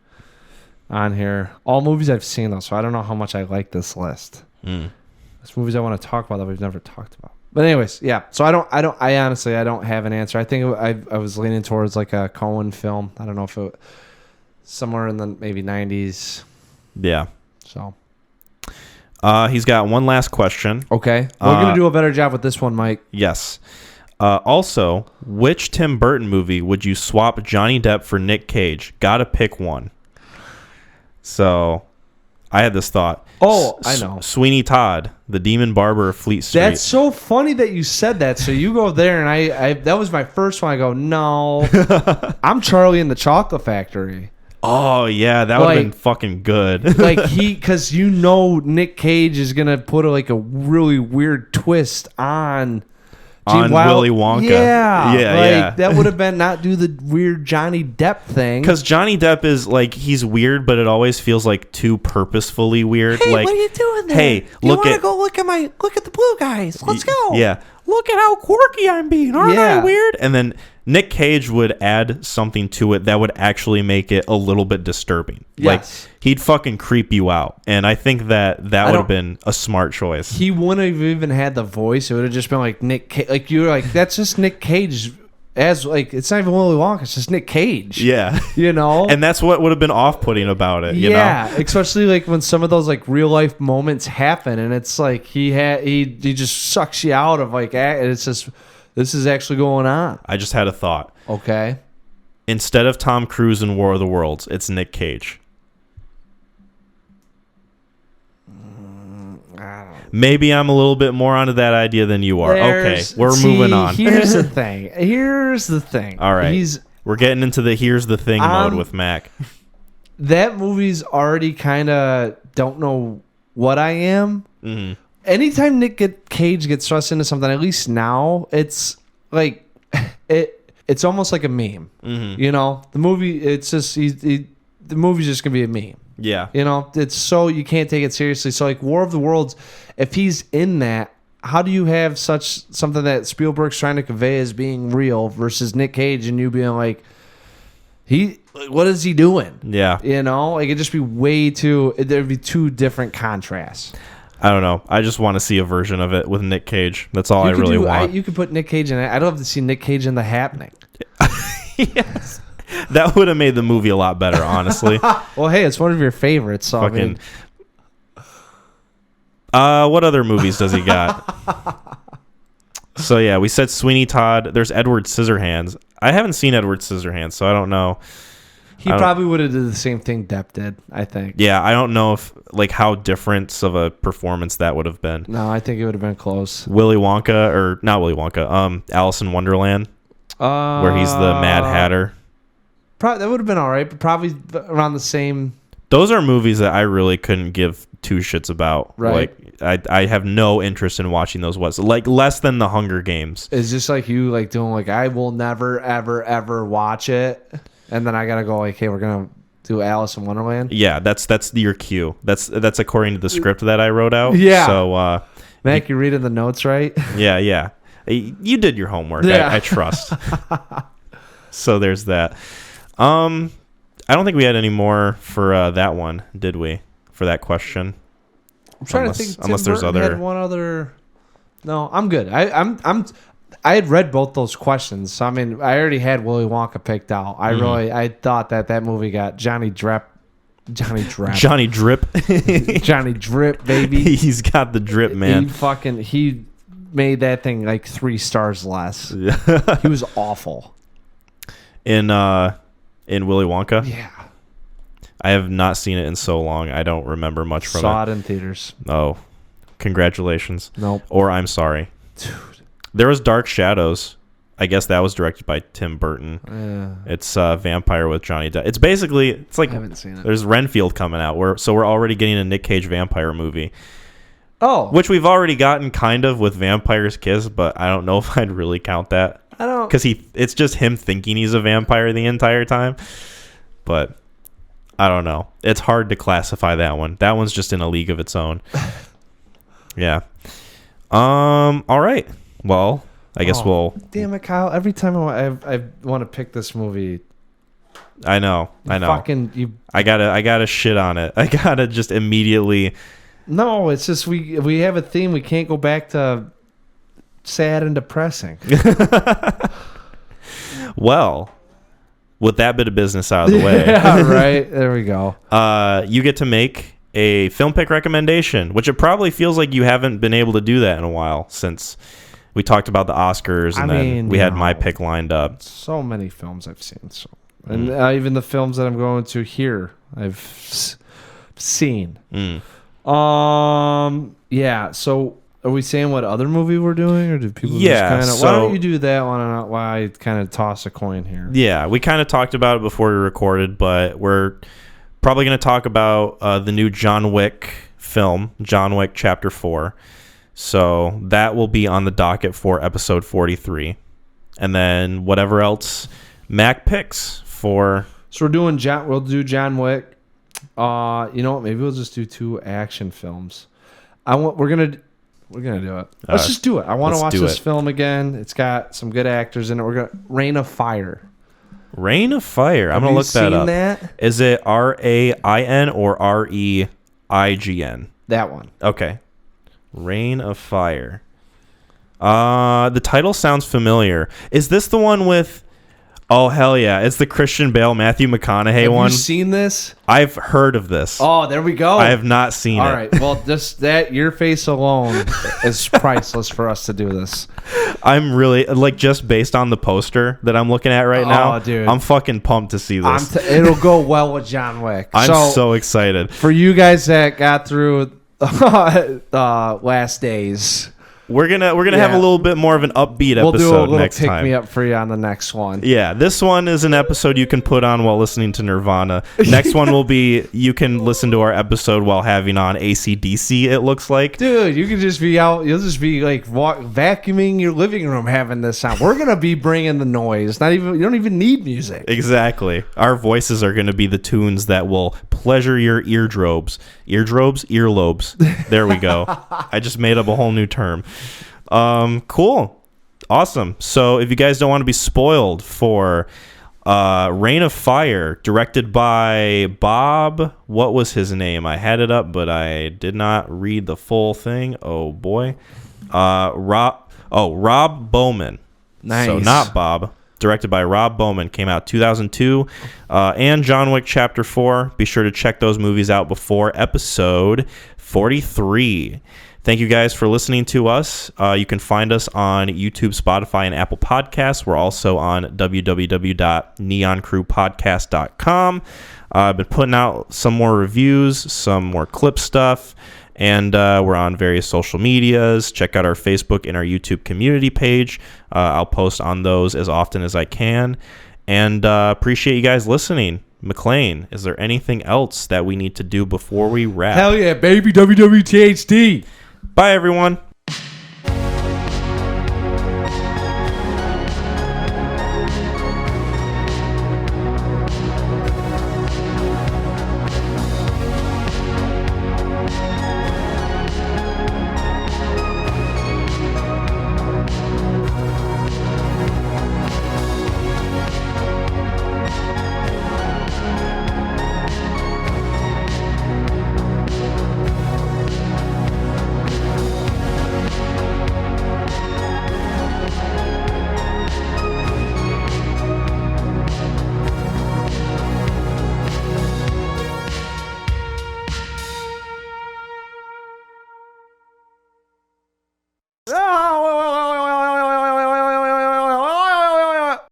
on here. All movies I've seen though, so I don't know how much I like this list. There's movies I want to talk about that we've never talked about. But anyways, yeah. So I honestly don't have an answer. I think I was leaning towards like a Coen film. I don't know if it somewhere in the maybe 90s. Yeah. So. He's got one last question. Okay. We're going to do a better job with this one, Mike. Yes. Also, which Tim Burton movie would you swap Johnny Depp for Nick Cage? Gotta pick one. So, I had this thought. Oh, I know. Sweeney Todd, the Demon Barber of Fleet Street. That's so funny that you said that. So you go there, and I that was my first one. I go, no. I'm Charlie in the Chocolate Factory. Oh, yeah, that would have been fucking good. Because Nick Cage is going to put a really weird twist on Willy Wonka. Yeah. That would have been not do the weird Johnny Depp thing. Because Johnny Depp is he's weird, but it always feels too purposefully weird. Hey, what are you doing there? Hey, look at the blue guys. Let's go. Yeah. Look at how quirky I'm being. Aren't I weird? And then Nick Cage would add something to it that would actually make it a little bit disturbing. Yes. He'd fucking creep you out. And I think that would have been a smart choice. He wouldn't have even had the voice. It would have just been like Nick Cage. Like, you were like, that's just Nick Cage as like it's not even Willy Wonka, it's just Nick Cage. Yeah. You know? And that's what would have been off-putting about it, you know? Especially like when some of those like real life moments happen and it's like he just sucks you out of like it's just this is actually going on. I just had a thought. Okay. Instead of Tom Cruise in War of the Worlds, it's Nick Cage. Maybe I'm a little bit more onto that idea than you are. Okay, we're moving on. Here's the thing. All right. We're getting into the here's the thing mode with Mac. That movie's already kind of don't know what I am. Mm-hmm. Anytime Nick Cage gets thrust into something, at least now, it's like it's almost like a meme. Mm-hmm. You know, the movie. It's just the movie's just gonna be a meme. Yeah. You know, it's so you can't take it seriously. So like War of the Worlds, if he's in that, how do you have something that Spielberg's trying to convey as being real versus Nick Cage and you being like, what is he doing? Yeah. You know, like it'd just be there'd be two different contrasts. I don't know. I just want to see a version of it with Nick Cage. That's all I really want. You could put Nick Cage in it. I'd love to see Nick Cage in The Happening. Yes. That would have made the movie a lot better, honestly. Well, hey, it's one of your favorites. So fucking. What other movies does he got? So yeah, we said Sweeney Todd. There's Edward Scissorhands. I haven't seen Edward Scissorhands, so I don't know. He probably would have did the same thing Depp did, I think. Yeah, I don't know if like how different of a performance that would have been. No, I think it would have been close. Willy Wonka, or not Willy Wonka, Alice in Wonderland, where he's the Mad Hatter. Probably that would have been all right, but probably around the same. Those are movies that I really couldn't give two shits about. Right. Like I have no interest in watching those ones. Like less than The Hunger Games. It's just like you like doing like I will never ever ever watch it, and then I gotta go like, hey, we're gonna do Alice in Wonderland. Yeah, that's your cue. That's according to the script that I wrote out. Yeah. So Mac, you're reading the notes right? Yeah. You did your homework. Yeah. I trust. So there's that. I don't think we had any more for that one, did we? For that question. I'm trying to think. Unless there's other. Had one other. No, I'm good. I had read both those questions. So I mean, I already had Willy Wonka picked out. I thought that movie got Johnny Drip, Johnny Drip, baby. He's got the drip, man. He made that thing like 3 stars less. He was awful. In Willy Wonka? Yeah. I have not seen it in so long. I don't remember much from it. Saw it in theaters. Oh, congratulations. Nope. Or I'm sorry. Dude. There was Dark Shadows. I guess that was directed by Tim Burton. Yeah. It's Vampire with Johnny Depp. It's like I haven't seen it. There's Renfield coming out. We're already getting a Nick Cage vampire movie. Oh. Which we've already gotten kind of with Vampire's Kiss, but I don't know if I'd really count that. I don't. Because it's just him thinking he's a vampire the entire time. But I don't know. It's hard to classify that one. That one's just in a league of its own. Yeah. All right. Well, I guess we'll. Damn it, Kyle! Every time I want to pick this movie, I know. I gotta shit on it. I gotta just immediately. No, it's just we have a theme. We can't go back to sad and depressing. Well, with that bit of business out of the way, yeah, right there we go. You get to make a film pick recommendation, which it probably feels like you haven't been able to do that in a while since we talked about the Oscars and then we had my pick lined up. So many films I've seen, and even the films that I'm going to here I've seen. Yeah. So are we saying what other movie we're doing, or do people just kind of? Why don't you do that one and why I kind of toss a coin here? Yeah, we kind of talked about it before we recorded, but we're probably going to talk about the new John Wick film, John Wick Chapter 4. So that will be on the docket for episode 43. And then whatever else Mac picks for. So we'll do John Wick. You know what? Maybe we'll just do 2 action films. We're gonna do it. Let's just do it. I want to watch this film again. It's got some good actors in it. Reign of Fire. Reign of Fire. I'm gonna look that up. That? Is it RAIN or REIGN? That one. Okay. Reign of Fire. The title sounds familiar. Is this the one with... Oh, hell yeah. It's the Christian Bale, Matthew McConaughey one. Have you seen this? I've heard of this. Oh, there we go. I have not seen it. All right. Well, just that, your face alone is priceless for us to do this. I'm really, just based on the poster that I'm looking at right now, dude. I'm fucking pumped to see this. It'll go well with John Wick. I'm so excited. For you guys that got through Last Days... We're gonna have a little bit more of an upbeat episode next time. We'll do a little pick me up for you on the next one. Yeah, this one is an episode you can put on while listening to Nirvana. Next one will be you can listen to our episode while having on AC/DC. It looks like, dude, you can just be out. You'll just be like vacuuming your living room having this on. We're gonna be bringing the noise. You don't even need music. Exactly. Our voices are gonna be the tunes that will pleasure your eardrobes. Earlobes. There we go. I just made up a whole new term. Cool. Awesome. So if you guys don't want to be spoiled for Reign of Fire, directed by Bob, what was his name? I had it up, but I did not read the full thing. Oh boy. Rob Bowman. Nice. So not Bob. Directed by Rob Bowman, came out 2002, and John Wick Chapter 4. Be sure to check those movies out before episode 43. Thank you guys for listening to us. You can find us on YouTube, Spotify, and Apple Podcasts. We're also on www.neoncrewpodcast.com. I've been putting out some more reviews, some more clip stuff, and we're on various social medias. Check out our Facebook and our YouTube community page. I'll post on those as often as I can. And appreciate you guys listening. McClain, is there anything else that we need to do before we wrap? Hell yeah, baby. WWTHD. Bye, everyone.